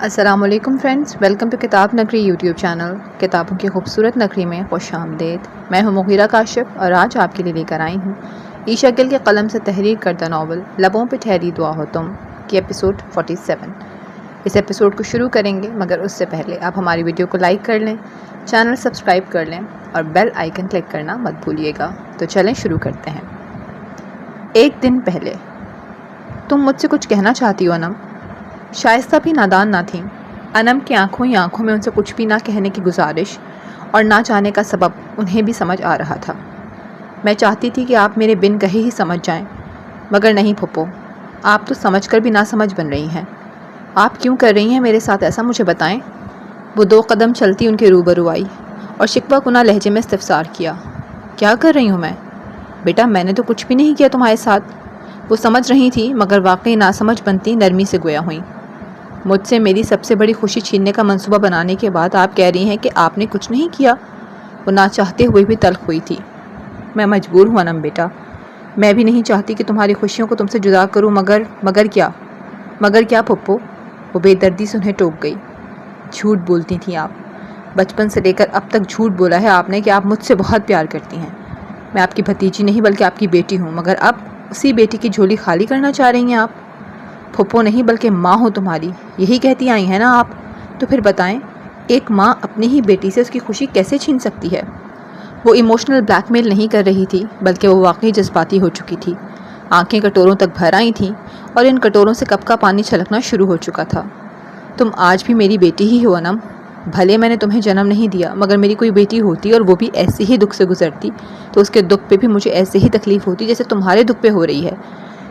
السلام علیکم friends, welcome to کتاب نگری یوٹیوب چینل۔ کتابوں کی خوبصورت نگری میں خوش آمدید۔ میں ہوں مغیرہ کاشف اور آج آپ کے لیے لے کر آئی ہوں عیشا گل کے قلم سے تحریر کردہ ناول لبوں پہ ٹھہری دعا ہو تم کی ایپیسوڈ 47۔ اس ایپیسوڈ کو شروع کریں گے، مگر اس سے پہلے آپ ہماری ویڈیو کو لائک کر لیں، چینل سبسکرائب کر لیں اور بیل آئیکن کلک کرنا مت بھولیے گا۔ تو چلیں شروع کرتے ہیں۔ ایک دن پہلے۔ تم مجھ سے کچھ کہنا چاہتی ہو انم؟ شائستہ بھی نادان نہ تھیں۔ انم کی آنکھوں ہی آنکھوں میں ان سے کچھ بھی نہ کہنے کی گزارش اور نہ چاہنے کا سبب انہیں بھی سمجھ آ رہا تھا۔ میں چاہتی تھی کہ آپ میرے بن کہے ہی سمجھ جائیں، مگر نہیں پھپھو، آپ تو سمجھ کر بھی نہ سمجھ بن رہی ہیں۔ آپ کیوں کر رہی ہیں میرے ساتھ ایسا، مجھے بتائیں۔ وہ 2 قدم چلتی ان کے روبرو آئی اور شکوہ کناں لہجے میں استفسار کیا۔ کیا کر رہی ہوں میں؟ بیٹا میں نے تو کچھ بھی نہیں کیا تمہارے ساتھ۔ وہ سمجھ رہی تھی مگر واقعی ناسمجھ بنتی نرمی سے گویا ہوئیں۔ مجھ سے میری سب سے بڑی خوشی چھیننے کا منصوبہ بنانے کے بعد آپ کہہ رہی ہیں کہ آپ نے کچھ نہیں کیا۔ وہ نہ چاہتے ہوئے بھی تلخ ہوئی تھی۔ میں مجبور ہوں انم بیٹا، میں بھی نہیں چاہتی کہ تمہاری خوشیوں کو تم سے جدا کروں، مگر کیا پھپھو؟ وہ بے دردی سے انہیں ٹوک گئی۔ جھوٹ بولتی تھیں آپ، بچپن سے لے کر اب تک جھوٹ بولا ہے آپ نے کہ آپ مجھ سے بہت پیار کرتی ہیں۔ میں آپ کی بھتیجی نہیں بلکہ آپ کی بیٹی ہوں، مگر اب اسی بیٹی کی جھولی خالی کرنا چاہ رہی ہیں آپ۔ پھپھو نہیں بلکہ ماں ہوں تمہاری، یہی کہتی آئی ہیں نا آپ؟ تو پھر بتائیں، ایک ماں اپنی ہی بیٹی سے اس کی خوشی کیسے چھین سکتی ہے؟ وہ ایموشنل بلیک میل نہیں کر رہی تھی، بلکہ وہ واقعی جذباتی ہو چکی تھی۔ آنکھیں کٹوروں تک بھر آئی تھیں اور ان کٹوروں سے کپ کا پانی چھلکنا شروع ہو چکا تھا۔ تم آج بھی میری بیٹی ہی ہو انم۔ بھلے میں نے تمہیں جنم نہیں دیا، مگر میری کوئی بیٹی ہوتی اور وہ بھی ایسے ہی دکھ سے گزرتی تو اس کے دکھ پہ بھی مجھے ایسے ہی تکلیف ہوتی جیسے تمہارے دکھ پہ ہو رہی ہے۔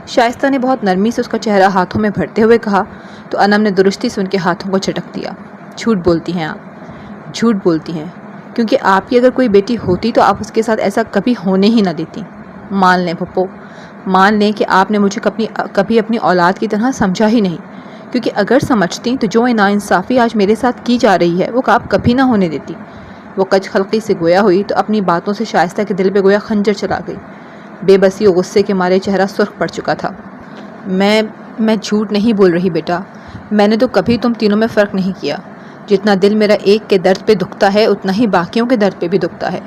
شائستہ نے بہت نرمی سے اس کا چہرہ ہاتھوں میں بھرتے ہوئے کہا تو انم نے درستی سے ان کے ہاتھوں کو جھٹک دیا۔ جھوٹ بولتی ہیں آپ، جھوٹ بولتی ہیں، کیونکہ آپ کی اگر کوئی بیٹی ہوتی تو آپ اس کے ساتھ ایسا کبھی ہونے ہی نہ دیتی۔ مان لیں پھپھو، مان لیں کہ آپ نے مجھے کبھی اپنی اولاد کی طرح سمجھا ہی نہیں، کیونکہ اگر سمجھتی تو جو ناانصافی آج میرے ساتھ کی جا رہی ہے وہ آپ کبھی نہ ہونے دیتی۔ وہ کچ خلقی سے گویا ہوئی تو اپنی باتوں سے شائستہ کے دل پہ گویا خنجر چلا گئی۔ بے بسی و غصے کے مارے چہرہ سرخ پڑ چکا تھا۔ میں جھوٹ نہیں بول رہی بیٹا، میں نے تو کبھی تم تینوں میں فرق نہیں کیا۔ جتنا دل میرا ایک کے درد پہ دکھتا ہے اتنا ہی باقیوں کے درد پہ بھی دکھتا ہے۔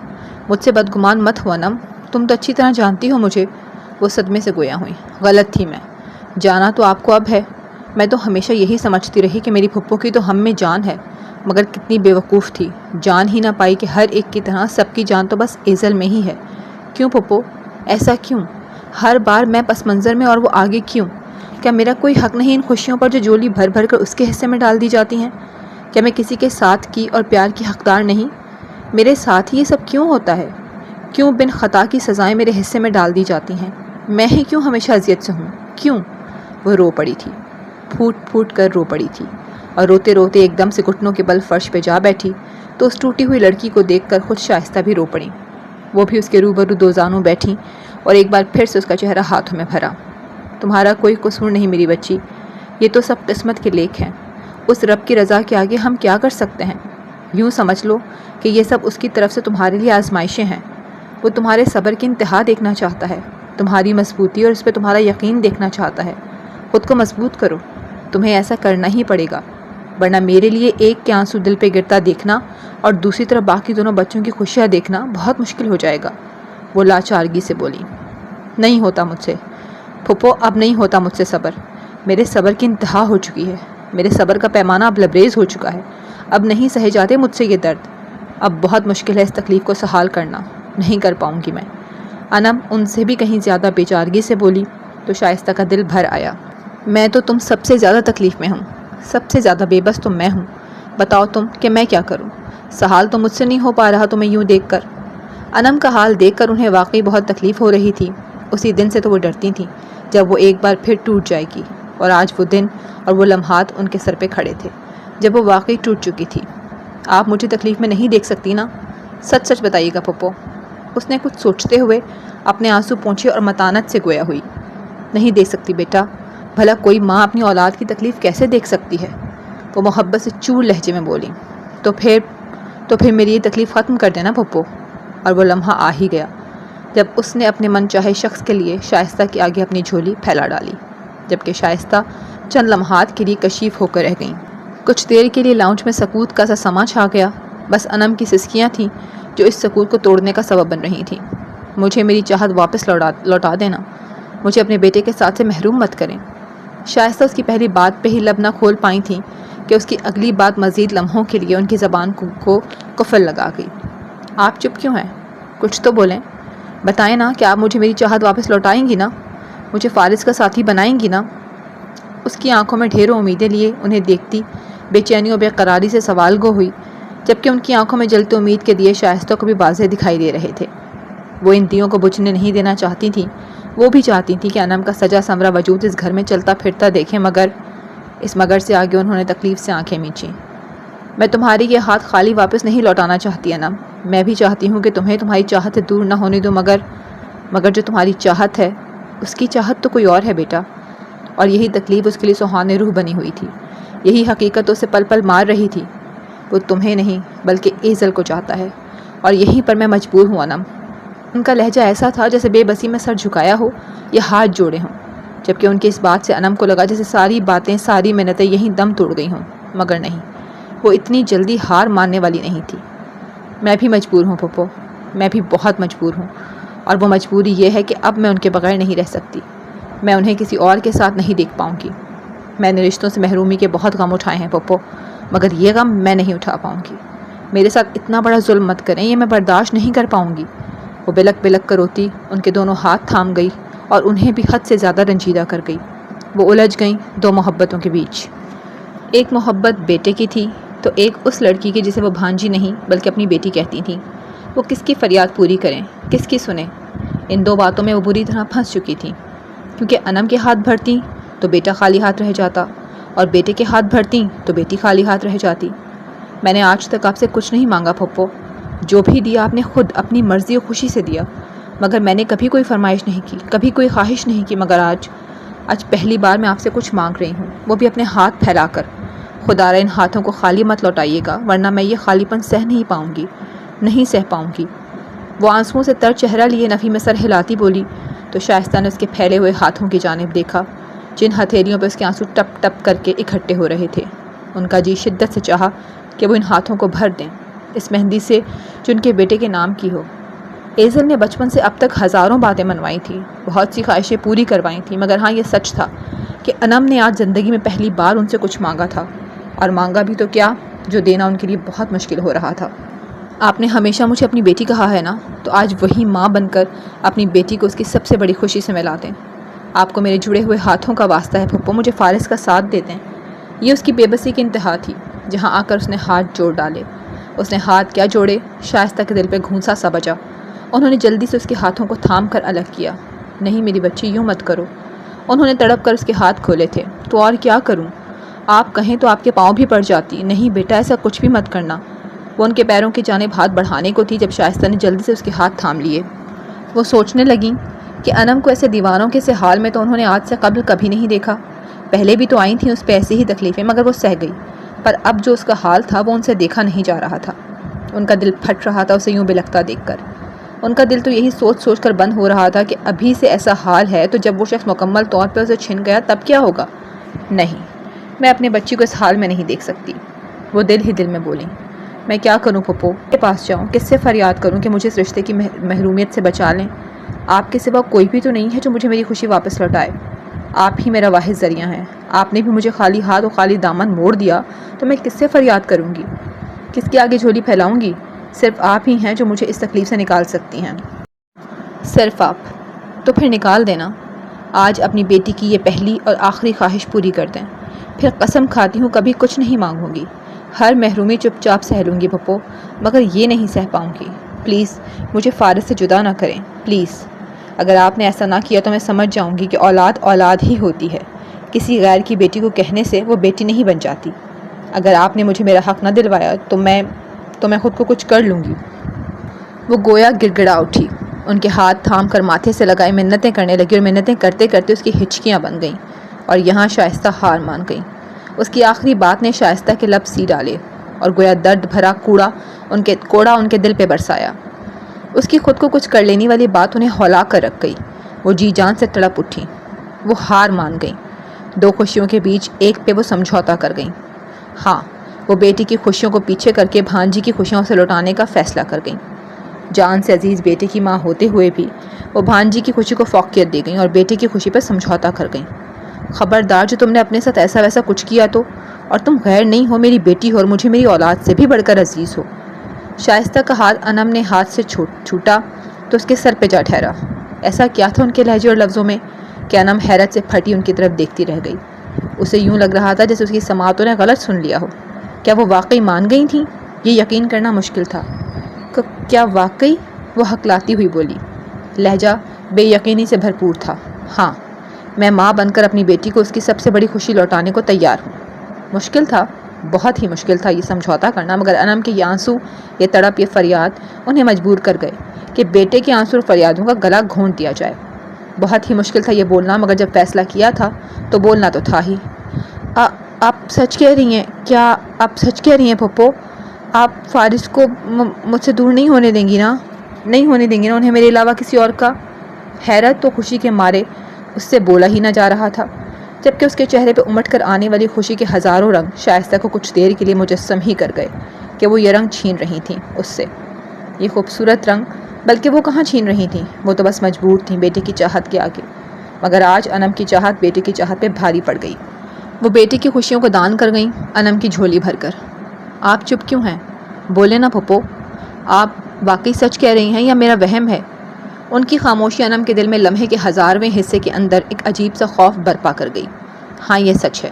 مجھ سے بدگمان مت ہو انم، تم تو اچھی طرح جانتی ہو مجھے۔ وہ صدمے سے گویا ہوئی۔ غلط تھی میں، جانا تو آپ کو اب ہے۔ میں تو ہمیشہ یہی سمجھتی رہی کہ میری پھپھو کی تو ہم میں جان ہے، مگر کتنی بے وقوف تھی، جان ہی نہ پائی کہ ہر ایک کی طرح سب کی جان تو بس ایزل میں ہی ہے۔ کیوں پھپھو؟ ایسا کیوں؟ ہر بار میں پس منظر میں اور وہ آگے کیوں؟ کیا میرا کوئی حق نہیں ان خوشیوں پر جو جولی بھر بھر کر اس کے حصے میں ڈال دی جاتی ہیں؟ کیا میں کسی کے ساتھ کی اور پیار کی حقدار نہیں؟ میرے ساتھ ہی یہ سب کیوں ہوتا ہے؟ کیوں بن خطا کی سزائیں میرے حصے میں ڈال دی جاتی ہیں؟ میں ہی کیوں ہمیشہ اذیت سے ہوں؟ کیوں؟ وہ رو پڑی تھی، پھوٹ پھوٹ کر رو پڑی تھی، اور روتے روتے ایک دم سے گھٹنوں کے بل فرش پہ جا بیٹھی تو اس ٹوٹی ہوئی لڑکی کو دیکھ کر خود شائستہ بھی رو پڑی۔ وہ بھی اس کے روبرو 2 زانوں بیٹھیں اور ایک بار پھر سے اس کا چہرہ ہاتھوں میں بھرا۔ تمہارا کوئی قصور نہیں میری بچی، یہ تو سب قسمت کے لیکھ ہیں۔ اس رب کی رضا کے آگے ہم کیا کر سکتے ہیں؟ یوں سمجھ لو کہ یہ سب اس کی طرف سے تمہارے لیے آزمائشیں ہیں۔ وہ تمہارے صبر کی انتہا دیکھنا چاہتا ہے، تمہاری مضبوطی اور اس پہ تمہارا یقین دیکھنا چاہتا ہے۔ خود کو مضبوط کرو، تمہیں ایسا کرنا ہی پڑے گا، ورنہ میرے لیے ایک کے آنسو دل پہ گرتا دیکھنا اور دوسری طرف باقی دونوں بچوں کی خوشیاں دیکھنا بہت مشکل ہو جائے گا۔ وہ لاچارگی سے بولی۔ نہیں ہوتا مجھ سے پھپھو، اب نہیں ہوتا مجھ سے صبر۔ میرے صبر کی انتہا ہو چکی ہے، میرے صبر کا پیمانہ اب لبریز ہو چکا ہے۔ اب نہیں سہے جاتے مجھ سے یہ درد، اب بہت مشکل ہے اس تکلیف کو سحال کرنا، نہیں کر پاؤں گی میں۔ انم ان سے بھی کہیں زیادہ بیچارگی سے بولی تو شائستہ کا دل بھر آیا۔ میں تو تم سب سے زیادہ تکلیف میں ہوں، سب سے زیادہ بے بس تو میں ہوں۔ بتاؤ تم کہ میں کیا کروں؟ سحال تو مجھ سے نہیں ہو پا رہا تمہیں یوں دیکھ کر۔ انم کا حال دیکھ کر انہیں واقعی بہت تکلیف ہو رہی تھی۔ اسی دن سے تو وہ ڈرتی تھیں جب وہ ایک بار پھر ٹوٹ جائے گی، اور آج وہ دن اور وہ لمحات ان کے سر پہ کھڑے تھے جب وہ واقعی ٹوٹ چکی تھی۔ آپ مجھے تکلیف میں نہیں دیکھ سکتی نا؟ سچ سچ بتائیے گا پھپھو۔ اس نے کچھ سوچتے ہوئے اپنے آنسو پونچھے اور متانت سے گویا ہوئی۔ نہیں دیکھ سکتی بیٹا، بھلا کوئی ماں اپنی اولاد کی تکلیف کیسے دیکھ سکتی ہے؟ وہ محبت سے چور لہجے میں بولی۔ تو پھر میری یہ تکلیف ختم کر دینا پھپھو۔ اور وہ لمحہ آ ہی گیا جب اس نے اپنے من چاہے شخص کے لیے شائستہ کے آگے اپنی جھولی پھیلا ڈالی، جبکہ شائستہ چند لمحات کے لیے کشیف ہو کر رہ گئیں۔ کچھ دیر کے لیے لاؤنج میں سکوت کا سا سما چھا گیا۔ بس انم کی سسکیاں تھیں جو اس سکوت کو توڑنے کا سبب بن رہی تھیں۔ مجھے میری چاہت واپس لوٹا دینا، مجھے اپنے بیٹے کے ساتھ سے محروم مت کریں۔ شائستہ اس کی پہلی بات پہ ہی لب نہ کھول پائی تھیں کہ اس کی اگلی بات مزید لمحوں کے لیے ان کی زبان کو قفل لگا گئی۔ آپ چپ کیوں ہیں؟ کچھ تو بولیں، بتائیں نا کہ آپ مجھے میری چاہت واپس لوٹائیں گی نا، مجھے فارس کا ساتھی بنائیں گی نا؟ اس کی آنکھوں میں ڈھیروں امیدیں لیے انہیں دیکھتی بے چینی و بے قراری سے سوال گو ہوئی، جبکہ ان کی آنکھوں میں جلتے امید کے دیے شائستہ کو بھی واضح دکھائی دے رہے تھے۔ وہ ان دیوں کو بجھنے نہیں دینا چاہتی تھیں۔ وہ بھی چاہتی تھیں کہ انم کا سجا سمرا وجود اس گھر میں چلتا پھرتا دیکھیں، مگر اس مگر سے آگے انہوں نے تکلیف سے آنکھیں میچیں۔ میں تمہاری یہ ہاتھ خالی واپس نہیں لوٹانا چاہتی انم، میں بھی چاہتی ہوں کہ تمہیں تمہاری چاہت سے دور نہ ہونے دو، مگر جو تمہاری چاہت ہے اس کی چاہت تو کوئی اور ہے بیٹا۔ اور یہی تکلیف اس کے لیے سہانے روح بنی ہوئی تھی، یہی حقیقت اسے پل پل مار رہی تھی۔ وہ تمہیں نہیں بلکہ ایزل کو چاہتا ہے، اور یہیں پر میں مجبور ہوں انم۔ ان کا لہجہ ایسا تھا جیسے بے بسی میں سر جھکایا ہو یا ہاتھ جوڑے ہوں، جبکہ ان کی اس بات سے انم کو لگا جیسے ساری باتیں ساری منتیں یہیں دم توڑ گئی ہوں، مگر نہیں، وہ اتنی جلدی ہار ماننے والی نہیں تھی۔ میں بھی مجبور ہوں پھپھو، میں بھی بہت مجبور ہوں، اور وہ مجبوری یہ ہے کہ اب میں ان کے بغیر نہیں رہ سکتی۔ میں انہیں کسی اور کے ساتھ نہیں دیکھ پاؤں گی۔ میں نے رشتوں سے محرومی کے بہت غم اٹھائے ہیں پھپھو، مگر یہ غم میں نہیں اٹھا پاؤں گی۔ میرے ساتھ اتنا بڑا ظلم مت کریں، یہ میں برداشت نہیں کر پاؤں گی۔ وہ بلک بلک کر روتی ان کے دونوں ہاتھ تھام گئی اور انہیں بھی حد سے زیادہ رنجیدہ کر گئی۔ وہ الجھ گئیں دو محبتوں کے بیچ۔ ایک محبت بیٹے کی تھی تو ایک اس لڑکی کی جسے وہ بھانجی نہیں بلکہ اپنی بیٹی کہتی تھیں۔ وہ کس کی فریاد پوری کریں، کس کی سنیں؟ ان دو باتوں میں وہ بری طرح پھنس چکی تھیں، کیونکہ انم کے ہاتھ بھرتیں تو بیٹا خالی ہاتھ رہ جاتا، اور بیٹے کے ہاتھ بھرتیں تو بیٹی خالی ہاتھ رہ جاتی۔ میں نے آج تک آپ سے کچھ نہیں مانگا پھپھو، جو بھی دیا آپ نے خود اپنی مرضی و خوشی سے دیا، مگر میں نے کبھی کوئی فرمائش نہیں کی، کبھی کوئی خواہش نہیں کی، مگر آج پہلی بار میں آپ سے کچھ مانگ رہی ہوں، وہ بھی اپنے ہاتھ پھیلا کر۔ خدا را ان ہاتھوں کو خالی مت لوٹائیے گا، ورنہ میں یہ خالی پن سہ نہیں پاؤں گی، نہیں سہ پاؤں گی۔ وہ آنسوؤں سے تر چہرہ لیے نفی میں سر ہلاتی بولی تو شائستہ نے اس کے پھیلے ہوئے ہاتھوں کی جانب دیکھا، جن ہتھیلیوں پہ اس کے آنسو ٹپ ٹپ کر کے اکٹھے ہو رہے تھے۔ ان کا جی شدت سے چاہا کہ وہ ان ہاتھوں کو بھر دیں اس مہندی سے جو ان کے بیٹے کے نام کی ہو۔ ایزل نے بچپن سے اب تک ہزاروں باتیں منوائی تھیں، بہت سی خواہشیں پوری کروائی تھیں، مگر ہاں یہ سچ تھا کہ انم نے آج زندگی میں پہلی بار ان سے کچھ مانگا تھا، اور مانگا بھی تو کیا، جو دینا ان کے لیے بہت مشکل ہو رہا تھا۔ آپ نے ہمیشہ مجھے اپنی بیٹی کہا ہے نا، تو آج وہی ماں بن کر اپنی بیٹی کو اس کی سب سے بڑی خوشی سے ملا دیں۔ آپ کو میرے جڑے ہوئے ہاتھوں کا واسطہ ہے پھپھو، مجھے فارس کا ساتھ دے دیں۔ یہ اس کی بے بسی کی انتہا تھی، جہاں آ کر اس نے ہاتھ جوڑ ڈالے۔ اس نے ہاتھ کیا جوڑے، شائستہ کے دل پہ گھونسا سا بجا۔ انہوں نے جلدی سے اس کے ہاتھوں کو تھام کر الگ کیا۔ نہیں میری بچی، یوں مت کرو۔ انہوں نے تڑپ کر اس کے ہاتھ کھولے تھے۔ تو اور کیا کروں؟ آپ کہیں تو آپ کے پاؤں بھی پڑ جاتی۔ نہیں بیٹا، ایسا کچھ بھی مت کرنا۔ وہ ان کے پیروں کی جانب ہاتھ بڑھانے کو تھی جب شائستہ نے جلدی سے اس کے ہاتھ تھام لیے۔ وہ سوچنے لگیں کہ انم کو ایسے دیوانوں کے سے حال میں تو انہوں نے آج سے قبل کبھی نہیں دیکھا۔ پہلے بھی تو آئی تھیں اس پہ ایسی ہی تکلیفیں، مگر وہ سہ گئی، پر اب جو اس کا حال تھا وہ ان سے دیکھا نہیں جا رہا تھا۔ ان کا دل پھٹ رہا تھا اسے یوں بلکتا دیکھ کر۔ ان کا دل تو یہی سوچ سوچ کر بند ہو رہا تھا کہ ابھی سے ایسا حال ہے تو جب وہ شخص مکمل طور پر اسے چھن گیا تب کیا ہوگا؟ نہیں، میں اپنے بچی کو اس حال میں نہیں دیکھ سکتی۔ وہ دل ہی دل میں بولیں، میں کیا کروں پھپھو، کے پاس جاؤں، کس سے فریاد کروں کہ مجھے اس رشتے کی محرومیت سے بچا لیں؟ آپ کے سوا کوئی بھی تو نہیں ہے جو مجھے میری خوشی واپس لوٹائے۔ آپ ہی میرا واحد ذریعہ ہیں۔ آپ نے بھی مجھے خالی ہاتھ اور خالی دامن موڑ دیا تو میں کس سے فریاد کروں گی، کس کے آگے جھولی پھیلاؤں گی؟ صرف آپ ہی ہیں جو مجھے اس تکلیف سے نکال سکتی ہیں، صرف آپ۔ تو پھر نکال دینا۔ آج اپنی بیٹی کی یہ پہلی اور آخری خواہش پوری کر دیں، پھر قسم کھاتی ہوں کبھی کچھ نہیں مانگوں گی۔ ہر محرومی چپ چاپ سہ لوں گی پھپھو، مگر یہ نہیں سہ پاؤں گی۔ پلیز مجھے فارس سے جدا نہ کریں، پلیز۔ اگر آپ نے ایسا نہ کیا تو میں سمجھ جاؤں گی کہ اولاد اولاد ہی ہوتی ہے، کسی غیر کی بیٹی کو کہنے سے وہ بیٹی نہیں بن جاتی۔ اگر آپ نے مجھے میرا حق نہ دلوایا تو میں خود کو کچھ کر لوں گی۔ وہ گویا گڑ گڑا اٹھی، ان کے ہاتھ تھام کر ماتھے سے لگائے منتیں کرنے لگی، اور منتیں کرتے کرتے اس کی ہچکیاں بن گئیں، اور یہاں شائستہ ہار مان گئیں۔ اس کی آخری بات نے شائستہ کے لب سی ڈالے اور گویا درد بھرا کوڑا ان کے دل پہ برسایا۔ اس کی خود کو کچھ کر لینے والی بات انہیں ہلا کر رکھ گئی۔ وہ جی جان سے تڑپ اٹھیں، وہ ہار مان گئیں۔ دو خوشیوں کے بیچ ایک پہ وہ سمجھوتا کر گئیں۔ ہاں، وہ بیٹی کی خوشیوں کو پیچھے کر کے بھانجی کی خوشیوں سے لوٹانے کا فیصلہ کر گئیں۔ جان سے عزیز بیٹے کی ماں ہوتے ہوئے بھی وہ بھانجی کی خوشی کو فوقیت دے گئیں اور بیٹے کی خوشی پر سمجھوتا کر گئیں۔ خبردار، جو تم نے اپنے ساتھ ایسا ویسا کچھ کیا تو، اور تم غیر نہیں ہو، میری بیٹی ہو اور مجھے میری اولاد سے بھی بڑھ کر عزیز ہو۔ شائستہ کا ہاتھ انم نے ہاتھ سے چھوٹا تو اس کے سر پہ جا ٹھہرا۔ ایسا کیا تھا ان کے لہجے اور لفظوں میں کہ انم حیرت سے پھٹی ان کی طرف دیکھتی رہ گئی۔ اسے یوں لگ رہا تھا جیسے اس کی سماعتوں نے غلط سن لیا ہو۔ کیا وہ واقعی مان گئی تھیں؟ یہ یقین کرنا مشکل تھا۔ کیا واقعی؟ وہ ہکلاتی ہوئی بولی۔ لہجہ بے یقینی سے بھرپور تھا۔ ہاں، میں ماں بن کر اپنی بیٹی کو اس کی سب سے بڑی خوشی لوٹانے کو تیار ہوں۔ مشکل تھا، بہت ہی مشکل تھا یہ سمجھوتا کرنا، مگر انم کے یہ آنسو، یہ تڑپ، یہ فریاد انہیں مجبور کر گئے کہ بیٹے کے آنسو اور فریادوں کا گلا گھونٹ دیا جائے۔ بہت ہی مشکل تھا یہ بولنا، مگر جب فیصلہ کیا تھا تو بولنا تو تھا ہی۔ آپ سچ کہہ رہی ہیں؟ کیا آپ سچ کہہ رہی ہیں پھپھو؟ آپ فارس کو مجھ سے دور نہیں ہونے دیں گی نا؟ نہیں ہونے دیں گی نا انہیں میرے علاوہ کسی اور کا؟ حیرت تو خوشی کے مارے اس سے بولا ہی نہ جا رہا تھا، جبکہ اس کے چہرے پہ امٹ کر آنے والی خوشی کے ہزاروں رنگ شائستہ کو کچھ دیر کے لیے مجسم ہی کر گئے کہ وہ یہ رنگ چھین رہی تھیں اس سے، یہ خوبصورت رنگ۔ بلکہ وہ کہاں چھین رہی تھیں، وہ تو بس مجبور تھیں بیٹے کی چاہت کے آگے۔ مگر آج انم کی چاہت بیٹے کی چاہت پہ بھاری پڑ گئی۔ وہ بیٹے کی خوشیوں کو دان کر گئیں انم کی جھولی بھر کر۔ آپ چپ کیوں ہیں؟ بولے نا پھپھو، آپ واقعی سچ کہہ رہی ہیں یا میرا وہم ہے؟ ان کی خاموشی انم کے دل میں لمحے کے 1000ویں حصے کے اندر ایک عجیب سا خوف برپا کر گئی۔ ہاں، یہ سچ ہے۔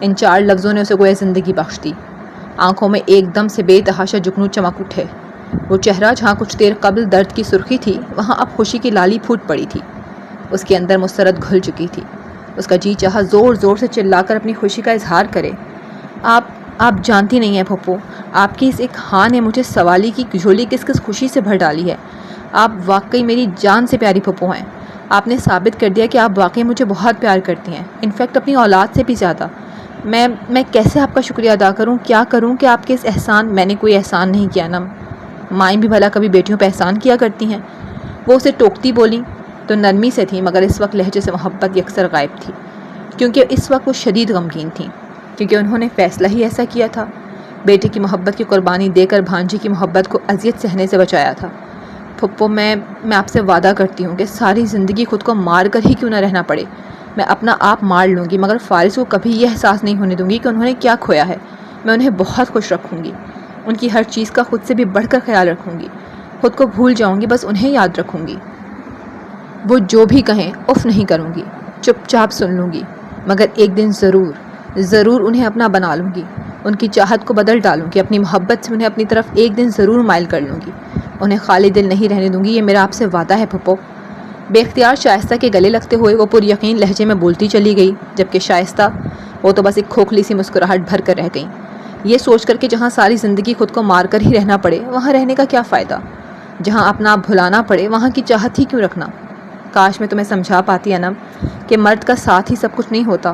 ان 4 لفظوں نے اسے گویا زندگی بخش دی۔ آنکھوں میں ایک دم سے بے تحاشا جگنو چمک اٹھے۔ وہ چہرہ جہاں کچھ دیر قبل درد کی سرخی تھی، وہاں اب خوشی کی لالی پھوٹ پڑی تھی۔ اس کے اندر مسرت گھل چکی تھی۔ اس کا جی چاہا زور زور سے چلا کر اپنی خوشی کا اظہار کرے۔ آپ جانتی نہیں ہیں پھپھو، آپ کی اس ایک ہاں نے مجھے سوالی کی جھولی کس کس خوشی سے بھر ڈالی ہے۔ آپ واقعی میری جان سے پیاری پھپھو ہیں۔ آپ نے ثابت کر دیا کہ آپ واقعی مجھے بہت پیار کرتی ہیں، انفیکٹ اپنی اولاد سے بھی زیادہ۔ میں کیسے آپ کا شکریہ ادا کروں، کیا کروں کہ آپ کے اس احسان، میں نے کوئی احسان نہیں کیا نا۔ مائیں بھی بھلا کبھی بیٹیوں پہ احسان کیا کرتی ہیں؟ وہ اسے ٹوکتی بولی تو نرمی سے تھی، مگر اس وقت لہجے سے محبت یکسر غائب تھی، کیونکہ اس وقت وہ شدید غمگین تھیں، کیونکہ انہوں نے فیصلہ ہی ایسا کیا تھا۔ بیٹے کی محبت کی قربانی دے کر بھانجی کی محبت کو اذیت سہنے سے بچایا تھا۔ پھپھو، میں آپ سے وعدہ کرتی ہوں کہ ساری زندگی خود کو مار کر ہی کیوں نہ رہنا پڑے، میں اپنا آپ مار لوں گی، مگر فارس کو کبھی یہ احساس نہیں ہونے دوں گی کہ انہوں نے کیا کھویا ہے۔ میں انہیں بہت خوش رکھوں گی، ان کی ہر چیز کا خود سے بھی بڑھ کر خیال رکھوں گی، خود کو بھول جاؤں گی، بس انہیں یاد رکھوں گی۔ وہ جو بھی کہیں اف نہیں کروں گی، چپ چاپ سن لوں گی، مگر ایک دن ضرور انہیں اپنا بنا لوں گی، ان کی چاہت کو بدل ڈالوں گی، اپنی محبت سے انہیں اپنی طرف ایک دن ضرور مائل کر لوں گی، انہیں خالی دل نہیں رہنے دوں گی، یہ میرا آپ سے وعدہ ہے پھپھو۔ بے اختیار شائستہ کے گلے لگتے ہوئے وہ پر یقین لہجے میں بولتی چلی گئی، جبکہ شائستہ وہ تو بس ایک کھوکھلی سی مسکراہٹ بھر کر رہ گئیں، یہ سوچ کر کہ جہاں ساری زندگی خود کو مار کر ہی رہنا پڑے وہاں رہنے کا کیا فائدہ، جہاں اپنا آپ بھلانا پڑے وہاں کی چاہت ہی کیوں رکھنا۔ کاش میں تمہیں سمجھا پاتی انم کہ مرد کا ساتھ ہی سب کچھ نہیں ہوتا،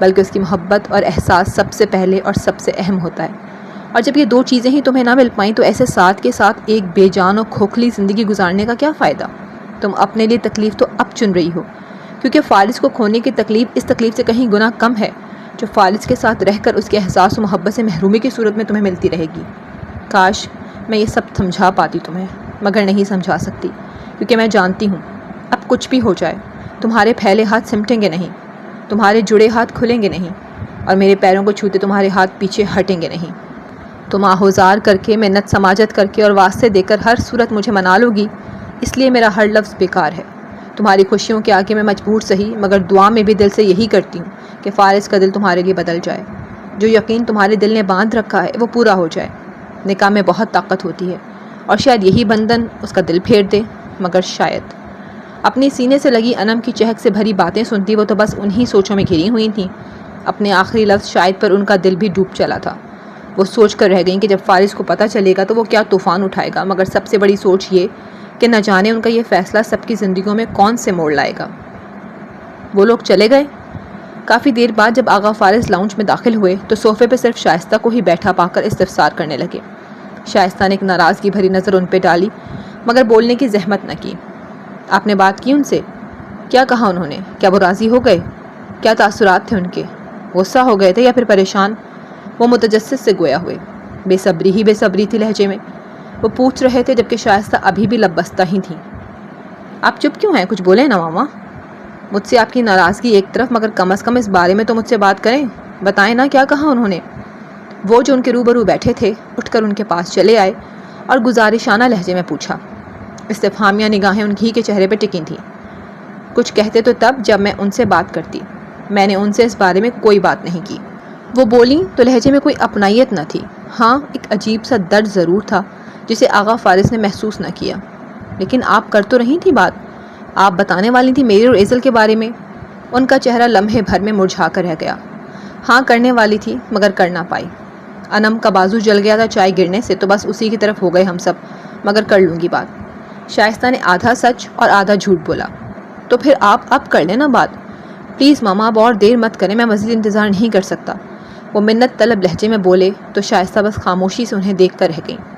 بلکہ اس کی محبت اور احساس سب سے پہلے اور سب سے اہم ہوتا ہے، اور جب یہ 2 چیزیں ہی تمہیں نہ مل پائیں تو ایسے ساتھ کے ساتھ ایک بے جان اور کھوکھلی زندگی گزارنے کا کیا فائدہ۔ تم اپنے لیے تکلیف تو اب چن رہی ہو، کیونکہ فارس کو کھونے کی تکلیف اس تکلیف سے کہیں گنا کم ہے جو فارس کے ساتھ رہ کر اس کے احساس و محبت سے محرومی کی صورت میں تمہیں ملتی رہے گی۔ کاش میں یہ سب سمجھا پاتی تمہیں، مگر نہیں سمجھا سکتی، کیونکہ میں جانتی ہوں اب کچھ بھی ہو جائے تمہارے پھیلے ہاتھ سمٹیں گے نہیں، تمہارے جڑے ہاتھ کھلیں گے نہیں، اور میرے پیروں کو چھوتے تمہارے ہاتھ پیچھے ہٹیں گے نہیں۔ تم آہوزار کر کے، منت سماجت کر کے اور واسطے دے کر ہر صورت مجھے منا لو گی، اس لیے میرا ہر لفظ بیکار ہے۔ تمہاری خوشیوں کے آگے میں مجبور سہی، مگر دعا میں بھی دل سے یہی کرتی ہوں کہ فارس کا دل تمہارے لیے بدل جائے، جو یقین تمہارے دل نے باندھ رکھا ہے وہ پورا ہو جائے۔ نکاح میں بہت طاقت ہوتی ہے، اور شاید یہی بندھن اس کا دل پھیر دے، مگر شاید۔ اپنی سینے سے لگی انم کی چہک سے بھری باتیں سنتی وہ تو بس انہی سوچوں میں گھری ہوئی تھیں۔ اپنے آخری لفظ شاید پر ان کا دل بھی ڈوب چلا تھا۔ وہ سوچ کر رہ گئیں کہ جب فارس کو پتہ چلے گا تو وہ کیا طوفان اٹھائے گا، مگر سب سے بڑی سوچ یہ کہ نہ جانے ان کا یہ فیصلہ سب کی زندگیوں میں کون سے موڑ لائے گا۔ وہ لوگ چلے گئے۔ کافی دیر بعد جب آغا فارس لاؤنج میں داخل ہوئے تو صوفے پہ صرف شائستہ کو ہی بیٹھا پا کر استفسار کرنے لگے۔ شائستہ نے ایک ناراضگی بھری نظر ان پہ ڈالی، مگر بولنے کی زحمت نہ کی۔ آپ نے بات کی ان سے؟ کیا کہا انہوں نے؟ کیا وہ راضی ہو گئے؟ کیا تاثرات تھے ان کے؟ غصہ ہو گئے تھے یا پھر پریشان؟ وہ متجسس سے گویا ہوئے، بے صبری ہی بے صبری تھی لہجے میں۔ وہ پوچھ رہے تھے جبکہ شائستہ ابھی بھی لب بستہ ہی تھیں۔ آپ چپ کیوں ہیں؟ کچھ بولیں نا ماما۔ مجھ سے آپ کی ناراضگی ایک طرف، مگر کم از کم اس بارے میں تو مجھ سے بات کریں۔ بتائیں نا کیا کہا انہوں نے۔ وہ جو ان کے روبرو بیٹھے تھے اٹھ کر ان کے پاس چلے آئے اور گزارشانہ لہجے میں پوچھا۔ استفہامیہ نگاہیں ان ہی کے چہرے پہ ٹکی تھیں۔ کچھ کہتے تو تب جب میں ان سے بات کرتی، میں نے ان سے اس بارے میں کوئی بات نہیں کی۔ وہ بولیں تو لہجے میں کوئی اپنائیت نہ تھی، ہاں ایک عجیب سا درد ضرور تھا جسے آغا فارس نے محسوس نہ کیا۔ لیکن آپ کر تو رہی تھی بات، آپ بتانے والی تھی میری اور ایزل کے بارے میں۔ ان کا چہرہ لمحے بھر میں مرجھا کر رہ گیا۔ ہاں کرنے والی تھی مگر کر نہ پائی۔ انم کا بازو جل گیا تھا چائے گرنے سے، تو بس اسی کی طرف ہو گئے ہم سب، مگر کر لوں گی بات۔ شائستہ نے آدھا سچ اور آدھا جھوٹ بولا۔ تو پھر آپ اب کر لینا بات، پلیز ماما، اب اور دیر مت کریں، میں مزید انتظار نہیں کر سکتا۔ وہ منت طلب لہجے میں بولے تو شائستہ بس خاموشی سے انہیں دیکھ کر رہ گئیں۔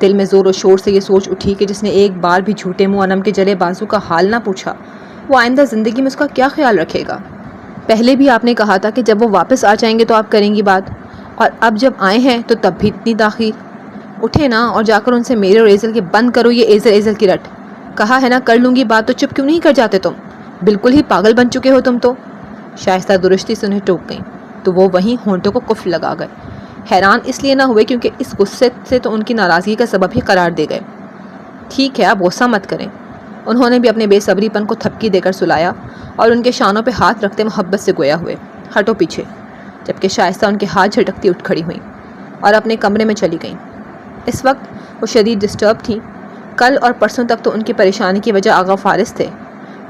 دل میں زور و شور سے یہ سوچ اٹھی کہ جس نے ایک بار بھی جھوٹے منہ انم کے جلے بازو کا حال نہ پوچھا، وہ آئندہ زندگی میں اس کا کیا خیال رکھے گا۔ پہلے بھی آپ نے کہا تھا کہ جب وہ واپس آ جائیں گے تو آپ کریں گی بات، اور اب جب آئے ہیں تو تب بھی اتنی تاخیر۔ اٹھے نا اور جا کر ان سے میرے اور ایزل کے بند کرو یہ ایزل ایزل کی رٹ۔ کہا ہے نا کر لوں گی بات، تو چپ کیوں نہیں کر جاتے تم؟ بالکل ہی پاگل بن چکے ہو تم تو۔ شائستہ درستی سے انہیں ٹوک گئیں تو وہ وہیں ہونٹوں کو قفل لگا گئے۔ حیران اس لیے نہ ہوئے کیونکہ اس غصے سے تو ان کی ناراضگی کا سبب ہی قرار دے گئے۔ ٹھیک ہے اب غصہ مت کریں۔ انہوں نے بھی اپنے بے صبری پن کو تھپکی دے کر سلایا اور ان کے شانوں پہ ہاتھ رکھتے محبت سے گویا ہوئے، ہٹو پیچھے، جبکہ شائستہ ان کے ہاتھ جھٹکتی اٹھ کھڑی ہوئیں اور اپنے کمرے میں چلی گئیں۔ اس وقت وہ شدید ڈسٹرب تھیں۔ کل اور پرسوں تک تو ان کی پریشانی کی وجہ آغا فارس تھے،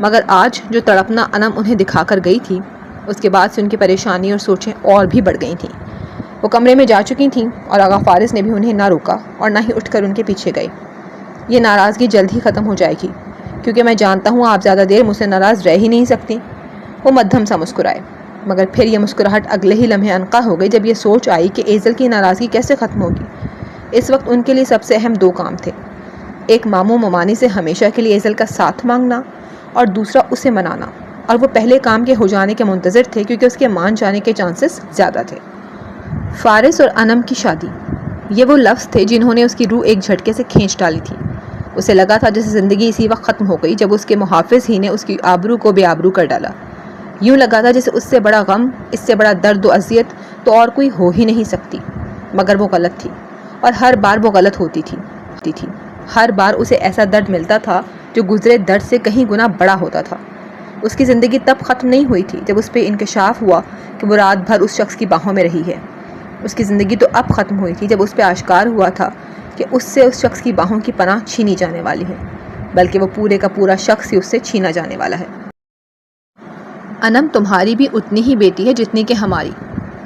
مگر آج جو تڑپنا انم انہیں دکھا کر گئی تھی، اس کے بعد سے ان کی پریشانی اور سوچیں اور بھی بڑھ گئی تھیں۔ وہ کمرے میں جا چکی تھیں اور آغا فارس نے بھی انہیں نہ روکا اور نہ ہی اٹھ کر ان کے پیچھے گئے۔ یہ ناراضگی جلد ہی ختم ہو جائے گی، کیونکہ میں جانتا ہوں آپ زیادہ دیر مجھ سے ناراض رہ ہی نہیں سکتی۔ وہ مدھم سا مسکرائے، مگر پھر یہ مسکراہٹ اگلے ہی لمحے عنقا ہو گئی جب یہ سوچ آئی کہ ایزل کی ناراضگی کیسے ختم ہوگی۔ اس وقت ان کے لیے سب سے اہم دو کام تھے، ایک ماموں ممانی سے ہمیشہ کے لیے ایزل کا ساتھ مانگنا اور دوسرا اسے منانا، اور وہ پہلے کام کے ہو جانے کے منتظر تھے کیونکہ اس کے مان جانے کے چانسز زیادہ تھے۔ فارس اور انم کی شادی، یہ وہ لفظ تھے جنہوں نے اس کی روح ایک جھٹکے سے کھینچ ڈالی تھی۔ اسے لگا تھا جیسے زندگی اسی وقت ختم ہو گئی جب اس کے محافظ ہی نے اس کی آبرو کو بے آبرو کر ڈالا۔ یوں لگا تھا جیسے اس سے بڑا غم، اس سے بڑا درد و اذیت تو اور کوئی ہو ہی نہیں سکتی، مگر وہ غلط تھی، اور ہر بار وہ غلط ہوتی تھی۔ ہر بار اسے ایسا درد ملتا تھا جو گزرے درد سے کہیں گنا بڑا ہوتا تھا۔ اس کی زندگی تب ختم نہیں ہوئی تھی جب اس پہ انکشاف ہوا کہ وہ رات بھر اس شخص کی باہوں میں رہی ہے۔ اس کی زندگی تو اب ختم ہوئی تھی جب اس پہ آشکار ہوا تھا کہ اس سے اس شخص کی باہوں کی پناہ چھینی جانے والی ہے، بلکہ وہ پورے کا پورا شخص ہی اس سے چھینا جانے والا ہے۔ انم تمہاری بھی اتنی ہی بیٹی ہے جتنی کہ ہماری،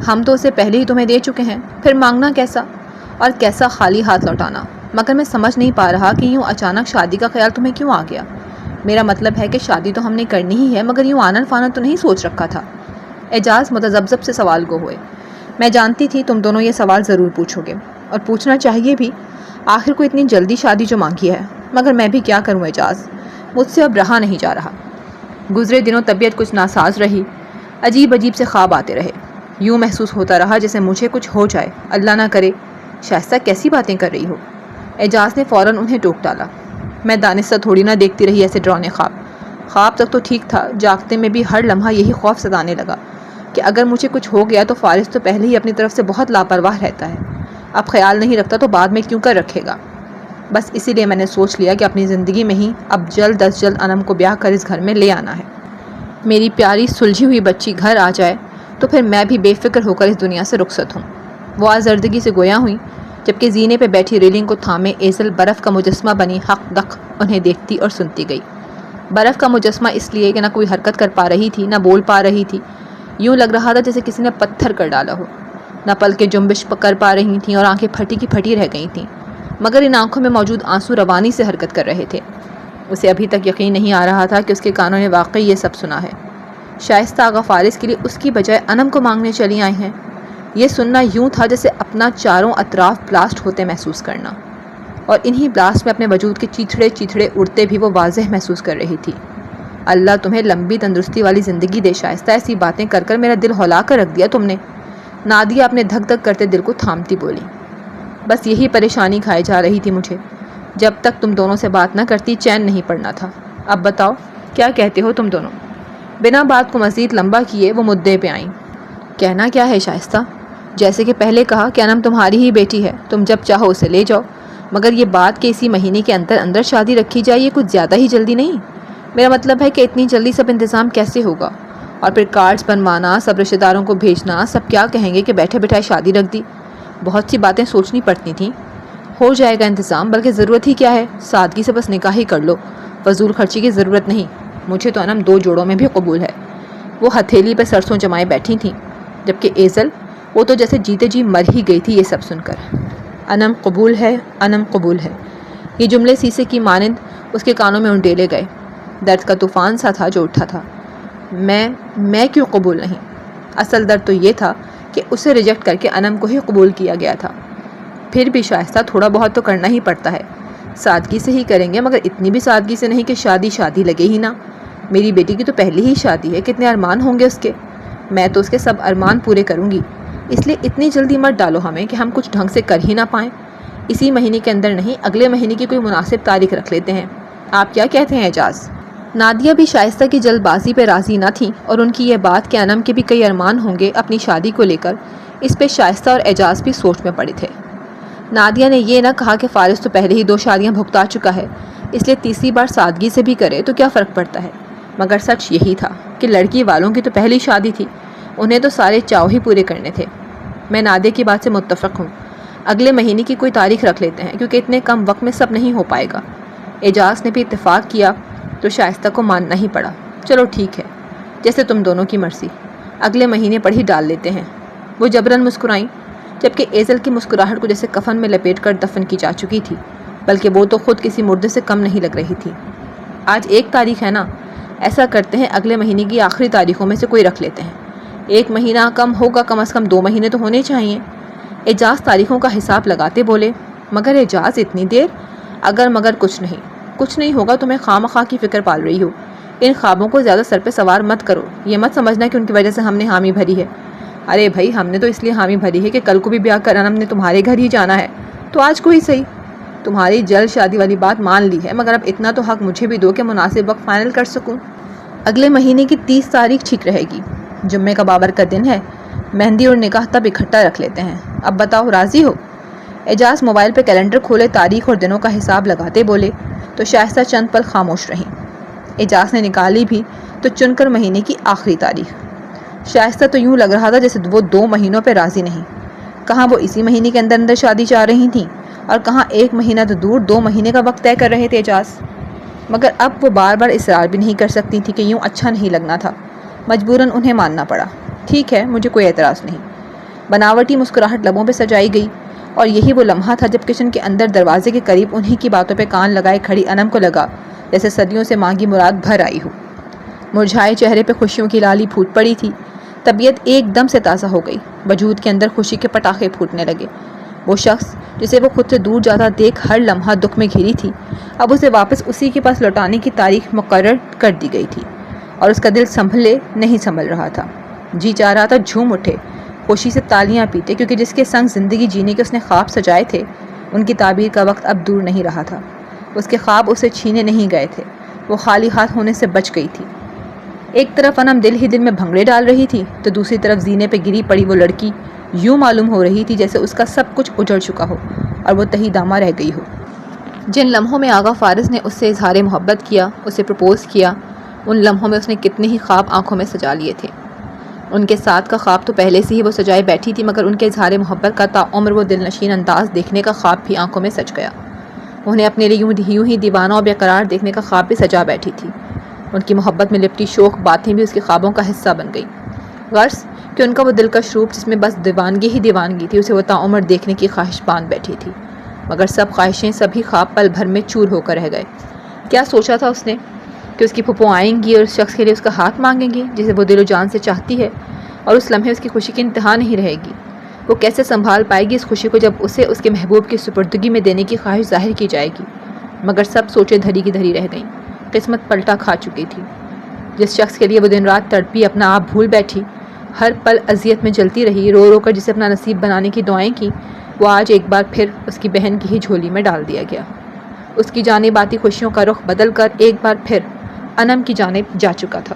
ہم تو اسے پہلے ہی تمہیں دے چکے ہیں، پھر مانگنا کیسا، اور کیسا خالی ہاتھ لوٹانا۔ مگر میں سمجھ نہیں پا رہا کہ یوں اچانک شادی کا خیال تمہیں کیوں آ گیا۔ میرا مطلب ہے کہ شادی تو ہم نے کرنی ہی ہے، مگر یوں آنن فانن تو نہیں سوچ رکھا تھا۔ اعجاز متذبذب سے سوال گو ہوئے۔ میں جانتی تھی تم دونوں یہ سوال ضرور پوچھو گے، اور پوچھنا چاہیے بھی، آخر کو اتنی جلدی شادی جو مانگی ہے، مگر میں بھی کیا کروں اعجاز، مجھ سے اب رہا نہیں جا رہا۔ گزرے دنوں طبیعت کچھ ناساز رہی، عجیب عجیب سے خواب آتے رہے، یوں محسوس ہوتا رہا جیسے مجھے کچھ ہو جائے، اللہ نہ کرے۔ شائستہ کیسی باتیں کر رہی ہو؟ اعجاز نے فوراً انہیں ٹوک ڈالا۔ میں دانستہ تھوڑی نہ دیکھتی رہی ایسے ڈرانے خواب، خواب تک تو ٹھیک تھا، جاگتے میں بھی ہر لمحہ یہی خوف ستانے لگا کہ اگر مجھے کچھ ہو گیا تو فارس تو پہلے ہی اپنی طرف سے بہت لاپرواہ رہتا ہے، اب خیال نہیں رکھتا تو بعد میں کیوں کر رکھے گا۔ بس اسی لیے میں نے سوچ لیا کہ اپنی زندگی میں ہی اب جلد از جلد انم کو بیاہ کر اس گھر میں لے آنا ہے۔ میری پیاری سلجھی ہوئی بچی گھر آ جائے تو پھر میں بھی بے فکر ہو کر اس دنیا سے رخصت ہوں۔ وہ آزردگی سے گویا ہوئیں جبکہ زینے پہ بیٹھی ریلنگ کو تھامے ایزل برف کا مجسمہ بنی حق دق انہیں دیکھتی اور سنتی گئی۔ برف کا مجسمہ اس لیے کہ نہ کوئی حرکت کر پا رہی تھی، نہ بول پا رہی تھی، یوں لگ رہا تھا جیسے کسی نے پتھر کر ڈالا ہو، نہ پلکیں جنبش کر پا رہی تھیں اور آنکھیں پھٹی کی پھٹی رہ گئی تھیں، مگر ان آنکھوں میں موجود آنسو روانی سے حرکت کر رہے تھے۔ اسے ابھی تک یقین نہیں آ رہا تھا کہ اس کے کانوں نے واقعی یہ سب سنا ہے۔ شائستہ آغا فارس کے لیے اس کی بجائے انم کو مانگنے چلی آئی ہیں۔ یہ سننا یوں تھا جیسے اپنا چاروں اطراف بلاسٹ ہوتے محسوس کرنا، اور انہی بلاسٹ میں اپنے وجود کے چیتھڑے چیتھڑے اڑتے بھی وہ واضح محسوس کر رہی تھی۔ اللہ تمہیں لمبی تندرستی والی زندگی دے شائستہ، ایسی باتیں کر کر میرا دل ہلا کر رکھ دیا تم نے۔ نادیہ اپنے دھک دھک کرتے دل کو تھامتی بولی، بس یہی پریشانی کھائی جا رہی تھی مجھے، جب تک تم دونوں سے بات نہ کرتی چین نہیں پڑنا تھا۔ اب بتاؤ کیا کہتے ہو تم دونوں؟ بنا بات کو مزید لمبا کیے وہ مدعے پہ آئیں۔ کہنا کیا ہے شائستہ؟ جیسے کہ پہلے کہا کہ انم تمہاری ہی بیٹی ہے، تم جب چاہو اسے لے جاؤ، مگر یہ بات کہ اسی مہینے کے اندر شادی رکھی جائے یہ کچھ زیادہ ہی جلدی نہیں؟ میرا مطلب ہے کہ اتنی جلدی سب انتظام کیسے ہوگا؟ اور پھر کارڈز بنوانا، سب رشتہ داروں کو بھیجنا، سب کیا کہیں گے کہ بیٹھے بیٹھائے شادی رکھ دی؟ بہت سی باتیں سوچنی پڑتی تھیں۔ ہو جائے گا انتظام، بلکہ ضرورت ہی کیا ہے، سادگی سے بس نکاح ہی کر لو، فضول خرچی کی ضرورت نہیں۔ مجھے تو انم 2 جوڑوں میں بھی قبول ہے۔ وہ ہتھیلی پہ سرسوں جمائے بیٹھی تھیں، جبکہ ایزل وہ تو جیسے جیتے جی مر ہی گئی تھی یہ سب سن کر۔ انم قبول ہے، انم قبول ہے، یہ جملے سیسے کی مانند اس کے کانوں میں انڈیلے گئے۔ درد کا طوفان سا تھا جو اٹھا تھا۔ میں کیوں قبول نہیں؟ اصل درد تو یہ تھا کہ اسے ریجیکٹ کر کے انم کو ہی قبول کیا گیا تھا۔ پھر بھی شائستہ تھوڑا بہت تو کرنا ہی پڑتا ہے، سادگی سے ہی کریں گے، مگر اتنی بھی سادگی سے نہیں کہ شادی لگے ہی نہ۔ میری بیٹی کی تو پہلی ہی شادی ہے، کتنے ارمان ہوں گے اس کے، میں تو اس کے سب ارمان پورے کروں گی، اس لیے اتنی جلدی مت ڈالو ہمیں کہ ہم کچھ ڈھنگ سے کر ہی نہ پائیں۔ اسی مہینے کے اندر نہیں، اگلے مہینے کی کوئی مناسب تاریخ رکھ لیتے ہیں، آپ کیا کہتے ہیں اعجاز؟ نادیہ بھی شائستہ کی جلد بازی پہ راضی نہ تھیں، اور ان کی یہ بات کہ انم کے بھی کئی ارمان ہوں گے اپنی شادی کو لے کر، اس پہ شائستہ اور اعجاز بھی سوچ میں پڑے تھے۔ نادیہ نے یہ نہ کہا کہ فارس تو پہلے ہی 2 شادیاں بھگتا چکا ہے، اس لیے تیسری بار سادگی سے بھی کرے تو کیا فرق پڑتا ہے، مگر سچ یہی تھا کہ لڑکی والوں کی تو پہلی شادی تھی، انہیں تو سارے چاو ہی پورے کرنے تھے۔ میں نادیہ کی بات سے متفق ہوں، اگلے مہینے کی کوئی تاریخ رکھ لیتے ہیں، کیونکہ اتنے کم وقت میں سب نہیں ہو پائے گا۔ اعجاز نے بھی اتفاق کیا تو شائستہ کو ماننا ہی پڑا۔ چلو ٹھیک ہے، جیسے تم دونوں کی مرضی، اگلے مہینے پر ہی ڈال لیتے ہیں۔ وہ جبراً مسکرائیں، جبکہ ایزل کی مسکراہٹ کو جیسے کفن میں لپیٹ کر دفن کی جا چکی تھی، بلکہ وہ تو خود کسی مردے سے کم نہیں لگ رہی تھی۔ آج 1 تاریخ ہے نا، ایسا کرتے ہیں اگلے مہینے کی آخری تاریخوں میں سے کوئی رکھ لیتے ہیں۔ 1 مہینہ کم ہوگا، کم از کم 2 مہینے تو ہونے چاہیے۔ اعجاز تاریخوں کا حساب لگاتے بولے، مگر اعجاز اتنی دیر؟ اگر مگر کچھ نہیں ہوگا، تمہیں خواہ کی فکر پال رہی ہو، ان خوابوں کو زیادہ سر پہ سوار مت کرو، یہ مت سمجھنا کہ ان کی وجہ سے ہم نے حامی بھری ہے۔ ارے بھائی، ہم نے تو اس لیے حامی بھری ہے کہ کل کو بھی بیاہ کر انم نے تمہارے گھر ہی جانا ہے، تو آج کو ہی صحیح۔ تمہاری جلد شادی والی بات مان لی ہے، مگر اب اتنا تو حق مجھے بھی دو کہ مناسب وقت فائنل کر سکوں۔ اگلے مہینے کی 30 تاریخ ٹھیک رہے گی، جمعے کا بابر کا دن ہے، مہندی اور نکاح تب اکٹھا رکھ لیتے ہیں۔ اب بتاؤ راضی ہو؟ اعجاز موبائل پہ کیلنڈر کھولے تاریخ اور دنوں کا حساب لگاتے بولے تو شائستہ چند پل خاموش رہیں۔ اعجاز نے نکالی بھی تو چن کر مہینے کی آخری تاریخ۔ شائستہ تو یوں لگ رہا تھا جیسے وہ 2 مہینوں پہ راضی نہیں، کہاں وہ اسی مہینے کے اندر شادی چاہ رہی تھیں، اور کہاں 1 مہینہ تو دور 2 مہینے کا وقت طے کر رہے تھے اعجاز۔ مگر اب وہ بار بار اصرار بھی نہیں کر سکتی تھی کہ یوں اچھا نہیں لگنا تھا، مجبوراً انہیں ماننا پڑا۔ ٹھیک ہے، مجھے کوئی اعتراض نہیں۔ بناوٹی مسکراہٹ لبوں پہ سجائی گئی، اور یہی وہ لمحہ تھا جب کچن کے اندر دروازے کے قریب انہی کی باتوں پہ کان لگائے کھڑی انم کو لگا جیسے صدیوں سے مانگی مراد بھر آئی ہو۔ مرجھائے چہرے پہ خوشیوں کی لالی پھوٹ پڑی تھی، طبیعت ایک دم سے تازہ ہو گئی، وجود کے اندر خوشی کے پٹاخے پھوٹنے لگے۔ وہ شخص جسے وہ خود سے دور جاتا دیکھ ہر لمحہ دکھ میں گھری تھی، اب اسے واپس اسی کے پاس لوٹانے کی تاریخ مقرر کر دی گئی تھی، اور اس کا دل نہیں سنبھل رہا تھا۔ جی چاہ رہا تھا جھوم اٹھے، خوشی سے تالیاں پیٹے، کیونکہ جس کے سنگ زندگی جینے کے اس نے خواب سجائے تھے، ان کی تعبیر کا وقت اب دور نہیں رہا تھا۔ اس کے خواب اسے چھینے نہیں گئے تھے، وہ خالی ہاتھ ہونے سے بچ گئی تھی۔ ایک طرف انم دل ہی دل میں بھنگڑے ڈال رہی تھی، تو دوسری طرف زینے پہ گری پڑی وہ لڑکی یوں معلوم ہو رہی تھی جیسے اس کا سب کچھ اجڑ چکا ہو اور وہ تہی دامہ رہ گئی ہو۔ جن لمحوں میں آغا فارس نے اس سے اظہار محبت کیا، اسے پرپوز کیا، ان لمحوں میں اس نے کتنے ہی خواب آنکھوں میں سجا لیے تھے۔ ان کے ساتھ کا خواب تو پہلے سے ہی وہ سجائے بیٹھی تھی، مگر ان کے اظہار محبت کا تعمر وہ دل نشین انداز دیکھنے کا خواب بھی آنکھوں میں سج گیا۔ انہیں اپنے لیے یوں ہی دیوانہ اور بے قرار دیکھنے کا خواب بھی سجا بیٹھی تھی۔ ان کی محبت میں لپٹی شوخ باتیں بھی اس کے خوابوں کا حصہ بن گئیں۔ غرض کہ ان کا وہ دلکش روپ جس میں بس دیوانگی ہی دیوانگی تھی، اسے وہ تعمر دیکھنے کی خواہش باندھ بیٹھی تھی، مگر سب خواہشیں، سبھی خواب پل بھر میں چور ہو کر رہ گئے۔ کیا سوچا تھا اس نے کہ اس کی پھپھو آئیں گی اور اس شخص کے لیے اس کا ہاتھ مانگیں گی جسے وہ دل و جان سے چاہتی ہے، اور اس لمحے اس کی خوشی کی انتہا نہیں رہے گی۔ وہ کیسے سنبھال پائے گی اس خوشی کو جب اسے اس کے محبوب کی سپردگی میں دینے کی خواہش ظاہر کی جائے گی؟ مگر سب سوچے دھری کی دھری رہ گئیں۔ قسمت پلٹا کھا چکی تھی۔ جس شخص کے لیے وہ دن رات تڑپی اپنا آپ بھول بیٹھی، ہر پل اذیت میں جلتی رہی، رو رو کر جسے اپنا نصیب بنانے کی دعائیں کی، وہ آج ایک بار پھر اس کی بہن کی ہی جھولی میں ڈال دیا گیا۔ اس کی جانب آتی خوشیوں کا رخ بدل کر ایک بار پھر انم کی جانب جا چکا تھا۔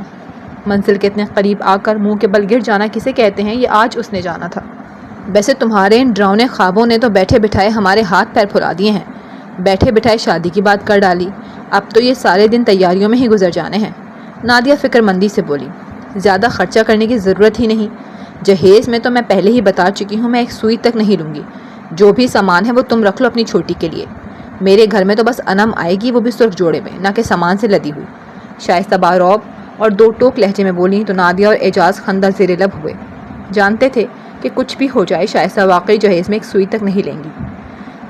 منزل کے اتنے قریب آ کر منہ کے بل گر جانا کسے کہتے ہیں، یہ آج اس نے جانا تھا۔ ویسے تمہارے ان ڈراؤنے خوابوں نے تو بیٹھے بٹھائے ہمارے ہاتھ پیر پھلا دیے ہیں، بیٹھے بٹھائے شادی کی بات کر ڈالی، اب تو یہ سارے دن تیاریوں میں ہی گزر جانے ہیں۔ نادیہ فکر مندی سے بولی، زیادہ خرچہ کرنے کی ضرورت ہی نہیں، جہیز میں تو میں پہلے ہی بتا چکی ہوں، میں ایک سوئی تک نہیں لوں گی، جو بھی سامان ہے وہ تم رکھ لو اپنی چھوٹی کے لیے، میرے گھر میں تو بس انم آئے گی، وہ بھی سرخ جوڑے میں، نہ کہ سامان سے لدی ہوئی۔ شائستہ باروب اور دو ٹوک لہجے میں بولی تو نادیہ اور اعجاز خندہ زیر لب ہوئے، جانتے تھے کہ کچھ بھی ہو جائے شائستہ واقعی جہیز میں ایک سوئی تک نہیں لیں گی۔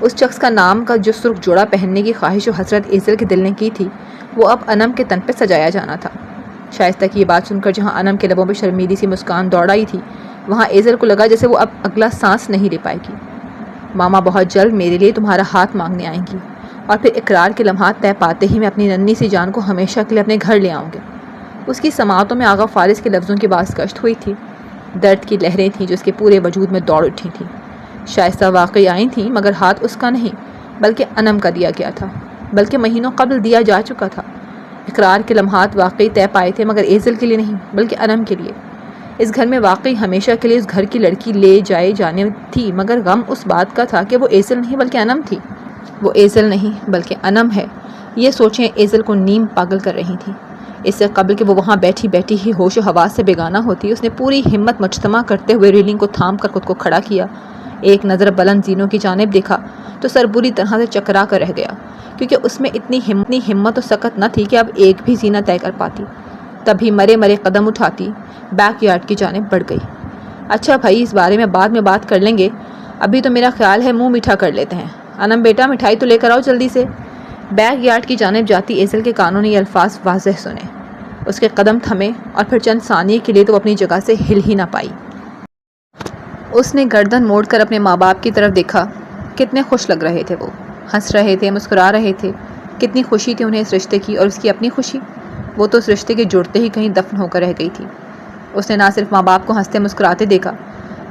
اس شخص کا نام کا جو سرخ جوڑا پہننے کی خواہش و حسرت ایزل کے دل نے کی تھی، وہ اب انم کے تن پہ سجایا جانا تھا۔ شائستہ کی یہ بات سن کر جہاں انم کے لبوں پہ شرمیلی سی مسکان دوڑ آئی تھی، وہاں ایزل کو لگا جیسے وہ اب اگلا سانس نہیں لے پائے گی۔ ماما بہت جلد میرے لیے تمہارا ہاتھ مانگنے آئیں گی، اور پھر اقرار کے لمحات طے پاتے ہی میں اپنی ننھی سی جان کو ہمیشہ کے لیے اپنے گھر لے آؤں گے۔ اس کی سماعتوں میں آغا فارس کے لفظوں کی بازگشت ہوئی تھی، درد کی لہریں تھیں جو اس کے پورے وجود میں دوڑ اٹھی تھیں۔ شائستہ واقعی آئی تھیں، مگر ہاتھ اس کا نہیں بلکہ انم کا دیا گیا تھا، بلکہ مہینوں قبل دیا جا چکا تھا۔ اقرار کے لمحات واقعی طے پائے تھے، مگر ایزل کے لیے نہیں بلکہ انم کے لیے۔ اس گھر میں واقعی ہمیشہ کے لیے اس گھر کی لڑکی لے جانے تھی، مگر غم اس بات کا تھا کہ وہ ایزل نہیں بلکہ انم تھی۔ وہ ایزل نہیں بلکہ انم ہے، یہ سوچیں ایزل کو نیم پاگل کر رہی تھیں۔ اس سے قبل کہ وہ وہاں بیٹھی بیٹھی ہی ہوش و حواس سے بیگانہ ہوتی، اس نے پوری ہمت مجتمع کرتے ہوئے ریلنگ کو تھام کر خود کو کھڑا کیا، ایک نظر بلند زینوں کی جانب دیکھا تو سر بری طرح سے چکرا کر رہ گیا، کیونکہ اس میں اتنی ہمت و سکت نہ تھی کہ اب ایک بھی زینہ طے کر پاتی۔ تبھی مرے قدم اٹھاتی بیک یارڈ کی جانب بڑھ گئی۔ اچھا بھائی، اس بارے میں بعد میں بات کر لیں گے، ابھی تو میرا خیال ہے منہ میٹھا کر لیتے ہیں۔ انم بیٹا، مٹھائی تو لے کر آؤ جلدی سے۔ بیک یارڈ کی جانب جاتی ایزل کے کانوں نے یہ الفاظ واضح سنے، اس کے قدم تھمے اور پھر چند ثانیے کے لیے تو وہ اپنی جگہ سے ہل ہی نہ پائی۔ اس نے گردن موڑ کر اپنے ماں باپ کی طرف دیکھا، کتنے خوش لگ رہے تھے، وہ ہنس رہے تھے، مسکرا رہے تھے، کتنی خوشی تھی انہیں اس رشتے کی، اور اس کی اپنی خوشی، وہ تو اس رشتے کے جڑتے ہی کہیں دفن ہو کر رہ گئی تھی۔ اس نے نہ صرف ماں باپ کو ہنستے مسکراتے دیکھا،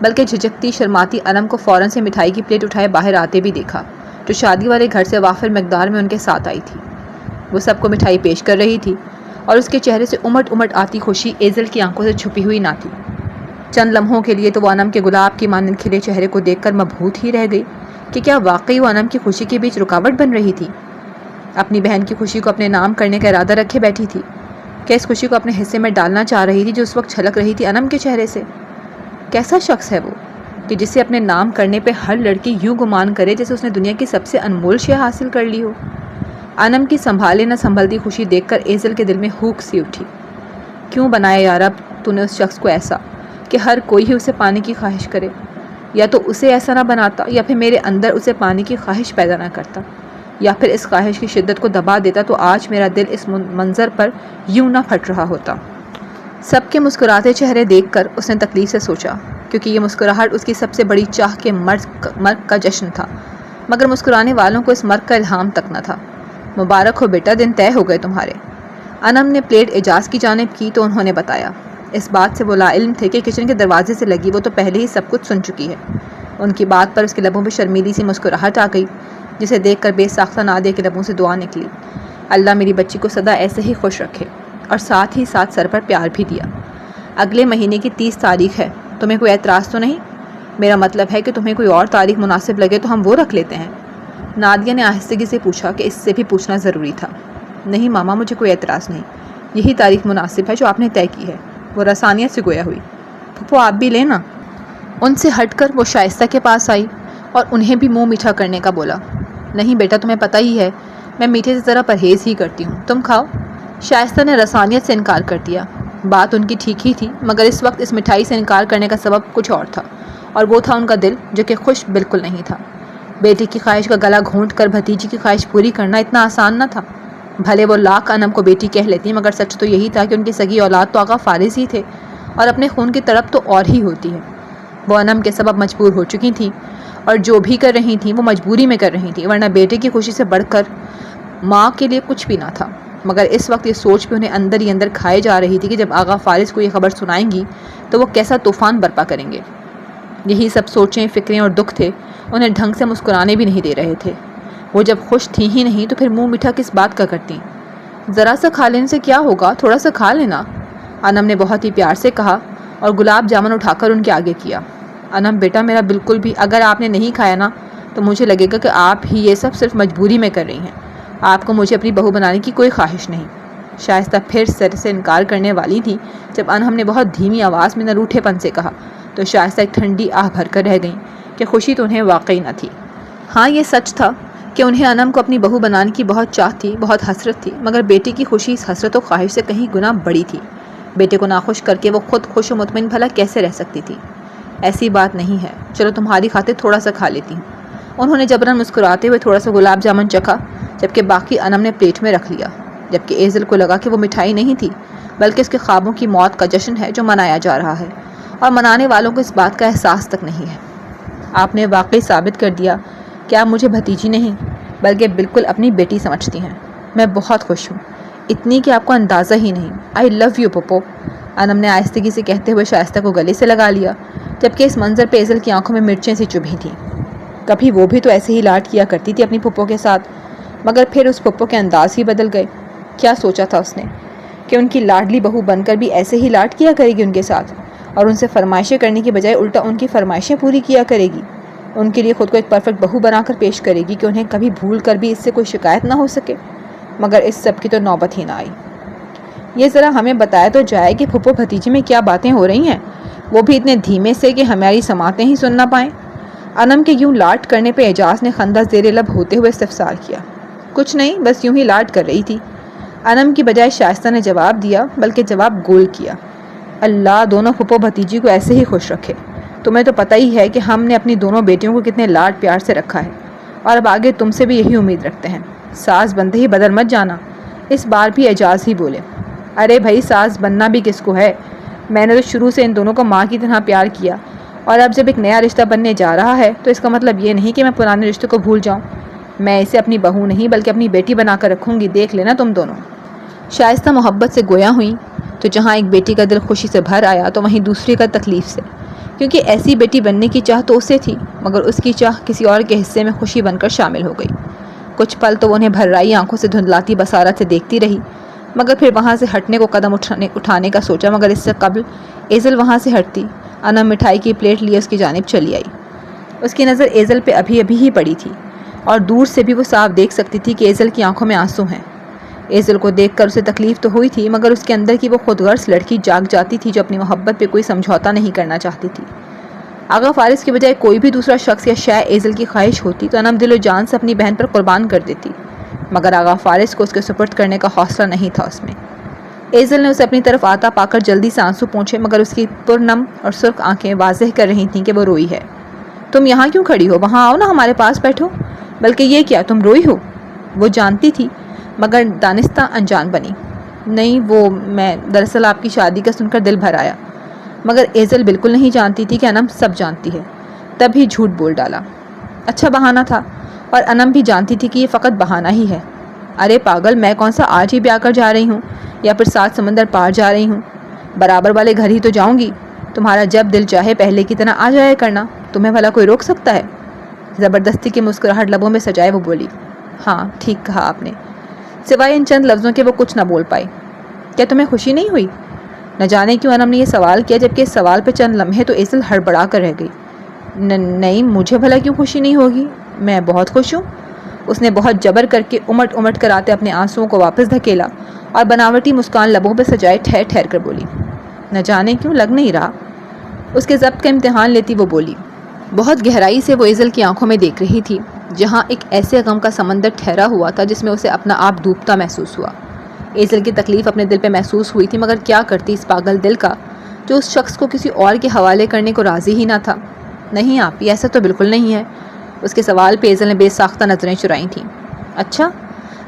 بلکہ جھجکتی شرماتی انم کو فوراً سے مٹھائی کی پلیٹ اٹھائے باہر آتے بھی دیکھا، جو شادی والے گھر سے وافر مقدار میں ان کے ساتھ آئی تھی۔ وہ سب کو مٹھائی پیش کر رہی تھی، اور اس کے چہرے سے امٹ آتی خوشی ایزل کی آنکھوں سے چھپی ہوئی نہ تھی۔ چند لمحوں کے لیے تو وہ انم کے گلاب کی مانند کھلے چہرے کو دیکھ کر مبہوت ہی رہ گئی کہ کیا واقعی وہ انم کی خوشی کے بیچ رکاوٹ بن رہی تھی؟ اپنی بہن کی خوشی کو اپنے نام کرنے کا ارادہ رکھے بیٹھی تھی، کہ اس خوشی کو اپنے حصے میں ڈالنا چاہ رہی تھی جو اس وقت چھلک رہی تھی انم کے چہرے سے۔ کیسا شخص ہے وہ کہ جسے اپنے نام کرنے پہ ہر لڑکی یوں گمان کرے جیسے اس نے دنیا کی سب سے انمول شے حاصل کر لی ہو۔ انم کی سنبھالے نہ سنبھلتی خوشی دیکھ کر ایزل کے دل میں ہوک سی اٹھی۔ کیوں بنایا یا رب تو نے اس شخص کو ایسا کہ ہر کوئی ہی اسے پانے کی خواہش کرے؟ یا تو اسے ایسا نہ بناتا، یا پھر میرے اندر اسے پانے کی خواہش پیدا نہ کرتا، یا پھر اس خواہش کی شدت کو دبا دیتا تو آج میرا دل اس منظر پر یوں نہ پھٹ رہا ہوتا۔ سب کے مسکراتے چہرے دیکھ کر اس نے تکلیف سے سوچا، کیونکہ یہ مسکراہٹ اس کی سب سے بڑی چاہ کے مرگ کا جشن تھا، مگر مسکرانے والوں کو اس مرگ کا الہام تک نہ تھا۔ مبارک ہو بیٹا، دن طے ہو گئے تمہارے۔ انم نے پلیٹ اعجاز کی جانب کی تو انہوں نے بتایا۔ اس بات سے وہ لا علم تھے کہ کچن کے دروازے سے لگی وہ تو پہلے ہی سب کچھ سن چکی ہے۔ ان کی بات پر اس کے لبوں پہ شرمیلی سی مسکراہٹ آ گئی، جسے دیکھ کر بے ساختہ نادیہ کے لبوں سے دعا نکلی، اللہ میری بچی کو سدا ایسے ہی خوش رکھے، اور ساتھ ہی ساتھ سر پر پیار بھی دیا۔ اگلے مہینے کی 30 تاریخ ہے، تمہیں کوئی اعتراض تو نہیں؟ میرا مطلب ہے کہ تمہیں کوئی اور تاریخ مناسب لگے تو ہم وہ رکھ لیتے ہیں۔ نادیہ نے آہستگی سے پوچھا کہ اس سے بھی پوچھنا ضروری تھا۔ نہیں ماما، مجھے کوئی اعتراض نہیں، یہی تاریخ مناسب ہے جو آپ نے طے کی ہے۔ وہ رسانیت سے گویا ہوئی۔ پھپھو آپ بھی لینا۔ ان سے ہٹ کر وہ شائستہ کے پاس آئی اور انہیں بھی منہ میٹھا کرنے کا بولا۔ نہیں بیٹا، تمہیں پتہ ہی ہے میں میٹھے سے ذرا پرہیز ہی کرتی ہوں، تم کھاؤ۔ شائستہ نے رسانیت سے انکار کر دیا۔ بات ان کی ٹھیک ہی تھی، مگر اس وقت اس مٹھائی سے انکار کرنے کا سبب کچھ اور تھا، اور وہ تھا ان کا دل جو کہ خوش بالکل نہیں تھا۔ بیٹی کی خواہش کا گلا گھونٹ کر بھتیجی کی خواہش پوری کرنا اتنا آسان نہ تھا۔ بھلے وہ لاکھ انم کو بیٹی کہہ لیتی، مگر سچ تو یہی تھا کہ ان کی سگی اولاد تو آغا فارس ہی تھے، اور اپنے خون کی تڑپ تو اور ہی ہوتی ہے۔ وہ انم کے سبب مجبور ہو چکی تھیں، اور جو بھی کر رہی تھیں وہ مجبوری میں کر رہی تھیں، ورنہ بیٹے کی خوشی سے بڑھ کر ماں کے لیے کچھ بھی نہ تھا۔ مگر اس وقت یہ سوچ بھی انہیں اندر ہی اندر کھائے جا رہی تھی کہ جب آغا فارس کو یہ خبر سنائیں گی تو وہ کیسا طوفان برپا کریں گے۔ یہی سب سوچیں، فکریں اور دکھ تھے، انہیں ڈھنگ سے مسکرانے بھی نہیں دے رہے تھے۔ وہ جب خوش تھیں ہی نہیں تو پھر منہ میٹھا کس بات کا کرتیں؟ ذرا سا کھا لینے سے کیا ہوگا، تھوڑا سا کھا لینا، انم نے بہت ہی پیار سے کہا اور گلاب جامن اٹھا کر ان کے آگے کیا۔ انم بیٹا میرا بالکل بھی، اگر آپ نے نہیں کھایا نا تو مجھے لگے گا کہ آپ ہی یہ سب صرف مجبوری میں کر رہی ہیں، آپ کو مجھے اپنی بہو بنانے کی کوئی خواہش نہیں۔ شائستہ پھر سر سے انکار کرنے والی تھی جب انہم نے بہت دھیمی آواز میں نہ روٹھے پن سے کہا تو شائستہ ایک ٹھنڈی آہ بھر کر رہ گئیں کہ خوشی تو انہیں واقعی نہ تھی۔ ہاں یہ سچ تھا کہ انہیں انم کو اپنی بہو بنانے کی بہت چاہت تھی، بہت حسرت تھی، مگر بیٹے کی خوشی اس حسرت و خواہش سے کہیں گنا بڑی تھی۔ بیٹے کو ناخوش کر کے وہ خود خوش و مطمئن بھلا کیسے رہ سکتی تھی؟ ایسی بات نہیں ہے، چلو تمہاری خاطر تھوڑا سا کھا لیتی ہوں۔ انہوں نے جبراً مسکراتے ہوئے تھوڑا سا گلاب جامن چکھا، جبکہ باقی انم نے پلیٹ میں رکھ لیا، جبکہ ایزل کو لگا کہ وہ مٹھائی نہیں تھی بلکہ اس کے خوابوں کی موت کا جشن ہے جو منایا جا رہا ہے، اور منانے والوں کو اس بات کا احساس تک نہیں ہے۔ آپ نے واقعی ثابت کر دیا کہ آپ مجھے بھتیجی نہیں بلکہ بالکل اپنی بیٹی سمجھتی ہیں۔ میں بہت خوش ہوں، اتنی کہ آپ کو اندازہ ہی نہیں۔ آئی لو یو پپو، انم نے آہستگی سے کہتے ہوئے شائستہ کو گلے سے لگا لیا، جبکہ اس منظر پہ ایزل کی آنکھوں میں مرچیں سی چبھی تھیں۔ کبھی وہ بھی تو ایسے ہی لاڈ کیا کرتی تھی اپنی پھپھو کے ساتھ، مگر پھر اس پھپھو کے انداز ہی بدل گئے۔ کیا سوچا تھا اس نے کہ ان کی لاڈلی بہو بن کر بھی ایسے ہی لاڈ کیا کرے گی ان کے ساتھ، اور ان سے فرمائشیں کرنے کی بجائے الٹا ان کی فرمائشیں پوری کیا کرے گی، ان کے لیے خود کو ایک پرفیکٹ بہو بنا کر پیش کرے گی کہ انہیں کبھی بھول کر بھی اس سے کوئی شکایت نہ ہو سکے۔ مگر اس سب کی تو نوبت ہی نہ آئی۔ یہ ذرا ہمیں بتایا تو جائے کہ پھپھو بھتیجی میں کیا باتیں ہو رہی ہیں، وہ بھی اتنے دھیمے سے کہ ہماری سماعتیں ہی سن نہ پائیں۔ انم کے یوں لاڈ کرنے پہ اعجاز نے خندہ زیر لب ہوتے ہوئے استفسار کیا۔ کچھ نہیں، بس یوں ہی لاڈ کر رہی تھی، انم کی بجائے شائستہ نے جواب دیا، بلکہ جواب گول کیا۔ اللہ دونوں پھپھو بھتیجی کو ایسے ہی خوش رکھے۔ تمہیں تو پتہ ہی ہے کہ ہم نے اپنی دونوں بیٹیوں کو کتنے لاڈ پیار سے رکھا ہے، اور اب آگے تم سے بھی یہی امید رکھتے ہیں۔ ساس بنتے ہی بدل مت جانا۔ اس بار بھی اعجاز ہی بولے۔ ارے بھائی ساس بننا بھی کس کو ہے، میں نے تو شروع سے ان دونوں کو ماں کی طرح پیار کیا، اور اب جب ایک نیا رشتہ بننے جا رہا ہے تو اس کا مطلب یہ نہیں کہ میں پرانے رشتے کو بھول جاؤں۔ میں اسے اپنی بہو نہیں بلکہ اپنی بیٹی بنا کر رکھوں گی، دیکھ لینا تم دونوں۔ شائستہ محبت سے گویا ہوئیں تو جہاں ایک بیٹی کا دل خوشی سے بھر آیا تو وہیں دوسری کا تکلیف سے، کیونکہ ایسی بیٹی بننے کی چاہ تو اسے تھی، مگر اس کی چاہ کسی اور کے حصے میں خوشی بن کر شامل ہو گئی۔ کچھ پل تو وہ انہیں بھررائی آنکھوں سے دھندلاتی بصارت سے دیکھتی رہی، مگر پھر وہاں سے ہٹنے کو قدم اٹھانے کا سوچا، مگر اس سے قبل ایزل وہاں سے ہٹتی انم مٹھائی کی پلیٹ لیے اس کی جانب چلی آئی۔ اس کی نظر ایزل پہ ابھی ہی پڑی تھی، اور دور سے بھی وہ صاف دیکھ سکتی تھی کہ ایزل کی آنکھوں میں آنسو ہیں۔ ایزل کو دیکھ کر اسے تکلیف تو ہوئی تھی، مگر اس کے اندر کی وہ خود غرض لڑکی جاگ جاتی تھی جو اپنی محبت پہ کوئی سمجھوتا نہیں کرنا چاہتی تھی۔ آغا فارس کے بجائے کوئی بھی دوسرا شخص یا شے ایزل کی خواہش ہوتی تو انم دل و جان سے اپنی بہن پر قربان کر دیتی، مگر آغا فارس کو اس کے سپرد کرنے کا حوصلہ نہیں تھا اس میں۔ ایزل نے اسے اپنی طرف آتا پا کر جلدی سے آنسو پونچھے، مگر اس کی پرنم اور سرخ آنکھیں واضح کر رہی تھیں کہ وہ روئی ہے۔ تم یہاں کیوں کھڑی ہو، وہاں آؤ نا، ہمارے پاس بیٹھو۔ بلکہ یہ کیا، تم روئی ہو؟ وہ جانتی تھی مگر دانستہ انجان بنی۔ نہیں وہ میں دراصل آپ کی شادی کا سن کر دل بھر آیا۔ مگر ایزل بالکل نہیں جانتی تھی کہ انم سب جانتی ہے، تب ہی جھوٹ بول ڈالا۔ اچھا بہانہ تھا، اور انم بھی جانتی تھی کہ یہ فقط بہانہ ہی ہے۔ ارے پاگل، میں کون سا آج ہی بیاہ کر جا رہی ہوں یا پھر 7 سمندر پار جا رہی ہوں، برابر والے گھر ہی تو جاؤں گی۔ تمہارا جب دل چاہے پہلے کی طرح آ جایا کرنا، تمہیں بھلا کوئی روک سکتا ہے؟ زبردستی کی مسکراہٹ لبوں میں سجائے وہ بولی۔ ہاں ٹھیک کہا آپ نے۔ سوائے ان چند لفظوں کے وہ کچھ نہ بول پائی۔ کیا تمہیں خوشی نہیں ہوئی؟ نہ جانے کیوں انم نے یہ سوال کیا، جبکہ اس سوال پہ چند لمحے تو ایزل ہڑبڑا کر رہ گئی۔ نہیں مجھے بھلا کیوں خوشی نہیں ہوگی، میں بہت خوش ہوں۔ اس نے بہت جبر کر کے امٹ کر آتے اپنے آنسوؤں کو واپس دھکیلا اور بناوٹی مسکان لبوں پہ سجائے ٹھہر ٹھہر کر بولی۔ نہ جانے کیوں لگ نہیں رہا۔ اس کے ضبط کا امتحان لیتی وہ بولی۔ بہت گہرائی سے وہ ایزل کی آنکھوں میں دیکھ رہی تھی، جہاں ایک ایسے غم کا سمندر ٹھہرا ہوا تھا جس میں اسے اپنا آپ ڈوبتا محسوس ہوا۔ ایزل کی تکلیف اپنے دل پہ محسوس ہوئی تھی، مگر کیا کرتی اس پاگل دل کا جو اس شخص کو کسی اور کے حوالے کرنے کو راضی ہی نہ تھا۔ نہیں آپ، ایسا تو بالکل نہیں ہے۔ اس کے سوال پہ ایزل نے بے ساختہ نظریں چرائی تھیں۔ اچھا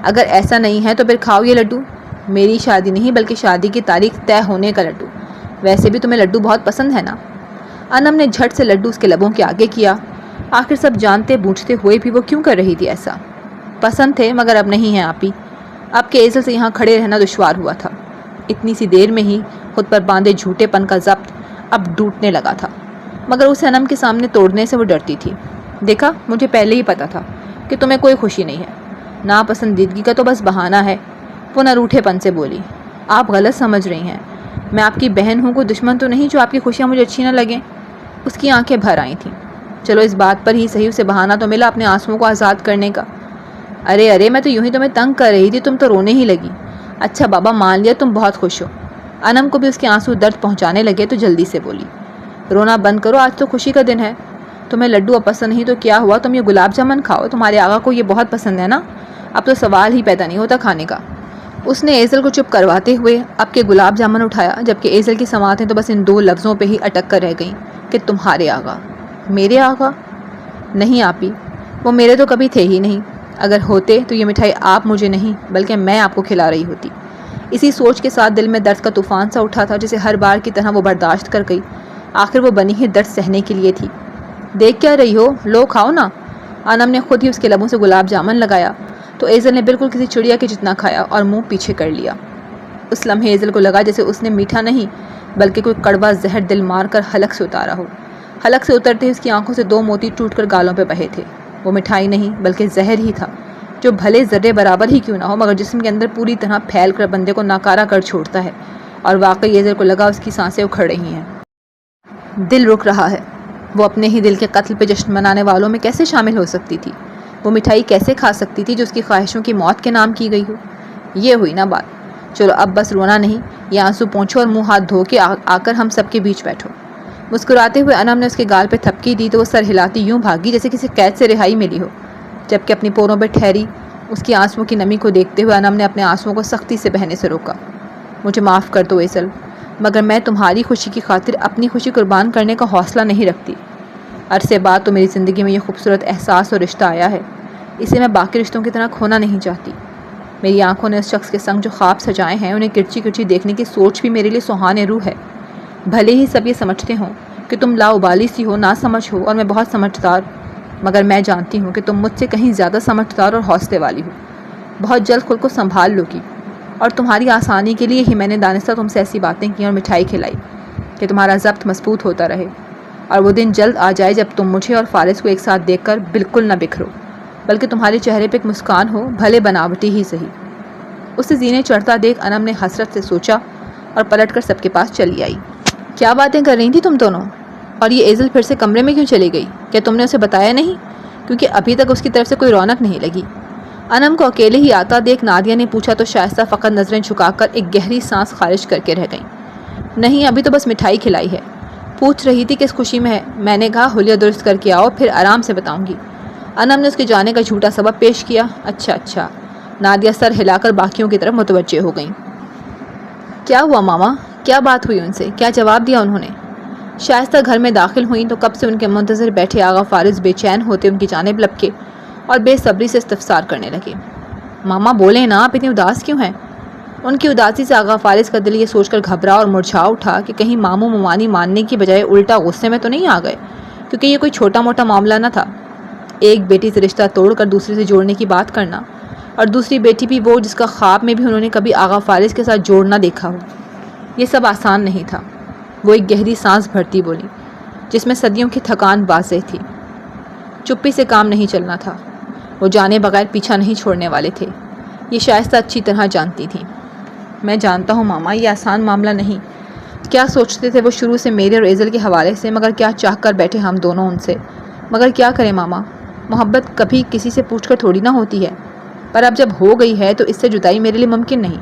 اگر ایسا نہیں ہے تو پھر کھاؤ یہ لڈو، میری شادی نہیں بلکہ شادی کی تاریخ طے ہونے کا لڈو۔ ویسے بھی تمہیں لڈو بہت پسند ہے نا؟ انم نے جھٹ سے لڈو اس کے لبوں کے آگے کیا۔ آخر سب جانتے بوجھتے ہوئے بھی وہ کیوں کر رہی تھی ایسا؟ پسند تھے مگر اب نہیں ہیں آپ ہی۔ اب کے ایزل سے یہاں کھڑے رہنا دشوار ہوا تھا۔ اتنی سی دیر میں ہی خود پر باندھے جھوٹے پن کا ضبط اب ٹوٹنے لگا تھا، مگر اسے انم کے سامنے توڑنے سے وہ ڈرتی تھی۔ دیکھا، مجھے پہلے ہی پتا تھا کہ تمہیں کوئی خوشی نہیں ہے، ناپسندیدگی کا تو بس بہانہ ہے، وہ نہ روٹھے پن سے بولی۔ آپ غلط سمجھ رہی ہیں، میں آپ کی بہن ہوں، کوئی دشمن تو نہیں جو آپ کی خوشیاں مجھے اچھی نہ لگیں۔ اس کی آنکھیں بھر آئی تھیں۔ چلو اس بات پر ہی صحیح اسے بہانہ تو ملا اپنے آنسوؤں کو آزاد کرنے کا۔ ارے میں تو یوں ہی تمہیں تنگ کر رہی تھی، تم تو رونے ہی لگی۔ اچھا بابا، مان لیا تم بہت خوش ہو۔ انم کو بھی اس کے آنسو درد پہنچانے لگے تو جلدی سے بولی، رونا بند کرو، آج تو خوشی کا دن ہے۔ تمہیں لڈو اب پسند نہیں تو کیا ہوا، تم یہ گلاب جامن کھاؤ، تمہارے آقا کو یہ بہت پسند ہے نا، اب تو سوال ہی پیدا نہیں ہوتا کھانے کا۔ اس نے ایزل کو چپ کرواتے ہوئے اب کے گلاب جامن اٹھایا، جبکہ ایزل کی سماعتیں تو بس ان دو لفظوں پہ ہی اٹک کر رہ گئیں کہ تمہارے آقا۔ میرے آقا؟ نہیں آپی، وہ میرے تو کبھی تھے ہی نہیں، اگر ہوتے تو یہ مٹھائی آپ مجھے نہیں بلکہ میں آپ کو کھلا رہی ہوتی۔ اسی سوچ کے ساتھ دل میں درد کا طوفان سا اٹھا تھا، جسے ہر بار کی طرح وہ برداشت کر گئی۔ آخر وہ بنی ہی درد سہنے کے لیے تھی۔ دیکھ کیا رہی ہو، لو کھاؤ نا۔ انم نے خود ہی اس کے لبوں سے گلاب جامن لگایا تو ایزل نے بالکل کسی چڑیا کے جتنا کھایا اور منہ پیچھے کر لیا۔ اس لمحے ایزل کو لگا جیسے اس نے میٹھا نہیں بلکہ کوئی کڑوا زہر دل مار کر حلق سے اتارا ہو۔ حلق سے اترتے ہی اس کی آنکھوں سے دو موتی ٹوٹ کر گالوں پہ بہے تھے۔ وہ مٹھائی نہیں بلکہ زہر ہی تھا، جو بھلے ذرے برابر ہی کیوں نہ ہو مگر جسم کے اندر پوری طرح پھیل کر بندے کو ناکارہ کر چھوڑتا ہے۔ اور واقعی ایزل کو لگا اس کی سانسیں اکھڑ رہی ہیں، دل رک رہا ہے۔ وہ اپنے ہی دل کے قتل پہ جشن منانے والوں میں کیسے شامل ہو سکتی تھی؟ وہ مٹھائی کیسے کھا سکتی تھی جو اس کی خواہشوں کی موت کے نام کی گئی ہو؟ یہ ہوئی نا بات۔ چلو اب بس رونا نہیں، یہ آنسو پونچھو اور منہ ہاتھ دھو کے آ کر ہم سب کے بیچ بیٹھو۔ مسکراتے ہوئے انم نے اس کے گال پہ تھپکی دی تو وہ سر ہلاتی یوں بھاگی جیسے کسی قید سے رہائی ملی ہو، جبکہ اپنی پوروں پہ ٹھہری اس کی آنسوؤں کی نمی کو دیکھتے ہوئے انم نے اپنے آنسوؤں کو سختی سے بہنے سے روکا۔ مجھے معاف کر دو ایزل، مگر میں تمہاری خوشی کی خاطر اپنی خوشی قربان کرنے کا حوصلہ نہیں رکھتی۔ عرصے بعد تو میری زندگی میں یہ خوبصورت احساس اور رشتہ آیا ہے، اسے میں باقی رشتوں کی طرح کھونا نہیں چاہتی۔ میری آنکھوں نے اس شخص کے سنگ جو خواب سجائے ہیں انہیں کرچی کرچی دیکھنے کی سوچ بھی میرے لیے سہانے روح ہے۔ بھلے ہی سب یہ سمجھتے ہوں کہ تم لاؤبالی سی ہو، نہ سمجھ ہو اور میں بہت سمجھدار، مگر میں جانتی ہوں کہ تم مجھ سے کہیں زیادہ سمجھدار اور حوصلے والی ہو۔ بہت جلد خود کو سنبھال لو گی، اور تمہاری آسانی کے لیے ہی میں نے دانستہ تم سے ایسی باتیں کی اور مٹھائی کھلائی کہ تمہارا ضبط مضبوط ہوتا رہے، اور وہ دن جلد آ جائے جب تم مجھے اور فارس کو ایک ساتھ دیکھ کر بالکل نہ بکھرو، بلکہ تمہارے چہرے پہ ایک مسکان ہو، بھلے بناوٹی ہی صحیح۔ اسے زینے چڑھتا دیکھ انم نے حسرت سے سوچا اور پلٹ کر سب کے پاس چلی آئی۔ کیا باتیں کر رہی تھی تم دونوں؟ اور یہ ایزل پھر سے کمرے میں کیوں چلی گئی؟ کیا تم نے اسے بتایا نہیں؟ کیونکہ ابھی تک اس کی طرف سے کوئی رونق نہیں لگی۔ انم کو اکیلے ہی آتا دیکھ نادیہ نے پوچھا تو شائستہ فقط نظریں جھکا کر ایک گہری سانس خارج کر کے رہ گئیں۔ نہیں، ابھی تو بس مٹھائی کھلائی ہے۔ پوچھ رہی تھی کس خوشی میں ہے؟ میں نے کہا حلیہ درست کر کے آؤ، پھر آرام سے بتاؤں گی۔ انم نے اس کے جانے کا جھوٹا سبب پیش کیا۔ اچھا۔ نادیہ سر ہلا کر باقیوں کی طرف متوجہ ہو گئیں۔ کیا ہوا ماما؟ کیا بات ہوئی ان سے؟ کیا جواب دیا انہوں نے؟ شائستہ گھر میں داخل ہوئیں تو کب سے ان کے منتظر بیٹھے آغا فارس بے چین ہوتے ان کی جانب لپکے اور بے صبری سے استفسار کرنے لگے۔ ماما بولیں نا، آپ اتنی اداس کیوں ہیں؟ ان کی اداسی سے آغا فارس کا دل یہ سوچ کر گھبرا اور مرجھا اٹھا کہ کہیں ماموں ممانی ماننے کی بجائے الٹا غصے میں تو نہیں آ گئے، کیونکہ یہ کوئی چھوٹا موٹا معاملہ نہ تھا۔ ایک بیٹی سے رشتہ توڑ کر دوسری سے جوڑنے کی بات کرنا، اور دوسری بیٹی بھی وہ جس کا خواب میں بھی انہوں نے کبھی آغا فارس کے ساتھ جوڑنا دیکھا ہو، یہ سب آسان نہیں تھا۔ وہ ایک گہری سانس بھرتی بولی، جس میں صدیوں کی تھکان واضح تھی۔ چپی سے کام نہیں چلنا تھا، وہ جانے بغیر پیچھا نہیں چھوڑنے والے تھے، یہ شائستہ اچھی طرح جانتی تھیں۔ میں جانتا ہوں ماما، یہ آسان معاملہ نہیں۔ کیا سوچتے تھے وہ شروع سے میرے اور ایزل کے حوالے سے، مگر کیا چاہ کر بیٹھے ہم دونوں ان سے۔ مگر کیا کریں ماما، محبت کبھی کسی سے پوچھ کر تھوڑی نہ ہوتی ہے، پر اب جب ہو گئی ہے تو اس سے جدائی میرے لیے ممکن نہیں۔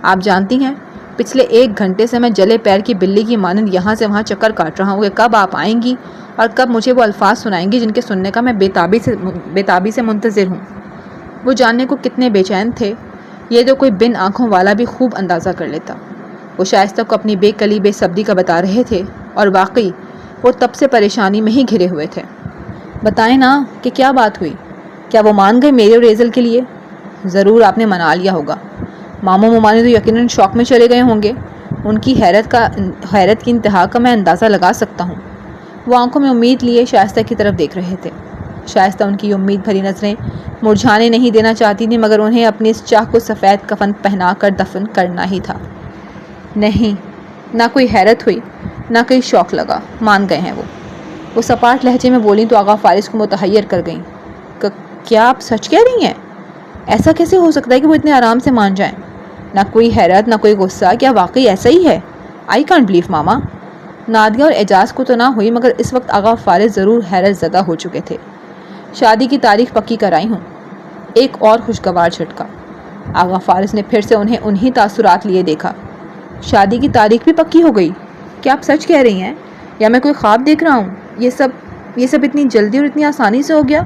آپ جانتی ہیں پچھلے 1 گھنٹے سے میں جلے پیر کی بلی کی مانند یہاں سے وہاں چکر کاٹ رہا ہوں کہ کب آپ آئیں گی اور کب مجھے وہ الفاظ سنائیں گی جن کے سننے کا میں بے تابی سے منتظر ہوں۔ وہ جاننے کو کتنے بے چین تھے یہ تو کوئی بن آنکھوں والا بھی خوب اندازہ کر لیتا۔ وہ شائستہ کو اپنی بے کلی بے صبری کا بتا رہے تھے، اور واقعی وہ تب سے پریشانی میں ہی گھرے ہوئے تھے۔ بتائیں نا کہ کیا بات ہوئی؟ کیا وہ مان گئے میرے اور ایزل کے لیے؟ ضرور آپ نے منا لیا ہوگا۔ ماموں ممانی تو یقیناً شوق میں چلے گئے ہوں گے۔ ان کی حیرت کی انتہا کا میں اندازہ لگا سکتا ہوں۔ وہ آنکھوں میں امید لیے شائستہ کی طرف دیکھ رہے تھے۔ شائستہ ان کی امید بھری نظریں مرجھانے نہیں دینا چاہتی تھی، مگر انہیں اپنی اس چاہ کو سفید کفن پہنا کر دفن کرنا ہی تھا۔ نہیں، نہ کوئی حیرت ہوئی، نہ کوئی شوق لگا، مان گئے ہیں وہ سپاٹ لہجے میں بولیں تو آغا فارس کو متحیر کر گئیں۔ کیا آپ سچ کہہ رہی ہیں؟ ایسا کیسے ہو سکتا ہے کہ وہ اتنے آرام سے مان جائیں؟ نہ کوئی حیرت، نہ کوئی غصہ، کیا واقعی ایسا ہی ہے؟ I can't believe mama. Nadia اور اعجاز کو تو نہ ہوئی، مگر اس وقت آغا فارس ضرور حیرت زدہ ہو چکے تھے۔ شادی کی تاریخ پکی کرائی ہوں۔ ایک اور خوشگوار جھٹکا۔ آغا فارس نے پھر سے انہیں تاثرات لیے دیکھا۔ شادی کی تاریخ بھی پکی ہو گئی؟ کیا آپ سچ کہہ رہی ہیں یا میں کوئی خواب دیکھ رہا ہوں؟ یہ سب اتنی جلدی اور اتنی آسانی سے ہو گیا؟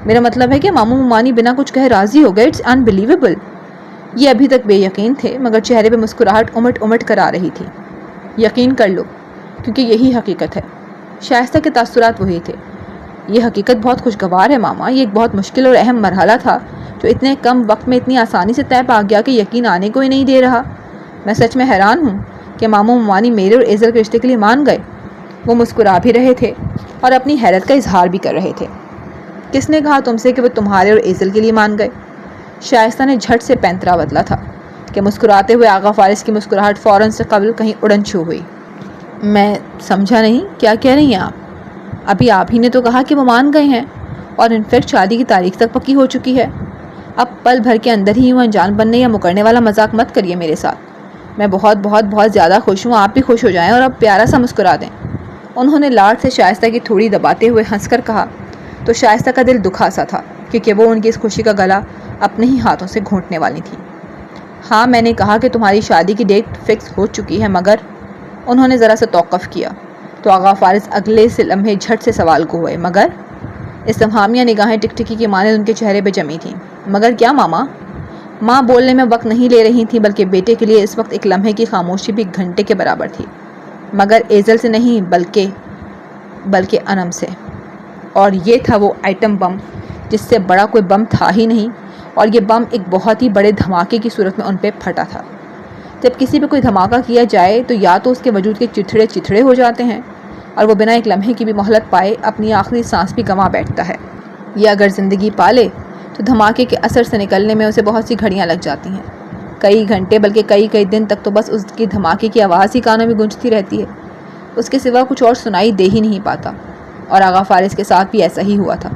میرا مطلب ہے کہ ماموں ممانی بنا کچھ کہے راضی ہو گئے۔ It's unbelievable. یہ ابھی تک بے یقین تھے، مگر چہرے پہ مسکراہٹ امٹ کر آ رہی تھی۔ یقین کر لو، کیونکہ یہی حقیقت ہے۔ شائستہ کے تاثرات وہی تھے۔ یہ حقیقت بہت خوشگوار ہے ماما، یہ ایک بہت مشکل اور اہم مرحلہ تھا جو اتنے کم وقت میں اتنی آسانی سے طے پا گیا کہ یقین آنے کو ہی نہیں دے رہا۔ میں سچ میں حیران ہوں کہ ماموں ممانی میرے اور ایزل کے رشتے کے لیے مان گئے۔ وہ مسکرا بھی رہے تھے اور اپنی حیرت کا اظہار بھی کر رہے تھے۔ کس نے کہا تم سے کہ وہ تمہارے اور ایزل کے لیے مان گئے؟ شائستہ نے جھٹ سے پینترا بدلا تھا کہ مسکراتے ہوئے آغا فارس کی مسکراہٹ فوراً سے قبل کہیں اڑن چھو ہوئی۔ میں سمجھا نہیں، کیا کہہ رہی ہیں آپ؟ ابھی آپ ہی نے تو کہا کہ وہ مان گئے ہیں، اور انفیکٹ شادی کی تاریخ تک پکی ہو چکی ہے۔ اب پل بھر کے اندر ہی یوں انجان بننے یا مکرنے والا مذاق مت کریے میرے ساتھ۔ میں بہت بہت بہت زیادہ خوش ہوں، آپ بھی خوش ہو جائیں اور اب پیارا سا مسکرا دیں۔ انہوں نے لاڈ سے شائستہ کی تھوڑی دباتے ہوئے ہنس کر کہا تو شائستہ کا دل دکھا سا تھا، کیونکہ وہ ان کی اس خوشی کا گلا اپنے ہی ہاتھوں سے گھونٹنے والی تھی۔ ہاں، میں نے کہا کہ تمہاری شادی کی ڈیٹ فکس ہو چکی ہے، مگر انہوں نے ذرا سا توقف کیا تو آغا فارس اگلے سے لمحے جھٹ سے سوال کو ہوئے۔ مگر؟ استفہامیہ نگاہیں ٹکٹکی کی مانند ان کے چہرے پہ جمی تھیں۔ مگر کیا ماما؟ ماں بولنے میں وقت نہیں لے رہی تھی، بلکہ بیٹے کے لیے اس وقت ایک لمحے کی خاموشی بھی گھنٹے کے برابر تھی۔ مگر ایزل سے نہیں، بلکہ انم سے۔ اور یہ تھا وہ آئٹم بم جس سے بڑا کوئی بم تھا ہی نہیں، اور یہ بم ایک بہت ہی بڑے دھماکے کی صورت میں ان پہ پھٹا تھا۔ جب کسی پہ کوئی دھماکہ کیا جائے تو یا تو اس کے وجود کے چتھڑے ہو جاتے ہیں، اور وہ بنا ایک لمحے کی بھی مہلت پائے اپنی آخری سانس بھی گنوا بیٹھتا ہے، یا اگر زندگی پالے تو دھماکے کے اثر سے نکلنے میں اسے بہت سی گھڑیاں لگ جاتی ہیں، کئی گھنٹے بلکہ کئی دن تک تو بس اس کی دھماکے کی آواز ہی کانوں میں گونجتی رہتی ہے، اس کے سوا کچھ اور سنائی دے ہی نہیں پاتا۔ اور آغا فارس کے ساتھ بھی ایسا ہی ہوا تھا۔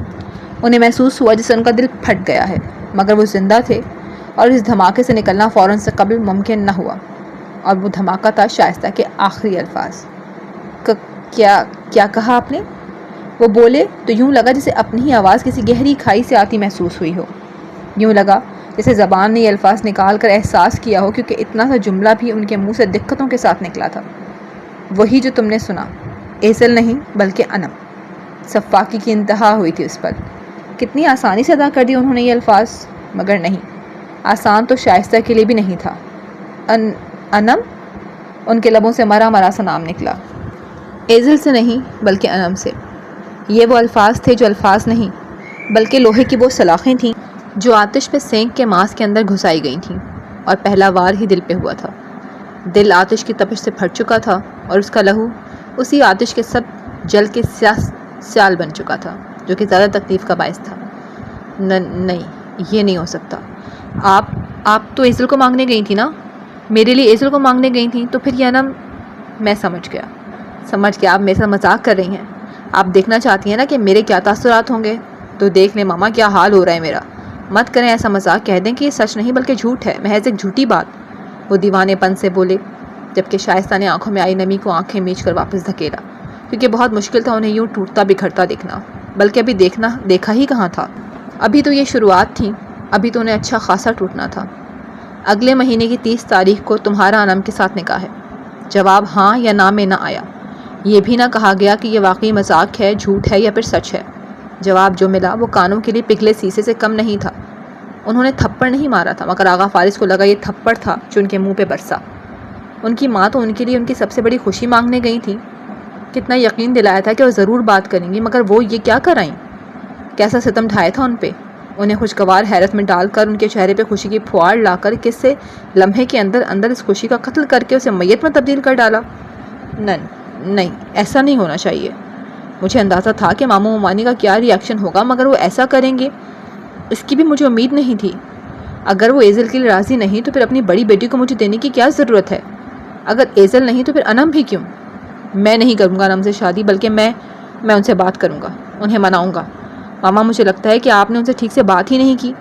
انہیں محسوس ہوا جیسے ان کا دل پھٹ گیا ہے، مگر وہ زندہ تھے اور اس دھماکے سے نکلنا فوراً سے قبل ممکن نہ ہوا، اور وہ دھماکہ تھا شائستہ کے آخری الفاظ۔ کیا کہا آپ نے؟ وہ بولے تو یوں لگا جیسے اپنی ہی آواز کسی گہری کھائی سے آتی محسوس ہوئی ہو، یوں لگا جیسے زبان نے یہ الفاظ نکال کر احساس کیا ہو، کیونکہ اتنا سا جملہ بھی ان کے منہ سے دقتوں کے ساتھ نکلا تھا۔ وہی جو تم نے سنا، ایزل نہیں بلکہ انم۔ صفاقی کی انتہا ہوئی تھی اس پر۔ کتنی آسانی سے ادا کر دی انہوں نے یہ الفاظ، مگر نہیں، آسان تو شائستہ کے لیے بھی نہیں تھا۔ انم؟ ان کے لبوں سے مرا سا نام نکلا۔ ایزل سے نہیں بلکہ انم سے۔ یہ وہ الفاظ تھے جو الفاظ نہیں بلکہ لوہے کی وہ سلاخیں تھیں جو آتش پہ سینک کے ماس کے اندر گھسائی گئی تھیں، اور پہلا وار ہی دل پہ ہوا تھا۔ دل آتش کی تپش سے پھٹ چکا تھا، اور اس کا لہو اسی آتش کے سب جل کے سیال بن چکا تھا، جو کہ زیادہ تکلیف کا باعث تھا۔ نہیں، یہ نہیں ہو سکتا۔ آپ تو ایزل کو مانگنے گئی تھی نا؟ میرے لیے ایزل کو مانگنے گئی تھیں، تو پھر یہ انم؟ میں سمجھ گیا آپ میرے ساتھ مذاق کر رہی ہیں۔ آپ دیکھنا چاہتی ہیں نا کہ میرے کیا تاثرات ہوں گے؟ تو دیکھ لیں ماما کیا حال ہو رہا ہے میرا۔ مت کریں ایسا مذاق، کہہ دیں کہ یہ سچ نہیں بلکہ جھوٹ ہے، محض ایک جھوٹی بات۔ وہ دیوانے پن سے بولے، جبکہ شائستہ نے آنکھوں میں آئی نمی کو آنکھیں میچ کر واپس دھکیلا، کیونکہ بہت مشکل تھا انہیں یوں ٹوٹتا بکھرتا دیکھنا، بلکہ ابھی دیکھا ہی کہاں تھا۔ ابھی تو یہ شروعات تھی، ابھی تو انہیں اچھا خاصا ٹوٹنا تھا۔ اگلے مہینے کی 30 تاریخ کو تمہارا انم کے ساتھ نکاح ہے۔ جواب ہاں یا نہ میں نہ آیا۔ یہ بھی نہ کہا گیا کہ یہ واقعی مذاق ہے، جھوٹ ہے یا پھر سچ ہے۔ جواب جو ملا وہ کانوں کے لیے پگھلے سیسے سے کم نہیں تھا۔ انہوں نے تھپڑ نہیں مارا تھا، مگر آغا فارس کو لگا یہ تھپڑ تھا جو ان کے منہ پہ برسا۔ ان کی ماں تو ان کے لیے ان کی سب سے بڑی خوشی مانگنے گئی تھی۔ کتنا یقین دلایا تھا کہ وہ ضرور بات کریں گی، مگر وہ یہ کیا کرائیں؟ کیسا ستم ڈھایا تھا ان پہ، انہیں خوشگوار حیرت میں ڈال کر، ان کے چہرے پہ خوشی کی پھوار لا کر، کس سے لمحے کے اندر اس خوشی کا قتل کر کے اسے میت میں تبدیل کر ڈالا۔ نہیں، ایسا نہیں ہونا چاہیے۔ مجھے اندازہ تھا کہ ماموں ممانی کا کیا ری ایکشن ہوگا، مگر وہ ایسا کریں گے اس کی بھی مجھے امید نہیں تھی۔ اگر وہ ایزل کے لیے راضی نہیں تو پھر اپنی بڑی بیٹی کو مجھے دینے کی کیا ضرورت ہے؟ اگر ایزل نہیں تو پھر انم بھی کیوں؟ میں نہیں کروں گا انم سے شادی، بلکہ میں ان سے بات کروں گا، انہیں مناؤں گا۔ ماما مجھے لگتا ہے کہ آپ نے ان سے ٹھیک سے بات ہی نہیں کی،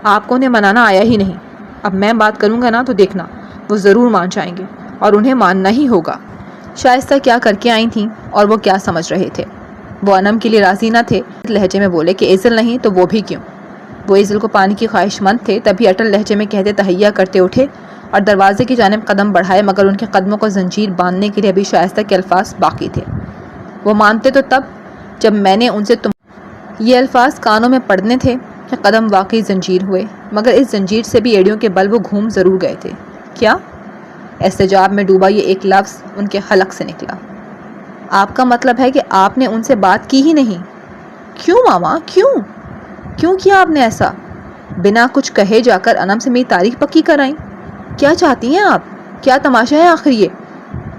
آپ کو انہیں منانا آیا ہی نہیں۔ اب میں بات کروں گا نا تو دیکھنا وہ ضرور مان جائیں گے، اور انہیں ماننا ہی ہوگا۔ شائستہ کیا کر کے آئی تھیں اور وہ کیا سمجھ رہے تھے؟ وہ انم کے لیے راضی نہ تھے، لہجے میں بولے کہ ایزل نہیں تو وہ بھی کیوں؟ وہ ایزل کو پانے کی خواہش مند تھے، تبھی اٹل لہجے میں کہتے تہیا کرتے اٹھے اور دروازے کی جانب قدم بڑھائے، مگر ان کے قدموں کو زنجیر باندھنے کے لیے ابھی شائستہ کے الفاظ باقی تھے۔ وہ مانتے تو تب جب میں نے ان سے یہ الفاظ کانوں میں پڑنے تھے کہ قدم واقعی زنجیر ہوئے، مگر اس زنجیر سے بھی ایڑیوں کے بل وہ گھوم ضرور گئے تھے۔ کیا؟ احتجاب میں ڈوبا یہ ایک لفظ ان کے حلق سے نکلا۔ آپ کا مطلب ہے کہ آپ نے ان سے بات کی ہی نہیں؟ کیوں ماما، کیوں کیا آپ نے ایسا؟ بنا کچھ کہے جا کر انم سے میری تعریف پکی کرائیں؟ کیا چاہتی ہیں آپ؟ کیا تماشا ہے آخر یہ؟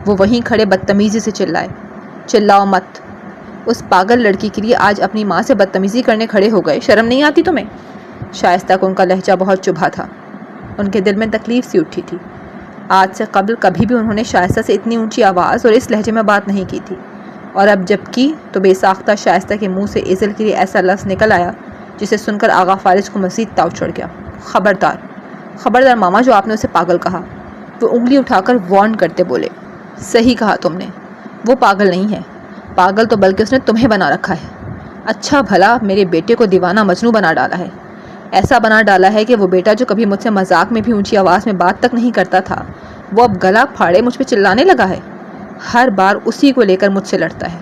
وہ وہیں کھڑے بدتمیزی سے چلائے۔ چلاؤ مت، اس پاگل لڑکی کے لیے آج اپنی ماں سے بدتمیزی کرنے کھڑے ہو گئے، شرم نہیں آتی تمہیں؟ شائستہ کو ان کا لہجہ بہت چبھا تھا، ان کے دل میں تکلیف سی اٹھی تھی۔ آج سے قبل کبھی بھی انہوں نے شائستہ سے اتنی اونچی آواز اور اس لہجے میں بات نہیں کی تھی، اور اب جب کی تو بے ساختہ شائستہ کے منہ سے ایزل کے لیے ایسا لفظ نکل آیا جسے سن کر آغا فارس کو مزید تاؤ چڑھ گیا۔ خبردار ماما، جو آپ نے اسے پاگل کہا۔ وہ انگلی اٹھا کر وارن کرتے بولے۔ صحیح کہا تم نے، وہ پاگل نہیں ہے، پاگل تو بلکہ اس نے تمہیں بنا رکھا ہے۔ اچھا بھلا میرے بیٹے کو دیوانہ مجنوں بنا ڈالا ہے، ایسا بنا ڈالا ہے کہ وہ بیٹا جو کبھی مجھ سے مذاق میں بھی اونچی آواز میں بات تک نہیں کرتا تھا، وہ اب گلا پھاڑے مجھ پہ چلانے لگا ہے، ہر بار اسی کو لے کر مجھ سے لڑتا ہے۔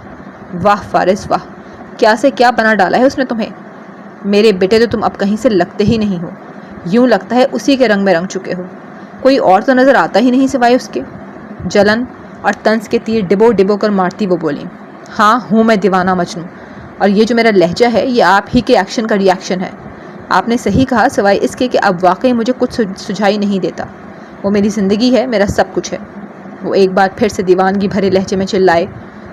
واہ فارس واہ، کیا سے کیا بنا ڈالا ہے اس نے تمہیں۔ میرے بیٹے تو تم اب کہیں سے لگتے ہی نہیں ہو، یوں لگتا ہے اسی کے رنگ میں رنگ چکے ہو، کوئی اور تو نظر آتا ہی نہیں سوائے اس کے۔ جلن اور طنز کے تیر ڈبو ڈبو کر مارتی وہ بولیں۔ ہاں ہوں میں دیوانہ مجنوں، اور یہ جو میرا لہجہ ہے یہ آپ ہی کے ایکشن کا ری ایکشن ہے۔ آپ نے صحیح کہا، سوائے اس کے کہ اب واقعی مجھے کچھ سجھائی نہیں دیتا۔ وہ میری زندگی ہے، میرا سب کچھ ہے۔ وہ ایک بار پھر سے دیوانگی بھرے لہجے میں چلائے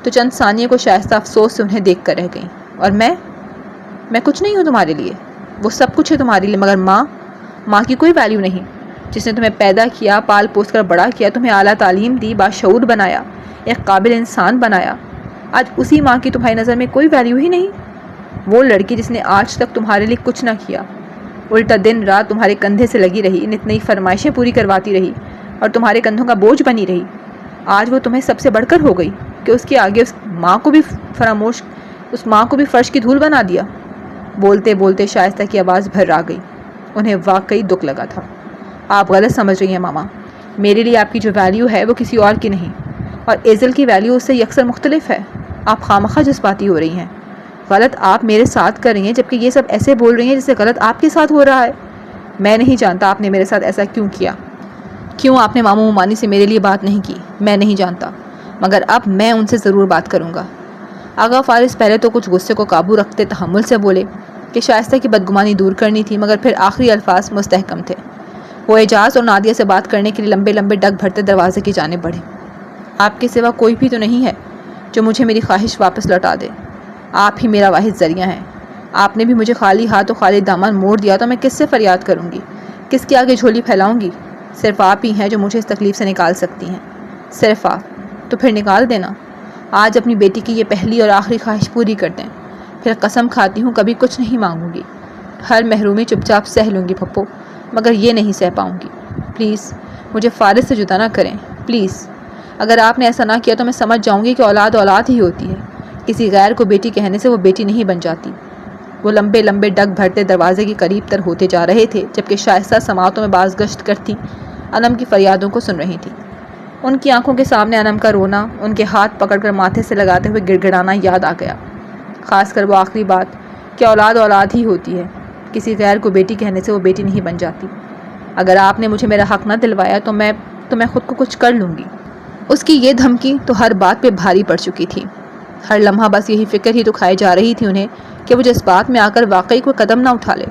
تو چند ثانیے کو شائستہ افسوس سے انہیں دیکھ کر رہ گئیں۔ اور میں کچھ نہیں ہوں تمہارے لیے، وہ سب کچھ ہے تمہارے لیے، مگر ماں کی کوئی ویلیو نہیں، جس نے تمہیں پیدا کیا، پال پوس کر بڑا کیا، تمہیں اعلیٰ تعلیم دی، باشعور بنایا، ایک قابل انسان بنایا۔ آج اسی ماں کی تمہاری نظر میں کوئی ویلیو ہی نہیں۔ وہ لڑکی جس نے آج تک تمہارے لیے کچھ نہ کیا، الٹا دن رات تمہارے کندھے سے لگی رہی، نت نئی فرمائشیں پوری کرواتی رہی اور تمہارے کندھوں کا بوجھ بنی رہی، آج وہ تمہیں سب سے بڑھ کر ہو گئی کہ اس کے آگے اس ماں کو بھی فرش کی دھول بنا دیا۔ بولتے بولتے شائستہ کی آواز بھر آ گئی، انہیں واقعی دکھ لگا تھا۔ آپ غلط سمجھ رہی ہیں ماما، میرے لیے آپ کی جو ویلیو ہے وہ کسی اور کی نہیں، اور ایزل کی ویلیو اس سے یکسر مختلف ہے۔ آپ خامخواہ جذباتی ہو رہی ہیں، غلط آپ میرے ساتھ کر رہی ہیں، جبکہ یہ سب ایسے بول رہی ہیں جیسے غلط آپ کے ساتھ ہو رہا ہے۔ میں نہیں جانتا آپ نے میرے ساتھ ایسا کیوں کیا، کیوں آپ نے ماموں ممانی سے میرے لیے بات نہیں کی، میں نہیں جانتا، مگر اب میں ان سے ضرور بات کروں گا۔ آغا فارس پہلے تو کچھ غصے کو قابو رکھتے تحمل سے بولے کہ شائستہ کی بدگمانی دور کرنی تھی، مگر پھر آخری الفاظ مستحکم تھے۔ وہ اعجاز اور نادیہ سے بات کرنے کے لیے لمبے لمبے ڈگ بھرتے دروازے کی جانب بڑھے۔ آپ کے سوا کوئی بھی تو نہیں ہے جو مجھے میری خواہش واپس لوٹا دے، آپ ہی میرا واحد ذریعہ ہیں۔ آپ نے بھی مجھے خالی ہاتھ و خالی دامن موڑ دیا تو میں کس سے فریاد کروں گی، کس کے آگے جھولی پھیلاؤں گی؟ صرف آپ ہی ہیں جو مجھے اس تکلیف سے نکال سکتی ہیں، صرف آپ۔ تو پھر نکال دینا، آج اپنی بیٹی کی یہ پہلی اور آخری خواہش پوری کر دیں، پھر قسم کھاتی ہوں کبھی کچھ نہیں مانگوں گی، ہر محرومی چپ چاپ سہ لوں گی پھپھو، مگر یہ نہیں سہ پاؤں گی۔ پلیز مجھے فارس سے جدا نہ کریں، پلیز۔ اگر آپ نے ایسا نہ کیا تو میں سمجھ جاؤں گی کہ اولاد ہی ہوتی ہے، کسی غیر کو بیٹی کہنے سے وہ بیٹی نہیں بن جاتی۔ وہ لمبے لمبے ڈگ بھرتے دروازے کے قریب تر ہوتے جا رہے تھے، جبکہ شائستہ سماعتوں میں باز گشت کرتی انم کی فریادوں کو سن رہی تھی۔ ان کی آنکھوں کے سامنے انم کا رونا، ان کے ہاتھ پکڑ کر ماتھے سے لگاتے ہوئے گڑ گڑانا یاد آ گیا، خاص کر وہ آخری بات کہ اولاد ہی ہوتی ہے، کسی غیر کو بیٹی کہنے سے وہ بیٹی نہیں بن جاتی۔ اگر آپ نے مجھے میرا حق نہ دلوایا تو میں خود کو کچھ کر لوں گی۔ اس کی یہ دھمکی تو ہر بات پہ بھاری پڑ چکی تھی، ہر لمحہ بس یہی فکر ہی تو کھائی جا رہی تھی انہیں کہ وہ جذبات میں آ کر واقعی کوئی قدم نہ اٹھا لے۔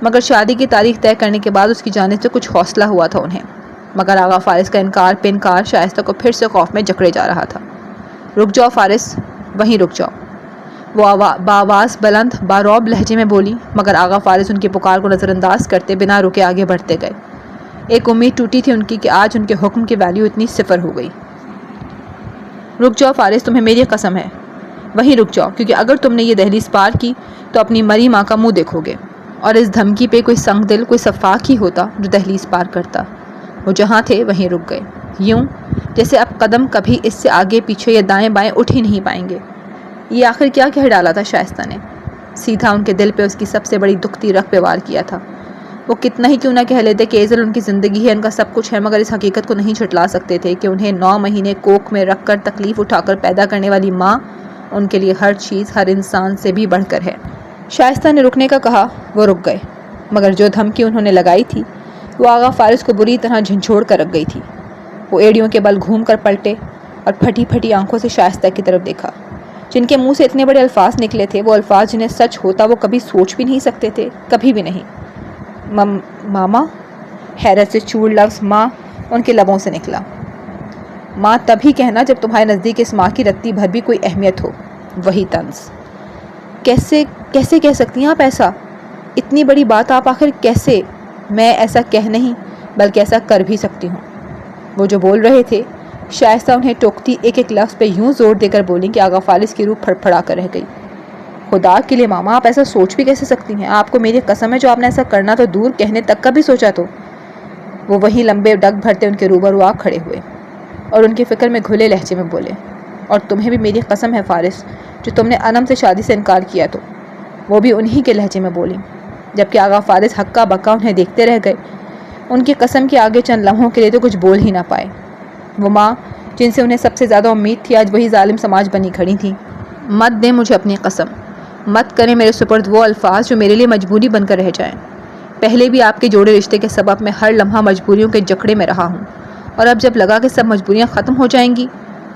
مگر شادی کی تاریخ طے کرنے کے بعد اس کی جانب سے کچھ حوصلہ ہوا تھا انہیں، مگر آغا فارس کا انکار پہ انکار شائستہ کو پھر سے خوف میں جکڑے جا رہا تھا۔ رک جاؤ فارس، وہیں رک جاؤ، وہ بآواز بلند باروب لہجے میں بولی، مگر آغا فارس ان کی پکار کو نظر انداز کرتے بنا رکے آگے بڑھتے گئے۔ ایک امید ٹوٹی تھی ان کی کہ آج ان کے حکم کی ویلیو اتنی صفر ہو گئی۔ رک جاؤ فارس، تمہیں میری قسم ہے، وہیں رک جاؤ، کیونکہ اگر تم نے یہ دہلیز پار کی تو اپنی مری ماں کا منہ دیکھو گے۔ اور اس دھمکی پہ کوئی سنگ دل، کوئی سفاک ہی ہوتا جو دہلیز پار کرتا۔ وہ جہاں تھے وہیں رک گئے، یوں جیسے اب قدم کبھی اس سے آگے پیچھے یا دائیں بائیں اٹھ ہی نہیں پائیں گے۔ یہ آخر کیا کہہ ڈالا تھا شائستہ نے؟ سیدھا ان کے دل پہ اس کی سب سے بڑی دکھتی رگ پہ وار کیا تھا۔ وہ کتنا ہی کیوں نہ کہہ لیتے کہ ایزل ان کی زندگی ہے، ان کا سب کچھ ہے، مگر اس حقیقت کو نہیں جھٹلا سکتے تھے کہ انہیں 9 مہینے کوکھ میں رکھ کر تکلیف اٹھا کر پیدا کرنے والی ماں ان کے لیے ہر چیز، ہر انسان سے بھی بڑھ کر ہے۔ شائستہ نے رکنے کا کہا، وہ رک گئے، مگر جو دھمکی انہوں نے لگائی تھی وہ آغا فارس کو بری طرح جھنجھوڑ کر رکھ گئی تھی۔ وہ ایڑیوں کے بل گھوم کر پلٹے اور پھٹی پھٹی آنکھوں سے شائستہ کی طرف دیکھا۔ جن کے منہ سے اتنے بڑے الفاظ نکلے تھے، وہ الفاظ جنہیں سچ ہوتا وہ کبھی سوچ بھی نہیں سکتے تھے، کبھی بھی نہیں۔ ماما، حیرت سے چور لفظ ماں ان کے لبوں سے نکلا۔ ماں تبھی کہنا جب تمہارے نزدیک اس ماں کی رتی بھر بھی کوئی اہمیت ہو، وہی طنز۔ کیسے کہہ سکتی ہیں آپ ایسا؟ اتنی بڑی بات آپ آخر کیسے؟ میں ایسا کہہ نہیں بلکہ ایسا کر بھی سکتی ہوں۔ وہ جو بول رہے تھے، شائستہ انہیں ٹوکتی ایک ایک لفظ پہ یوں زور دے کر بولیں کہ آغا فارس کی روح پھڑ پھڑا کر رہ گئی۔ خدا کے لیے ماما، آپ ایسا سوچ بھی کیسے سکتی ہیں؟ آپ کو میری قسم ہے جو آپ نے ایسا کرنا تو دور، کہنے تک کا بھی سوچا تو۔ وہ وہی لمبے ڈگ بھرتے ان کے روبرو آ کھڑے ہوئے اور ان کی فکر میں گھلے لہجے میں بولے، اور تمہیں بھی میری قسم ہے فارس، جو تم نے انم سے شادی سے انکار کیا تو۔ وہ بھی انہی کے لہجے میں بولی، جبکہ آغا فارس ہکا بکا انہیں دیکھتے رہ گئے۔ ان کی قسم کے آگے چند لمحوں کے لیے تو کچھ بول ہی نہ پائے۔ وہ ماں جن سے انہیں سب سے زیادہ امید تھی، آج وہی ظالم سماج بنی کھڑی تھی۔ مت دیں مجھے اپنی قسم، مت کریں میرے سپرد وہ الفاظ جو میرے لیے مجبوری بن کر رہ جائیں۔ پہلے بھی آپ کے جوڑے رشتے کے سبب میں ہر لمحہ مجبوریوں کے جکڑے میں رہا ہوں، اور اب جب لگا کہ سب مجبوریاں ختم ہو جائیں گی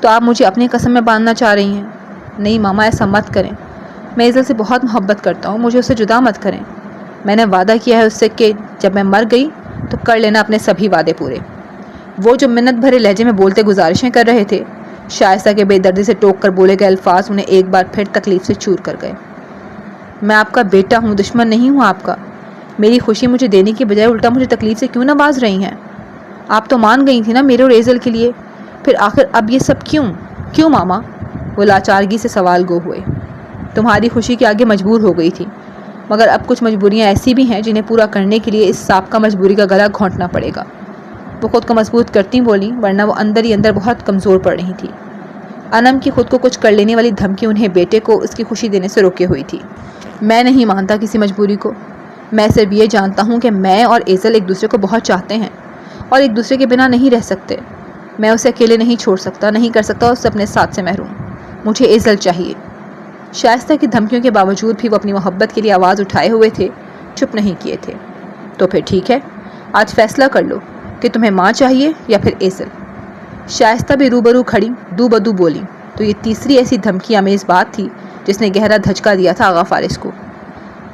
تو آپ مجھے اپنی قسم میں باندھنا چاہ رہی ہیں۔ نہیں ماما، ایسا مت کریں، میں ایزل سے بہت محبت کرتا ہوں، مجھے اسے جدا مت کریں۔ میں نے وعدہ کیا ہے اس سے کہ جب میں مر گئی تو کر لینا اپنے سبھی وعدے پورے۔ وہ جو منت بھرے لہجے میں بولتے گزارشیں کر رہے تھے، شائستہ کے بے دردی سے ٹوک کر بولے گئے الفاظ انہیں ایک بار پھر تکلیف سے چور کر گئے۔ میں آپ کا بیٹا ہوں، دشمن نہیں ہوں آپ کا۔ میری خوشی مجھے دینے کی بجائے الٹا مجھے تکلیف سے کیوں نہ باز رہی ہیں؟ آپ تو مان گئی تھی نا میرے اور ایزل کے لیے، پھر آخر اب یہ سب کیوں ماما؟ وہ لاچارگی سے سوال گو ہوئے۔ تمہاری خوشی کے آگے مجبور ہو گئی تھی، مگر اب کچھ مجبوریاں ایسی بھی ہیں جنہیں پورا کرنے کے لیے اس سابقہ مجبوری کا گلا گھونٹنا پڑے گا۔ وہ خود کو مضبوط کرتی بولی، ورنہ وہ اندر ہی اندر بہت کمزور پڑ رہی تھی۔ انم کی خود کو کچھ کر لینے والی دھمکی انہیں بیٹے کو اس کی خوشی دینے سے روکے ہوئی تھی۔ میں نہیں مانتا کسی مجبوری کو، میں صرف یہ جانتا ہوں کہ میں اور ایزل ایک دوسرے کو بہت چاہتے ہیں اور ایک دوسرے کے بنا نہیں رہ سکتے۔ میں اسے اکیلے نہیں چھوڑ سکتا، نہیں کر سکتا اس سے اپنے ساتھ سے محروم۔ مجھے ایزل چاہیے۔ شائستہ کی دھمکیوں کے باوجود بھی وہ اپنی محبت کے لیے آواز اٹھائے ہوئے تھے، چپ نہیں کیے تھے۔ تو پھر ٹھیک ہے، آج فیصلہ کر لو کہ تمہیں ماں چاہیے یا پھر ایزل۔ شائستہ بھی روبرو کھڑی دو بدو بولی، تو یہ تیسری ایسی دھمکی آمیز بات تھی جس نے گہرا دھچکا دیا تھا آغا فارس کو۔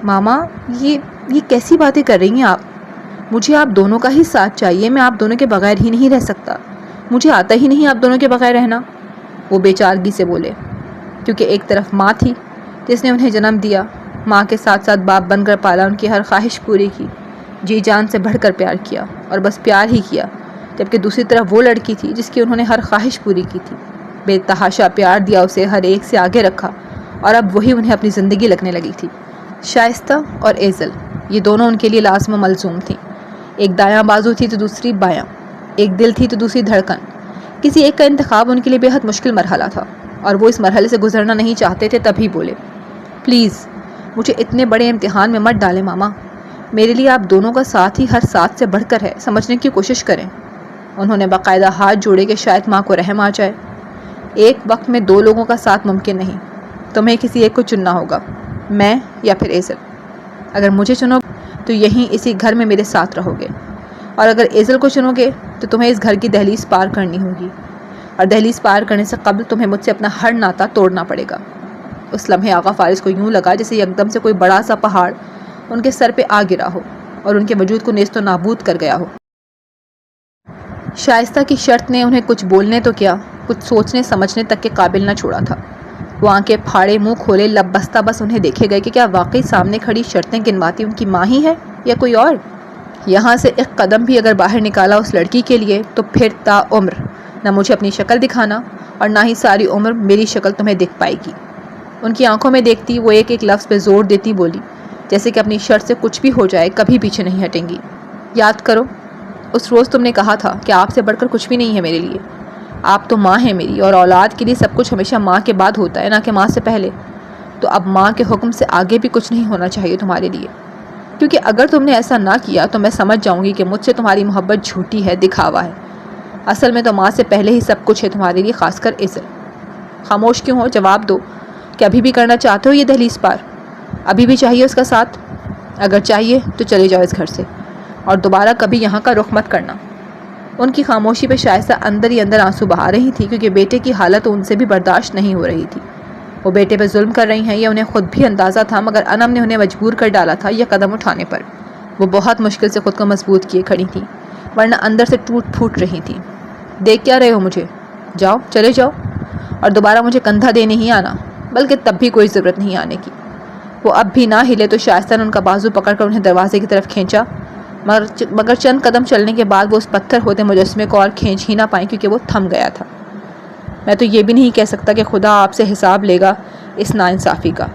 ماما، یہ کیسی باتیں کر رہی ہیں آپ؟ مجھے آپ دونوں کا ہی ساتھ چاہیے، میں آپ دونوں کے بغیر ہی نہیں رہ سکتا، مجھے آتا ہی نہیں آپ دونوں کے بغیر رہنا۔ وہ بے چارگی سے بولے، کیونکہ ایک طرف ماں تھی جس نے انہیں جنم دیا، ماں کے ساتھ ساتھ باپ بن کر پالا، ان کی ہر خواہش پوری کی، جی جان سے بڑھ کر پیار کیا، اور بس پیار ہی کیا، جبکہ دوسری طرف وہ لڑکی تھی جس کی انہوں نے ہر خواہش پوری کی تھی، بے تحاشا پیار دیا اسے، ہر ایک سے آگے رکھا، اور اب وہی انہیں اپنی زندگی لگنے لگی تھی۔ شائستہ اور ایزل، یہ دونوں ان کے لیے لازم و ملزوم تھیں۔ ایک دایاں بازو تھی تو دوسری بایاں، ایک دل تھی تو دوسری دھڑکن۔ کسی ایک کا انتخاب ان کے لیے بے حد مشکل مرحلہ تھا، اور وہ اس مرحلے سے گزرنا نہیں چاہتے تھے، تبھی بولے، پلیز مجھے اتنے بڑے امتحان میں مت ڈالیں ماما، میرے لیے آپ دونوں کا ساتھ ہی ہر ساتھ سے بڑھ کر ہے، سمجھنے کی کوشش کریں۔ انہوں نے باقاعدہ ہاتھ جوڑے کہ شاید ماں کو رحم آ جائے۔ ایک وقت میں دو لوگوں کا ساتھ ممکن نہیں، تمہیں کسی ایک کو چننا ہوگا، میں یا پھر ایزل۔ اگر مجھے چنو تو یہیں اسی گھر میں میرے ساتھ رہو گے، اور اگر ایزل کو چنو گے تو تمہیں اس گھر کی دہلیز پار کرنی ہوگی، اور دہلیز پار کرنے سے قبل تمہیں مجھ سے اپنا ہر ناتا توڑنا پڑے گا۔ اس لمحے آغا فارس کو یوں لگا جیسے یکدم سے کوئی بڑا سا پہاڑ ان کے سر پہ آ گرا ہو اور ان کے وجود کو نیست و نابود کر گیا ہو۔ شائستہ کی شرط نے انہیں کچھ بولنے تو کیا، کچھ سوچنے سمجھنے تک کے قابل نہ چھوڑا تھا۔ وہ آنکھیں پھاڑے منہ کھولے لب بستہ بس انہیں دیکھے گئے کہ کیا واقعی سامنے کھڑی شرطیں گنواتی ان کی ماں ہی ہے یا کوئی اور۔ یہاں سے ایک قدم بھی اگر باہر نکالا اس لڑکی کے لیے تو پھر تا عمر نہ مجھے اپنی شکل دکھانا اور نہ ہی ساری عمر میری شکل تمہیں دکھ پائے گی۔ ان کی آنکھوں میں دیکھتی وہ ایک ایک لفظ پہ زور دیتی بولی، جیسے کہ اپنی شرط سے کچھ بھی ہو جائے کبھی پیچھے نہیں ہٹیں گی۔ یاد کرو اس روز تم نے کہا تھا کہ آپ سے بڑھ کر کچھ بھی نہیں ہے میرے لیے۔ آپ تو ماں ہیں میری، اور اولاد کے لیے سب کچھ ہمیشہ ماں کے بعد ہوتا ہے، نہ کہ ماں سے پہلے۔ تو اب ماں کے حکم سے آگے بھی کچھ نہیں ہونا چاہیے تمہارے لیے، کیونکہ اگر تم نے ایسا نہ کیا تو میں سمجھ جاؤں گی کہ مجھ سے تمہاری محبت جھوٹی ہے، دکھاوا ہے۔ اصل میں تو ماں سے پہلے ہی سب کچھ ہے تمہارے لیے، خاص کر عزت۔ خاموش کیوں ہو؟ جواب دو کہ ابھی بھی کرنا چاہتے ہو یہ دہلیز پار؟ ابھی بھی چاہیے اس کا ساتھ؟ اگر چاہیے تو چلے جاؤ اس گھر سے اور دوبارہ کبھی یہاں کا رخ مت کرنا۔ ان کی خاموشی پہ شائستہ اندر ہی اندر آنسو بہا رہی تھی، کیونکہ بیٹے کی حالت ان سے بھی برداشت نہیں ہو رہی تھی۔ وہ بیٹے پہ ظلم کر رہی ہیں یہ انہیں خود بھی اندازہ تھا، مگر انم نے انہیں مجبور کر ڈالا تھا یہ قدم اٹھانے پر۔ وہ بہت مشکل سے خود کو مضبوط کیے کھڑی تھیں، ورنہ اندر سے ٹوٹ پھوٹ رہی تھیں۔ دیکھ کیا رہے ہو مجھے؟ جاؤ، چلے جاؤ، اور دوبارہ مجھے کندھا دے نہیں آنا، بلکہ تب بھی کوئی ضرورت نہیں آنے کی۔ وہ اب بھی نہ ہلے تو شائستہ نے ان کا بازو پکڑ کر انہیں دروازے کی طرف کھینچا، مگر چند قدم چلنے کے بعد وہ اس پتھر ہوتے مجسمے کو اور کھینچ ہی نہ پائیں، کیونکہ وہ تھم گیا تھا۔ میں تو یہ بھی نہیں کہہ سکتا کہ خدا آپ سے حساب لے گا اس ناانصافی کا،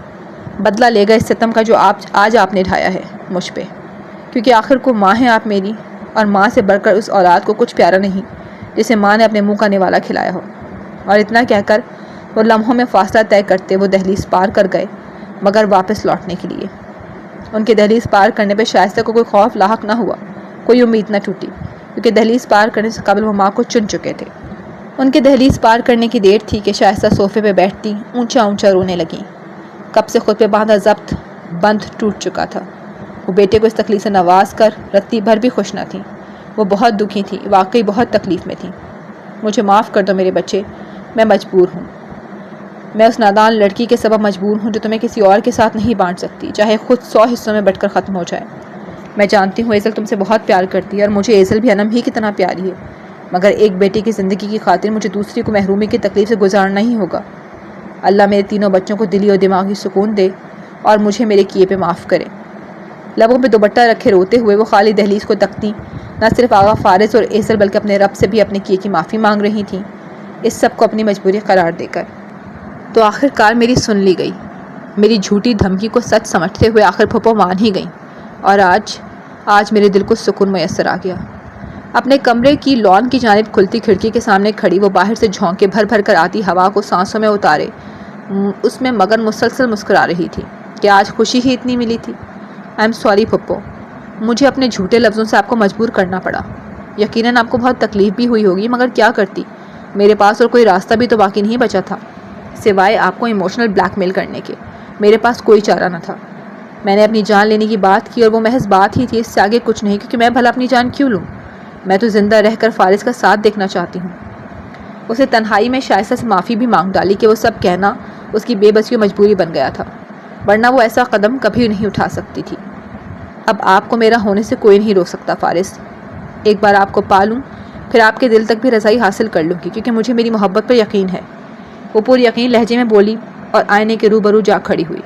بدلہ لے گا اس ستم کا جو آج آپ نے ڈھایا ہے مجھ پہ، کیونکہ آخر کو ماں ہیں آپ میری، اور ماں سے بڑھ کر اس اولاد کو کچھ پیارا نہیں جسے ماں نے اپنے منہ کا نوالا کھلایا ہو۔ اور اتنا کہہ کر وہ لمحوں میں فاصلہ طے کرتے وہ دہلیز پار کر گئے، مگر واپس لوٹنے کے لیے۔ ان کے دہلیز پار کرنے پہ شائستہ کو کوئی خوف لاحق نہ ہوا، کوئی امید نہ ٹوٹی، کیونکہ دہلیز پار کرنے سے قبل وہ ماں کو چن چکے تھے۔ ان کے دہلیز پار کرنے کی دیر تھی کہ شائستہ صوفے پہ بیٹھتی اونچا اونچا رونے لگیں۔ کب سے خود پہ باندھا ضبط بند ٹوٹ چکا تھا۔ وہ بیٹے کو اس تکلیف سے نواز کر رتی بھر بھی خوش نہ تھیں۔ وہ بہت دکھی تھیں، واقعی بہت تکلیف میں تھیں۔ مجھے معاف کر دو میرے بچے، میں مجبور ہوں۔ میں اس نادان لڑکی کے سبب مجبور ہوں جو تمہیں کسی اور کے ساتھ نہیں بانٹ سکتی، چاہے خود 100 حصوں میں بٹ کر ختم ہو جائے۔ میں جانتی ہوں ایزل تم سے بہت پیار کرتی ہے، اور مجھے ایزل بھی انم ہی کی طرح پیاری ہے، مگر ایک بیٹی کی زندگی کی خاطر مجھے دوسری کو محرومی کی تکلیف سے گزارنا ہی ہوگا۔ اللہ میرے تینوں بچوں کو دلی اور دماغی سکون دے اور مجھے میرے کیے پہ معاف کرے۔ لبوں پہ دوپٹہ رکھے روتے ہوئے وہ خالی دہلیز کو تکتی، نہ صرف آغا فارز اور ایزل بلکہ اپنے رب سے بھی اپنے کیے کی معافی مانگ رہی تھیں، اس سب کو اپنی مجبوری قرار دے کر۔ تو آخر کار میری سن لی گئی، میری جھوٹی دھمکی کو سچ سمجھتے ہوئے آخر پھپھو مان ہی گئیں، اور آج میرے دل کو سکون میسر آ گیا۔ اپنے کمرے کی لان کی جانب کھلتی کھڑکی کے سامنے کھڑی وہ باہر سے جھونکے بھر بھر کر آتی ہوا کو سانسوں میں اتارے اس میں مگر مسلسل مسکرا رہی تھی کہ آج خوشی ہی اتنی ملی تھی۔ آئی ایم سوری پھپھو، مجھے اپنے جھوٹے لفظوں سے آپ کو مجبور کرنا پڑا۔ یقیناً آپ کو بہت تکلیف بھی ہوئی ہوگی، مگر کیا کرتی، میرے پاس اور کوئی راستہ بھی تو باقی نہیں بچا تھا سوائے آپ کو ایموشنل بلیک میل کرنے کے۔ میرے پاس کوئی چارہ نہ تھا۔ میں نے اپنی جان لینے کی بات کی، اور وہ محض بات ہی تھی، اس سے آگے کچھ نہیں، کیونکہ میں بھلا اپنی جان کیوں لوں؟ میں تو زندہ رہ کر فارز کا ساتھ دیکھنا چاہتی ہوں۔ اسے تنہائی میں شائستہ سے معافی بھی مانگ ڈالی کہ وہ سب کہنا اس کی بے بسی و مجبوری بن گیا تھا، ورنہ وہ ایسا قدم کبھی نہیں اٹھا سکتی تھی۔ اب آپ کو میرا ہونے سے کوئی نہیں روک سکتا فارز۔ ایک بار آپ کو پا لوں پھر آپ کے دل تک بھی رضائی حاصل کر لوں گی، کیونکہ مجھے میری محبت پر یقین ہے۔ وہ پور یقین لہجے میں بولی اور آئینے کے روبرو جا کھڑی ہوئی،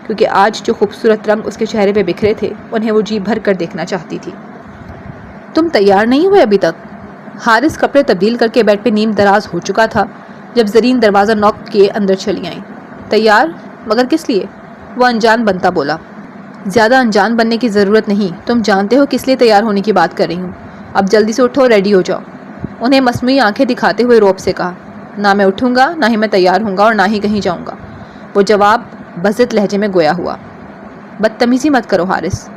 کیونکہ آج جو خوبصورت رنگ اس کے چہرے پہ بکھرے تھے انہیں وہ جی بھر کر دیکھنا چاہتی تھی۔ تم تیار نہیں ہوئے ابھی تک؟ حارث کپڑے تبدیل کر کے بیڈ پہ نیم دراز ہو چکا تھا جب زرین دروازہ نوک کیے اندر چلی آئیں۔ تیار؟ مگر کس لیے؟ وہ انجان بنتا بولا۔ زیادہ انجان بننے کی ضرورت نہیں، تم جانتے ہو کس لیے تیار ہونے کی بات کر رہی ہوں۔ اب جلدی سے اٹھو، ریڈی ہو جاؤ۔ انہیں مصنوعی آنکھیں دکھاتے ہوئے روب سے کہا، نہ میں اٹھوں گا، نہ ہی میں تیار ہوں گا، اور نہ ہی کہیں جاؤں گا۔ وہ جواب بزد لہجے میں گویا ہوا۔ بدتمیزی مت کرو حارث،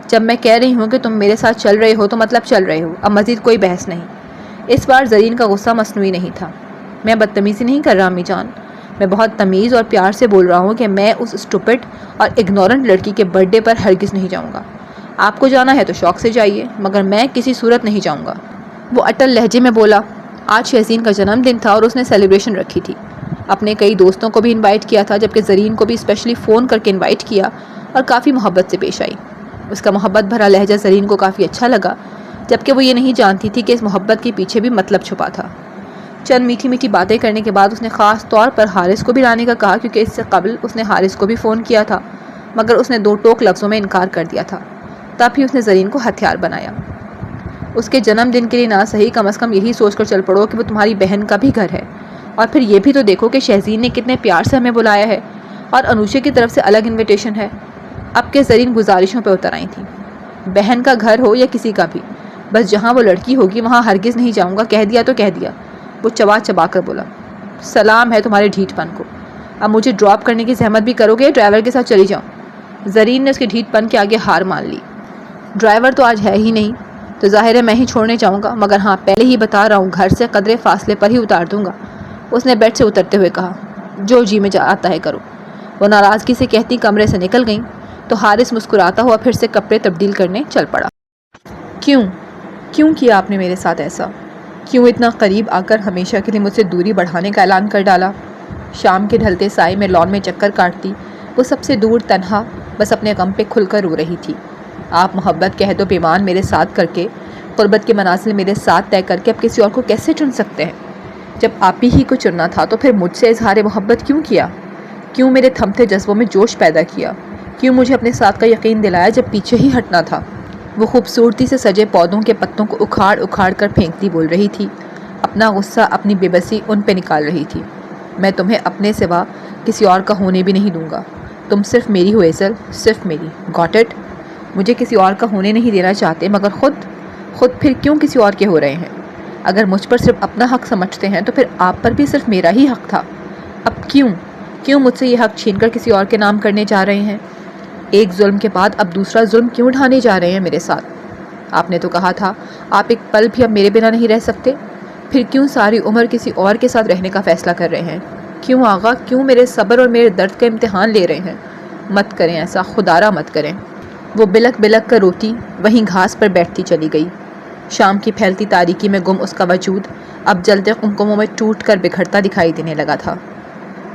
جب میں کہہ رہی ہوں کہ تم میرے ساتھ چل رہے ہو تو مطلب چل رہے ہو، اب مزید کوئی بحث نہیں۔ اس بار زرین کا غصہ مصنوعی نہیں تھا۔ میں بدتمیزی نہیں کر رہا امی جان، میں بہت تمیز اور پیار سے بول رہا ہوں کہ میں اس اسٹوپڈ اور اگنورنٹ لڑکی کے برتھ ڈے پر ہرگز نہیں جاؤں گا۔ آپ کو جانا ہے تو شوق سے جائیے، مگر میں کسی صورت نہیں جاؤں گا۔ وہ اٹل لہجے میں بولا۔ آج شہزین کا جنم دن تھا اور اس نے سیلیبریشن رکھی تھی۔ اپنے کئی دوستوں کو بھی انوائٹ کیا تھا، جبکہ زرین کو بھی اسپیشلی فون کر کے انوائٹ کیا اور کافی محبت سے پیش آئی۔ اس کا محبت بھرا لہجہ زرین کو کافی اچھا لگا، جبکہ وہ یہ نہیں جانتی تھی کہ اس محبت کے پیچھے بھی مطلب چھپا تھا۔ چند میٹھی میٹھی باتیں کرنے کے بعد اس نے خاص طور پر حارث کو بھی لانے کا کہا، کیونکہ اس سے قبل اس نے حارث کو بھی فون کیا تھا، مگر اس نے 2 ٹوک لفظوں میں انکار کر دیا تھا۔ تب ہی اس نے زرین کو ہتھیار بنایا۔ اس کے جنم دن کے لیے نہ صحیح، کم از کم یہی سوچ کر چل پڑو کہ وہ تمہاری بہن کا بھی گھر ہے، اور پھر یہ بھی تو دیکھو کہ شہزین نے کتنے پیار سے ہمیں بلایا ہے، اور انوشے کی طرف سے الگ انویٹیشن ہے۔ اب کے زرین گزارشوں پہ اتر آئی تھی۔ بہن کا گھر ہو یا کسی کا بھی، بس جہاں وہ لڑکی ہوگی وہاں ہرگز نہیں جاؤں گا، کہہ دیا تو کہہ دیا۔ وہ چبا چبا کر بولا، سلام ہے تمہارے ڈھیٹ پن کو، اب مجھے ڈراپ کرنے کی زحمت بھی کرو گے، ڈرائیور کے ساتھ چلی جاؤں۔ زرین نے اس کے ڈھیٹ پن کے آگے ہار مان لی۔ ڈرائیور تو آج ہے ہی نہیں، تو ظاہر ہے میں ہی چھوڑنے جاؤں گا، مگر ہاں پہلے ہی بتا رہا ہوں گھر سے قدرے فاصلے پر ہی اتار دوں گا۔ اس نے بیڈ سے اترتے ہوئے کہا، جو جی میں آتا ہے کرو۔ وہ ناراضگی سے کہتی کمرے سے نکل گئیں تو حارث مسکراتا ہوا پھر سے کپڑے تبدیل کرنے چل پڑا۔ کیوں کیا آپ نے میرے ساتھ ایسا؟ کیوں اتنا قریب آ کر ہمیشہ کے لیے مجھ سے دوری بڑھانے کا اعلان کر ڈالا؟ شام کے ڈھلتے سائے میں لان میں چکر کاٹتی وہ سب سے دور تنہا بس اپنے غم پہ کھل کر رو رہی تھی۔ آپ محبت کے عہد و پیمان میرے ساتھ کر کے، قربت کے منازل میرے ساتھ طے کر کے اب کسی اور کو کیسے چن سکتے ہیں؟ جب آپ ہی کو چننا تھا تو پھر مجھ سے اظہار محبت کیوں کیا؟ کیوں میرے تھمتے جذبوں میں جوش پیدا کیا؟ کیوں مجھے اپنے ساتھ کا یقین دلایا جب پیچھے ہی ہٹنا تھا؟ وہ خوبصورتی سے سجے پودوں کے پتوں کو اکھاڑ اکھاڑ کر پھینکتی بول رہی تھی، اپنا غصہ اپنی بے بسی ان پہ نکال رہی تھی۔ میں تمہیں اپنے سوا کسی اور کا ہونے بھی نہیں دوں گا، تم صرف میری ہو ایزل، صرف میری، گاٹ اٹ؟ مجھے کسی اور کا ہونے نہیں دینا چاہتے، مگر خود پھر کیوں کسی اور کے ہو رہے ہیں؟ اگر مجھ پر صرف اپنا حق سمجھتے ہیں تو پھر آپ پر بھی صرف میرا ہی حق تھا۔ اب کیوں مجھ سے یہ حق چھین کر کسی اور کے نام کرنے جا رہے ہیں؟ ایک ظلم کے بعد اب دوسرا ظلم کیوں ڈھانے جا رہے ہیں میرے ساتھ؟ آپ نے تو کہا تھا آپ ایک پل بھی اب میرے بنا نہیں رہ سکتے، پھر کیوں ساری عمر کسی اور کے ساتھ رہنے کا فیصلہ کر رہے ہیں؟ کیوں آغا، کیوں میرے صبر اور میرے درد کا امتحان لے رہے ہیں؟ مت کریں ایسا، خدارہ مت کریں۔ وہ بلک بلک کر روتی وہیں گھاس پر بیٹھتی چلی گئی۔ شام کی پھیلتی تاریکی میں گم اس کا وجود اب جلتے قمقموں میں ٹوٹ کر بکھرتا دکھائی دینے لگا تھا۔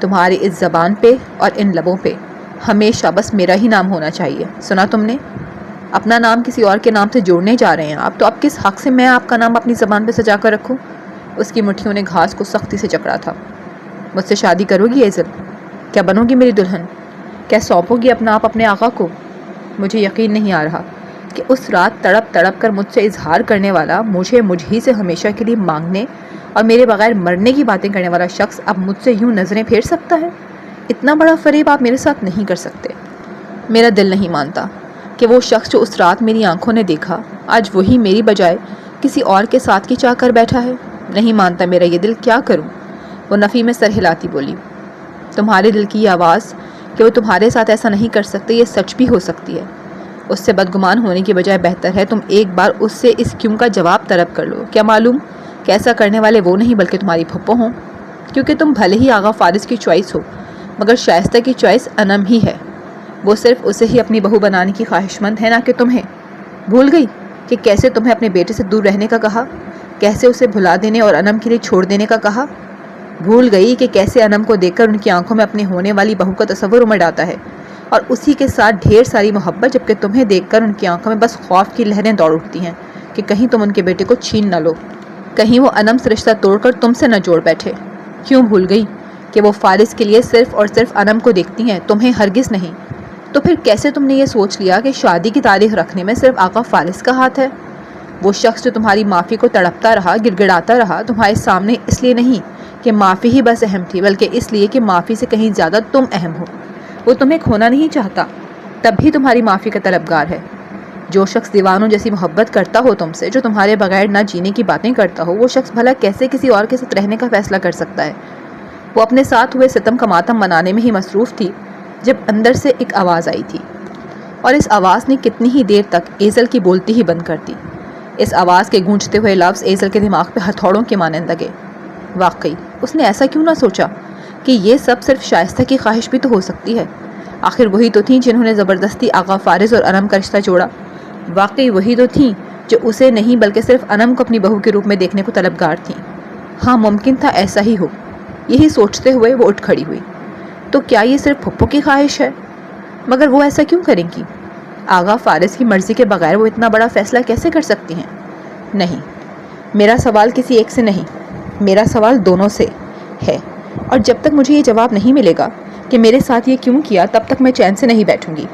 تمہاری اس زبان پہ اور ان لبوں پہ ہمیشہ بس میرا ہی نام ہونا چاہیے، سنا تم نے؟ اپنا نام کسی اور کے نام سے جوڑنے جا رہے ہیں آپ، تو اب کس حق سے میں آپ کا نام اپنی زبان پہ سجا کر رکھوں؟ اس کی مٹھیوں نے گھاس کو سختی سے جکڑا تھا۔ مجھ سے شادی کرو گی ایزل؟ کیا بنو گی میری دلہن؟ کیا سونپو گی اپنا آپ اپنے آقا کو؟ مجھے یقین نہیں آ رہا کہ اس رات تڑپ تڑپ کر مجھ سے اظہار کرنے والا، مجھ ہی سے ہمیشہ کے لیے مانگنے اور میرے بغیر مرنے کی باتیں کرنے والا شخص اب مجھ سے یوں نظریں پھیر سکتا ہے؟ اتنا بڑا فریب آپ میرے ساتھ نہیں کر سکتے۔ میرا دل نہیں مانتا کہ وہ شخص جو اس رات میری آنکھوں نے دیکھا آج وہی میری بجائے کسی اور کے ساتھ کی چاہ کر بیٹھا ہے۔ نہیں مانتا میرا یہ دل، کیا کروں؟ وہ نفی میں سر ہلاتی بولی، تمہارے دل کی یہ آواز کہ وہ تمہارے ساتھ ایسا نہیں کر سکتے یہ سچ بھی ہو سکتی ہے۔ اس سے بدگمان ہونے کی بجائے بہتر ہے تم ایک بار اس سے اس کیوں کا جواب طلب کر لو۔ کیا معلوم کہ ایسا کرنے والے وہ نہیں بلکہ تمہاری پھپھو ہوں، کیونکہ تم بھلے ہی آغا فارس کی چوائس ہو مگر شائستہ کی چوائس انم ہی ہے۔ وہ صرف اسے ہی اپنی بہو بنانے کی خواہش مند ہے، نہ کہ تمہیں۔ بھول گئی کہ کیسے تمہیں اپنے بیٹے سے دور رہنے کا کہا، کیسے اسے بھلا دینے اور انم کے لیے چھوڑ دینے کا کہا؟ بھول گئی کہ کیسے انم کو دیکھ کر ان کی آنکھوں میں اپنے ہونے والی بہو کا تصور امڑ آتا ہے، اور اسی کے ساتھ ڈھیر ساری محبت، جبکہ تمہیں دیکھ کر ان کی آنکھوں میں بس خوف کی لہریں دوڑ اٹھتی ہیں کہ کہیں تم ان کے بیٹے کو چھین نہ لو، کہیں وہ انم سے رشتہ توڑ کر تم سے نہ جوڑ بیٹھے۔ کیوں بھول گئی کہ وہ فارس کے لیے صرف اور صرف انم کو دیکھتی ہیں، تمہیں ہرگز نہیں؟ تو پھر کیسے تم نے یہ سوچ لیا کہ شادی کی تاریخ رکھنے میں صرف آقا فارس کا ہاتھ ہے؟ وہ شخص جو تمہاری معافی کو تڑپتا رہا، گڑ گڑاتا رہا تمہارے سامنے، اس لیے نہیں کہ معافی ہی بس اہم تھی، بلکہ اس لیے کہ معافی سے کہیں زیادہ تم اہم ہو۔ وہ تمہیں کھونا نہیں چاہتا، تب بھی تمہاری معافی کا طلبگار ہے۔ جو شخص دیوانوں جیسی محبت کرتا ہو تم سے، جو تمہارے بغیر نہ جینے کی باتیں کرتا ہو، وہ شخص بھلا کیسے کسی اور کے ساتھ رہنے کا فیصلہ کر سکتا ہے؟ وہ اپنے ساتھ ہوئے ستم کا ماتم منانے میں ہی مصروف تھی جب اندر سے ایک آواز آئی تھی، اور اس آواز نے کتنی ہی دیر تک ایزل کی بولتی ہی بند کر دی۔ اس آواز کے گونجتے ہوئے لفظ ایزل کے دماغ پہ ہتھوڑوں کے مانند لگے۔ واقعی اس نے ایسا کیوں نہ سوچا کہ یہ سب صرف شائستہ کی خواہش بھی تو ہو سکتی ہے؟ آخر وہی تو تھیں جنہوں نے زبردستی آغا فارس اور انم کا رشتہ جوڑا۔ واقعی وہی تو تھیں جو اسے نہیں بلکہ صرف انم کو اپنی بہو کے روپ میں دیکھنے کو طلبگار تھیں۔ ہاں ممکن تھا ایسا ہی ہو۔ یہی سوچتے ہوئے وہ اٹھ کھڑی ہوئی۔ تو کیا یہ صرف پھپھو کی خواہش ہے؟ مگر وہ ایسا کیوں کریں گی؟ آغا فارس کی مرضی کے بغیر وہ اتنا بڑا فیصلہ کیسے کر سکتی ہیں؟ نہیں، میرا سوال کسی ایک سے نہیں، میرا سوال دونوں سے ہے، اور جب تک مجھے یہ جواب نہیں ملے گا کہ میرے ساتھ یہ کیوں کیا، تب تک میں چین سے نہیں بیٹھوں گی۔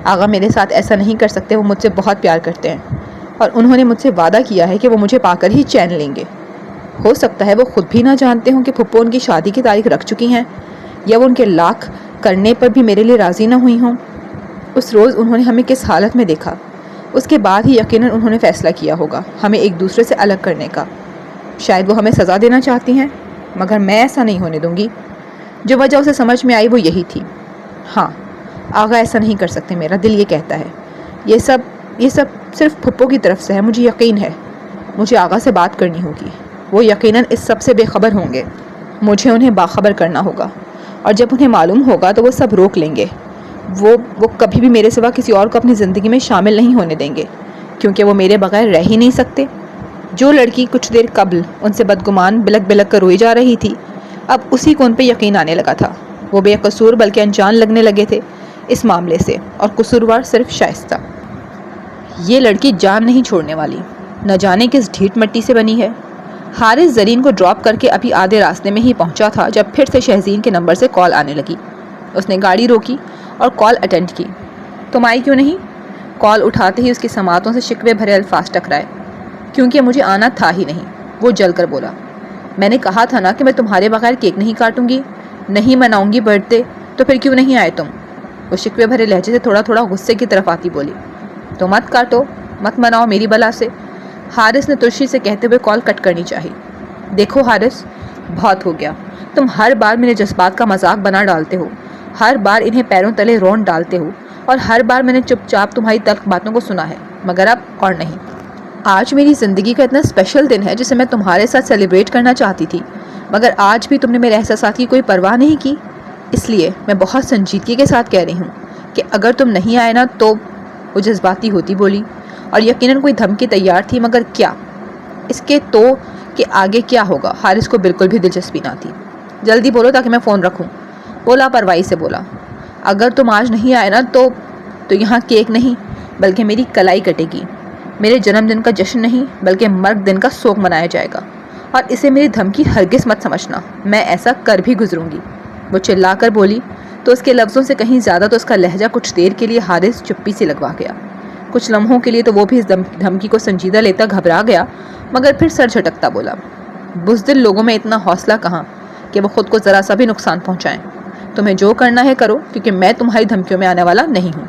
آغا میرے ساتھ ایسا نہیں کر سکتے، وہ مجھ سے بہت پیار کرتے ہیں، اور انہوں نے مجھ سے وعدہ کیا ہے کہ وہ مجھے پا کر ہی چین لیں گے۔ ہو سکتا ہے وہ خود بھی نہ جانتے ہوں کہ پھپھو ان کی شادی کی تاریخ رکھ چکی ہیں، یا وہ ان کے لاکھ کرنے پر بھی میرے لیے راضی نہ ہوئی ہوں۔ اس روز انہوں نے ہمیں کس حالت میں دیکھا، اس کے بعد ہی یقیناً انہوں نے فیصلہ کیا ہوگا ہمیں ایک دوسرے سے الگ کرنے کا۔ شاید وہ ہمیں سزا دینا چاہتی ہیں، مگر میں ایسا نہیں ہونے دوں گی۔ جو وجہ اسے سمجھ میں آئی وہ یہی تھی۔ ہاں، آغا ایسا نہیں کر سکتے، میرا دل یہ کہتا ہے۔ یہ سب صرف پھپھو کی طرف سے ہے، مجھے یقین ہے۔ مجھے آغا سے بات کرنی ہوگی، وہ یقیناً اس سب سے بے خبر ہوں گے۔ مجھے انہیں باخبر کرنا ہوگا، اور جب انہیں معلوم ہوگا تو وہ سب روک لیں گے۔ وہ کبھی بھی میرے سوا کسی اور کو اپنی زندگی میں شامل نہیں ہونے دیں گے، کیونکہ وہ میرے بغیر رہ ہی نہیں سکتے۔ جو لڑکی کچھ دیر قبل ان سے بدگمان بلک بلک کر روئی جا رہی تھی، اب اسی کو ان پہ یقین آنے لگا تھا۔ وہ بے قصور بلکہ انجان لگنے لگے تھے اس معاملے سے، اور قصوروار صرف شائستہ۔ یہ لڑکی جان نہیں چھوڑنے والی، نہ جانے کس ڈھیٹ مٹی سے بنی ہے۔ حارث زرین کو ڈراپ کر کے ابھی آدھے راستے میں ہی پہنچا تھا جب پھر سے شہزین کے نمبر سے کال آنے لگی۔ اس نے گاڑی روکی اور کال اٹینڈ کی۔ تم آئی کیوں نہیں؟ کال اٹھاتے ہی اس کی سماعتوں سے شکوے بھرے الفاظ ٹکرائے۔ کیونکہ مجھے آنا تھا ہی نہیں، وہ جل کر بولا۔ میں نے کہا تھا نا کہ میں تمہارے بغیر کیک نہیں کاٹوں گی، نہیں مناؤں گی برتھ ڈے، تو پھر کیوں نہیں آئے تم؟ وہ شکوے بھرے لہجے سے تھوڑا تھوڑا غصے کی طرف آتی بولی۔ تو مت کاٹو، مت مناؤ میری بلا سے۔ حارث نے ترشی سے کہتے ہوئے کال کٹ کرنی چاہی۔ دیکھو حارث، بہت ہو گیا۔ تم ہر بار میرے جذبات کا مذاق بنا ڈالتے ہو، ہر بار انہیں پیروں تلے رون ڈالتے ہو، اور ہر بار میں نے چپ چاپ تمہاری تلخ باتوں کو سنا ہے، مگر اب اور نہیں۔ آج میری زندگی کا اتنا اسپیشل دن ہے جسے میں تمہارے ساتھ سیلیبریٹ کرنا چاہتی تھی، مگر آج بھی تم نے میرے احساسات کی کوئی پرواہ نہیں کی۔ اس لیے میں بہت سنجیدگی کے ساتھ کہہ رہی ہوں کہ اگر تم نہیں آئے نا تو… وہ جذباتی ہوتی بولی، اور یقیناً کوئی دھمکی تیار تھی، مگر کیا؟ اس کے تو کہ آگے کیا ہوگا حارث کو بالکل بھی دلچسپی نہ تھی۔ جلدی بولو تاکہ میں فون رکھوں، وہ لاپرواہی سے بولا۔ اگر تم آج نہیں آئے نا تو یہاں کیک نہیں بلکہ میری کلائی کٹے گی۔ میرے جنم دن کا جشن نہیں بلکہ مرگ دن کا سوگ منایا جائے گا، اور اسے میری دھمکی ہرگز مت سمجھنا، میں ایسا کر بھی گزروں گی۔ وہ چلا کر بولی تو اس کے لفظوں سے کہیں زیادہ تو اس کا لہجہ کچھ دیر کے لیے حارث چپی سی لگوا گیا۔ کچھ لمحوں کے لیے تو وہ بھی اس دھمکی کو سنجیدہ لیتا گھبرا گیا، مگر پھر سر جھٹکتا بولا، بزدل لوگوں میں اتنا حوصلہ کہاں کہ وہ خود کو ذرا سا بھی نقصان پہنچائیں۔ تمہیں جو کرنا ہے کرو، کیونکہ میں تمہاری دھمکیوں میں آنے والا نہیں ہوں۔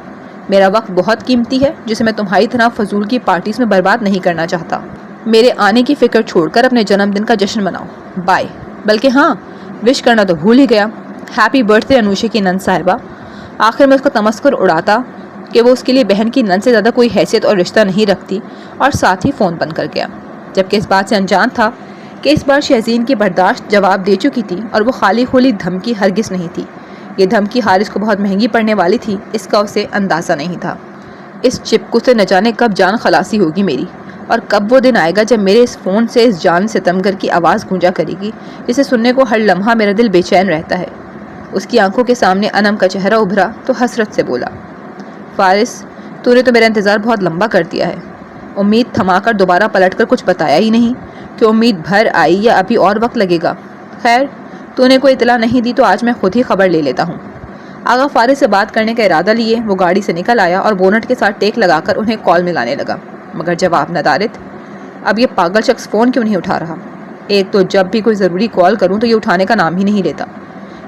میرا وقت بہت قیمتی ہے جسے میں تمہاری طرح فضول کی پارٹیز میں برباد نہیں کرنا چاہتا۔ میرے آنے کی فکر چھوڑ کر اپنے جنم دن کا جشن مناؤ۔ بائے۔ بلکہ ہاں، وش کرنا تو بھول ہی گیا، ہیپی برتھ ڈے انوشے کی نند صاحبہ۔ آخر میں اس کو تمسخر اڑاتا کہ وہ اس کے لیے بہن کی نند سے زیادہ کوئی حیثیت اور رشتہ نہیں رکھتی، اور ساتھ ہی فون بند کر گیا، جبکہ اس بات سے انجان تھا کہ اس بار شہزین کی برداشت جواب دے چکی تھی، اور وہ خالی خولی دھمکی ہرگز نہیں تھی۔ یہ دھمکی حارث کو بہت مہنگی پڑنے والی تھی، اس کا اسے اندازہ نہیں تھا۔ اس چپکو سے نہ جانے کب جان خلاصی ہوگی میری، اور کب وہ دن آئے گا جب میرے اس فون سے اس جان ستمگر کی آواز گونجا کرے گی جسے سننے کو ہر لمحہ میرا دل بے چین رہتا ہے۔ اس کی آنکھوں کے سامنے انم کا چہرہ ابھرا تو حسرت سے بولا، فارس، تو نے تو میرا انتظار بہت لمبا کر دیا ہے۔ امید تھما کر دوبارہ پلٹ کر کچھ بتایا ہی نہیں کہ امید بھر آئی یا ابھی اور وقت لگے گا۔ خیر، تو نے کوئی اطلاع نہیں دی تو آج میں خود ہی خبر لے لیتا ہوں۔ آغا فارس سے بات کرنے کا ارادہ لیے وہ گاڑی سے نکل آیا اور بونٹ کے ساتھ ٹیک لگا کر انہیں کال ملانے لگا، مگر جواب ندارت۔ اب یہ پاگل شخص فون کیوں نہیں اٹھا رہا؟ ایک تو جب بھی کوئی ضروری کال کروں تو یہ اٹھانے کا نام ہی نہیں لیتا۔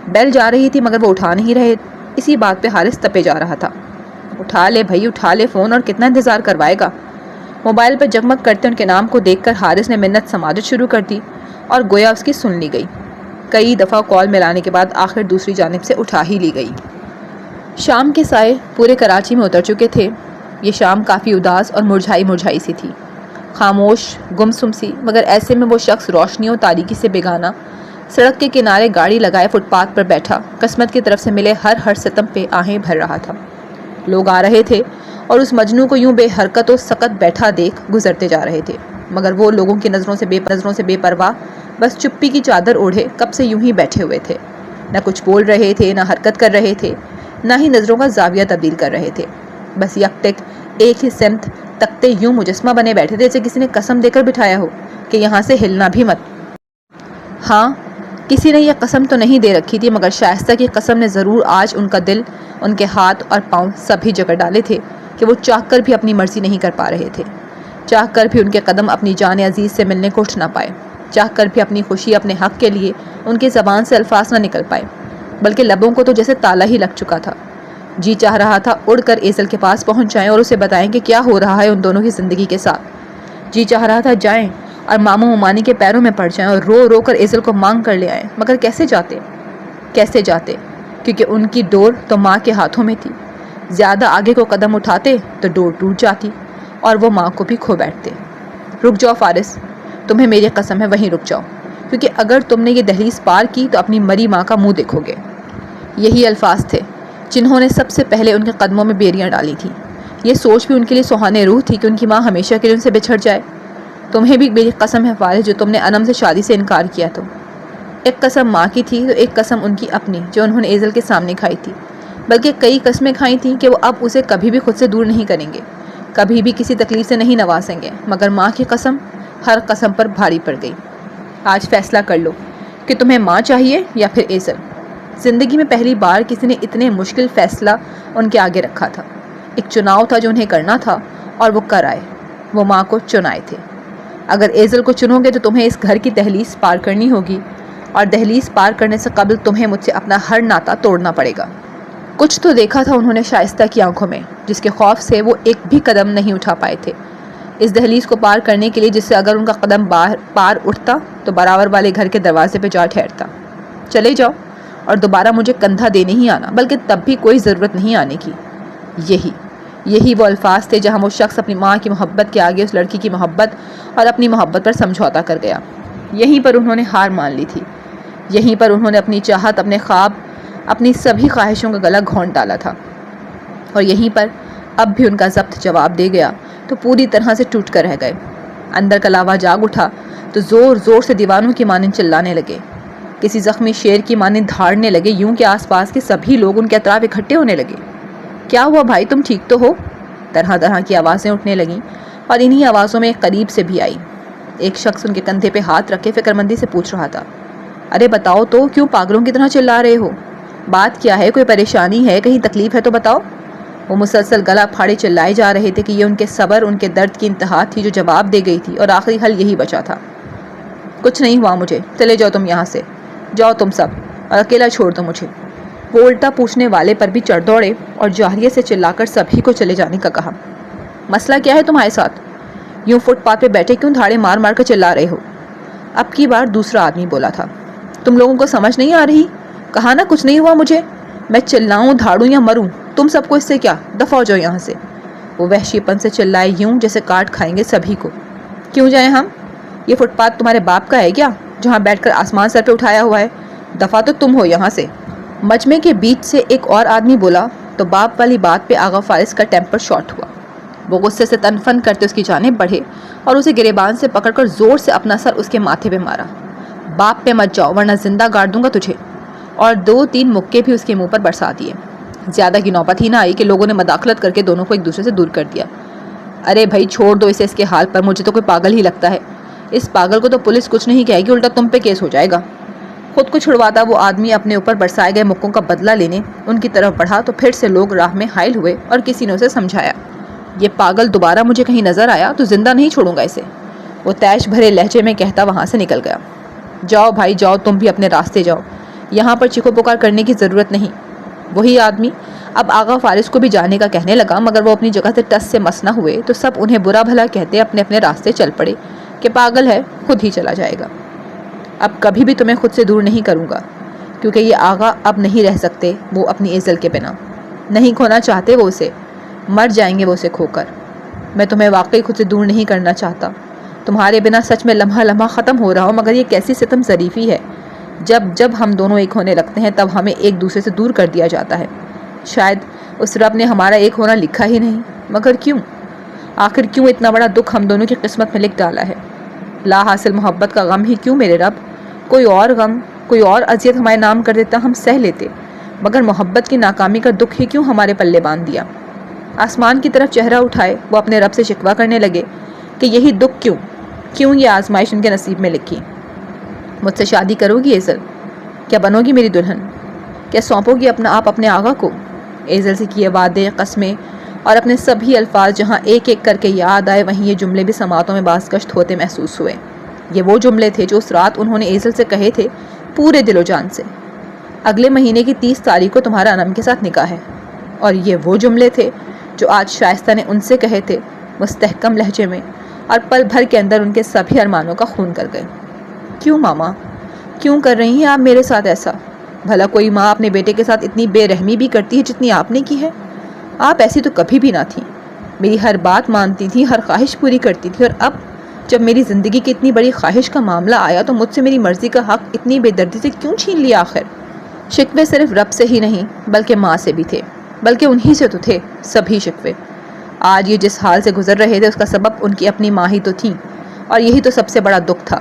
بیل جا رہی تھی مگر وہ اٹھا نہیں رہے، اسی بات پہ حارث تپے جا رہا تھا۔ اٹھا لے بھائی، اٹھا لے فون، اور کتنا انتظار کروائے گا؟ موبائل پر جگمگ کرتے ان کے نام کو دیکھ کر حارث نے منت سماجت شروع کر دی، اور گویا اس کی سن لی گئی۔ کئی دفعہ کال ملانے کے بعد آخر دوسری جانب سے اٹھا ہی لی گئی۔ شام کے سائے پورے کراچی میں اتر چکے تھے۔ یہ شام کافی اداس اور مرجھائی سی تھی، خاموش، گمسم سی، مگر ایسے میں وہ شخص روشنیوں تاریکی سے بیگانہ سڑک کے کنارے گاڑی لگائے فٹ پاتھ پر بیٹھا قسمت کی طرف سے ملے ہر ستم پہ آہیں بھر رہا تھا۔ لوگ آ رہے تھے اور اس مجنوں کو یوں بے حرکت و سکت بیٹھا دیکھ گزرتے جا رہے تھے، مگر وہ لوگوں کی نظروں سے بے پرواہ بس چپی کی چادر اوڑھے کب سے یوں ہی بیٹھے ہوئے تھے، نہ کچھ بول رہے تھے، نہ حرکت کر رہے تھے، نہ ہی نظروں کا زاویہ تبدیل کر رہے تھے، بس یک ٹک ایک ہی سمت تکتے یوں مجسمہ بنے بیٹھے تھے جیسے کسی نے قسم دے کر بٹھایا ہو کہ یہاں سے ہلنا بھی مت۔ ہاں، کسی نے یہ قسم تو نہیں دے رکھی تھی، مگر شائستہ کی قسم نے ضرور آج ان کا دل، ان کے ہاتھ اور پاؤں سبھی جگہ ڈالے تھے کہ وہ چاہ کر بھی اپنی مرضی نہیں کر پا رہے تھے، چاہ کر بھی ان کے قدم اپنی جان عزیز سے ملنے کو اٹھ نہ پائے، چاہ کر بھی اپنی خوشی، اپنے حق کے لیے ان کی زبان سے الفاظ نہ نکل پائے، بلکہ لبوں کو تو جیسے تالا ہی لگ چکا تھا۔ جی چاہ رہا تھا اڑ کر ایزل کے پاس پہنچ جائیں اور اسے بتائیں کہ کیا ہو رہا ہے ان دونوں کی زندگی کے ساتھ۔ جی چاہ رہا تھا جائیں اور ماموں ممانی کے پیروں میں پڑ جائیں اور رو رو کر ایزل کو مانگ کر لے آئیں، مگر کیسے جاتے، کیونکہ ان کی ڈور تو ماں کے ہاتھوں میں تھی۔ زیادہ آگے کو قدم اٹھاتے تو ڈور ٹوٹ جاتی اور وہ ماں کو بھی کھو بیٹھتے۔ رک جاؤ فارس، تمہیں میری قسم ہے وہیں رک جاؤ، کیونکہ اگر تم نے یہ دہلیز پار کی تو اپنی مری ماں کا منہ دیکھو گے۔ یہی الفاظ تھے جنہوں نے سب سے پہلے ان کے قدموں میں بیریاں ڈالی تھیں۔ یہ سوچ بھی ان کے لیے سہانے روح تھی کہ ان کی ماں ہمیشہ کے لیے ان سے بچھڑ جائے۔ تمہیں بھی میری قسم ہے فارس، جو تم نے انم سے شادی سے انکار کیا تو ایک قسم ماں کی تھی تو ایک قسم ان کی اپنی، جو انہوں نے ایزل کے سامنے کھائی تھی، بلکہ کئی قسمیں کھائی تھیں کہ وہ اب اسے کبھی بھی خود سے دور نہیں کریں گے، کبھی بھی کسی تکلیف سے نہیں نوازیں گے، مگر ماں کی قسم ہر قسم پر بھاری پڑ گئی۔ آج فیصلہ کر لو کہ تمہیں ماں چاہیے یا پھر ایزل۔ زندگی میں پہلی بار کسی نے اتنے مشکل فیصلہ ان کے آگے رکھا تھا۔ ایک چناؤ تھا جو انہیں کرنا تھا اور وہ کر آئے، وہ ماں کو چنائے تھے۔ اگر ایزل کو چنو گے تو تمہیں اس گھر کی دہلیز پار کرنی ہوگی، اور دہلیز پار کرنے سے قبل تمہیں مجھ سے اپنا ہر ناتا توڑنا پڑے گا۔ کچھ تو دیکھا تھا انہوں نے شائستہ کی آنکھوں میں، جس کے خوف سے وہ ایک بھی قدم نہیں اٹھا پائے تھے اس دہلیز کو پار کرنے کے لیے، جس سے اگر ان کا قدم پار اٹھتا تو برابر والے گھر کے دروازے پہ جا ٹھہرتا۔ چلے جاؤ اور دوبارہ مجھے کندھا دینے ہی آنا، بلکہ تب بھی کوئی ضرورت نہیں آنے کی۔ یہی وہ الفاظ تھے جہاں وہ شخص اپنی ماں کی محبت کے آگے اس لڑکی کی محبت اور اپنی محبت پر سمجھوتا کر گیا۔ یہیں پر انہوں نے ہار مان لی تھی، یہیں پر انہوں نے اپنی چاہت، اپنے خواب، اپنی سبھی خواہشوں کا گلا گھونٹ ڈالا تھا، اور یہیں پر اب بھی ان کا ضبط جواب دے گیا تو پوری طرح سے ٹوٹ کر رہ گئے۔ اندر کا لاوا جاگ اٹھا تو زور زور سے دیوانوں کی مانند چلانے لگے، کسی زخمی شیر کی مانند دھاڑنے لگے، یوں کہ آس پاس کے سبھی لوگ ان کے اطراف اکٹھے ہونے لگے۔ کیا ہوا بھائی، تم ٹھیک تو ہو؟ طرح طرح کی آوازیں اٹھنے لگیں، اور انہی آوازوں میں ایک قریب سے بھی آئی۔ ایک شخص ان کے کندھے پہ ہاتھ رکھے فکر مندی سے پوچھ رہا تھا، ارے بتاؤ تو، کیوں پاگلوں کی طرح چلا رہے ہو؟ بات کیا ہے؟ کوئی پریشانی ہے؟ کہیں تکلیف ہے تو بتاؤ۔ وہ مسلسل گلا پھاڑے چلائے جا رہے تھے کہ یہ ان کے صبر، ان کے درد کی انتہا تھی جو جواب دے گئی تھی، اور آخری حل یہی بچا تھا۔ کچھ نہیں ہوا مجھے، چلے جاؤ تم یہاں سے، جاؤ تم سب، اور اکیلا چھوڑ دو مجھے۔ وہ الٹا پوچھنے والے پر بھی چڑھ دوڑے اور جاہریے سے چلا کر سبھی کو چلے جانے کا کہا۔ مسئلہ کیا ہے تمہارے ساتھ؟ یوں فٹ پاتھ پہ بیٹھے کیوں دھاڑے مار مار کر چلا رہے ہو؟ اب کی بار دوسرا آدمی بولا تھا، تم لوگوں کو سمجھ نہیں آ رہی؟ کہا نا کچھ نہیں ہوا مجھے، میں چلاؤں، دھاڑوں یا مروں، تم سب کو اس سے کیا؟ دفع ہو جاؤ یہاں سے۔ وہ وحشی پن سے چلائے یوں جیسے کاٹ کھائیں گے سبھی کو۔ کیوں جائیں ہم؟ یہ فٹ پاتھ تمہارے باپ کا ہے کیا، جہاں بیٹھ کر آسمان سر پہ اٹھایا ہوا ہے؟ دفع تو تم ہو یہاں سے۔ مجمع کے بیچ سے ایک اور آدمی بولا تو باپ والی بات پہ آغا فارس کا ٹیمپر شارٹ ہوا۔ وہ غصے سے تن فن کرتے اس کی جانب بڑھے اور اسے گریبان سے پکڑ کر زور سے اپنا سر اس کے ماتھے پہ مارا۔ باپ پہ مت جاؤ ورنہ زندہ گاڑ دوں گا تجھے، اور 2-3 مکے بھی اس کے منہ پر برسا دیے۔ زیادہ کی نوبت ہی نہ آئی کہ لوگوں نے مداخلت کر کے دونوں کو ایک دوسرے سے دور کر دیا۔ ارے بھائی چھوڑ دو اسے اس کے حال پر، مجھے تو کوئی پاگل ہی لگتا ہے۔ اس پاگل کو تو پولیس کچھ نہیں کہے گی، الٹا تم پہ کیس ہو جائے گا۔ خود کو چھڑواتا وہ آدمی اپنے اوپر برسائے گئے مکوں کا بدلہ لینے ان کی طرف بڑھا تو پھر سے لوگ راہ میں حائل ہوئے اور کسی نے اسے سمجھایا، یہ پاگل دوبارہ مجھے کہیں نظر آیا تو زندہ نہیں چھوڑوں گا اسے۔ وہ تیش بھرے لہجے میں کہتا وہاں سے نکل گیا۔ جاؤ بھائی جاؤ، تم بھی اپنے راستے جاؤ، یہاں پر چیخو پکار کرنے کی ضرورت نہیں۔ وہی آدمی اب آغا فارس کو بھی جانے کا کہنے لگا، مگر وہ اپنی جگہ سے ٹس سے مس نہ ہوئے تو سب انہیں برا بھلا کہتے اپنے اپنے راستے چل پڑے کہ پاگل ہے، خود ہی چلا جائے گا۔ اب کبھی بھی تمہیں خود سے دور نہیں کروں گا، کیونکہ یہ آغا اب نہیں رہ سکتے وہ اپنی ایزل کے بنا، نہیں کھونا چاہتے وہ اسے، مر جائیں گے وہ اسے کھو کر۔ میں تمہیں واقعی خود سے دور نہیں کرنا چاہتا، تمہارے بنا سچ میں لمحہ لمحہ ختم ہو رہا ہوں، مگر یہ کیسی ستم ظریفی ہے، جب ہم دونوں ایک ہونے لگتے ہیں تب ہمیں ایک دوسرے سے دور کر دیا جاتا ہے۔ شاید اس رب نے ہمارا ایک ہونا لکھا ہی نہیں، مگر کیوں؟ آخر کیوں اتنا بڑا دکھ ہم دونوں کی قسمت میں لکھ ڈالا ہے؟ لا حاصل محبت کا غم ہی کیوں میرے رب؟ کوئی اور غم، کوئی اور اذیت ہمارے نام کر دیتا ہم سہ لیتے، مگر محبت کی ناکامی کا دکھ ہی کیوں ہمارے پلے باندھ دیا؟ آسمان کی طرف چہرہ اٹھائے وہ اپنے رب سے شکوہ کرنے لگے کہ یہی دکھ کیوں یہ آزمائش ان کے نصیب میں لکھی۔ مجھ سے شادی کرو گی ایزل؟ کیا بنو گی میری دلہن؟ کیا سونپو گی اپنا آپ اپنے آقا کو؟ ایزل سے کیے وعدے، قسمیں اور اپنے سبھی الفاظ جہاں ایک ایک کر کے یاد آئے، وہیں یہ جملے بھی سماعتوں میں بازگشت ہوتے محسوس ہوئے۔ یہ وہ جملے تھے جو اس رات انہوں نے ایزل سے کہے تھے، پورے دل و جان سے۔ اگلے مہینے کی 30 تاریخ کو تمہارا انم کے ساتھ نکاح ہے۔ اور یہ وہ جملے تھے جو آج شائستہ نے ان سے کہے تھے، مستحکم لہجے میں، اور پل بھر کے اندر ان کے سبھی ارمانوں کا خون کر گئے۔ کیوں ماما، کیوں کر رہی ہیں آپ میرے ساتھ ایسا؟ بھلا کوئی ماں اپنے بیٹے کے ساتھ اتنی بے رحمی بھی کرتی ہے جتنی آپ نے کی ہے؟ آپ ایسی تو کبھی بھی نہ تھیں، میری ہر بات مانتی تھی، ہر خواہش پوری کرتی تھی، اور اب جب میری زندگی کی اتنی بڑی خواہش کا معاملہ آیا تو مجھ سے میری مرضی کا حق اتنی بے دردی سے کیوں چھین لیا آخر؟ شکوے صرف رب سے ہی نہیں بلکہ ماں سے بھی تھے، بلکہ انہی سے تو تھے سبھی شکوے۔ آج یہ جس حال سے گزر رہے تھے اس کا سبب ان کی اپنی ماں ہی تو تھی، اور یہی تو سب سے بڑا دکھ تھا۔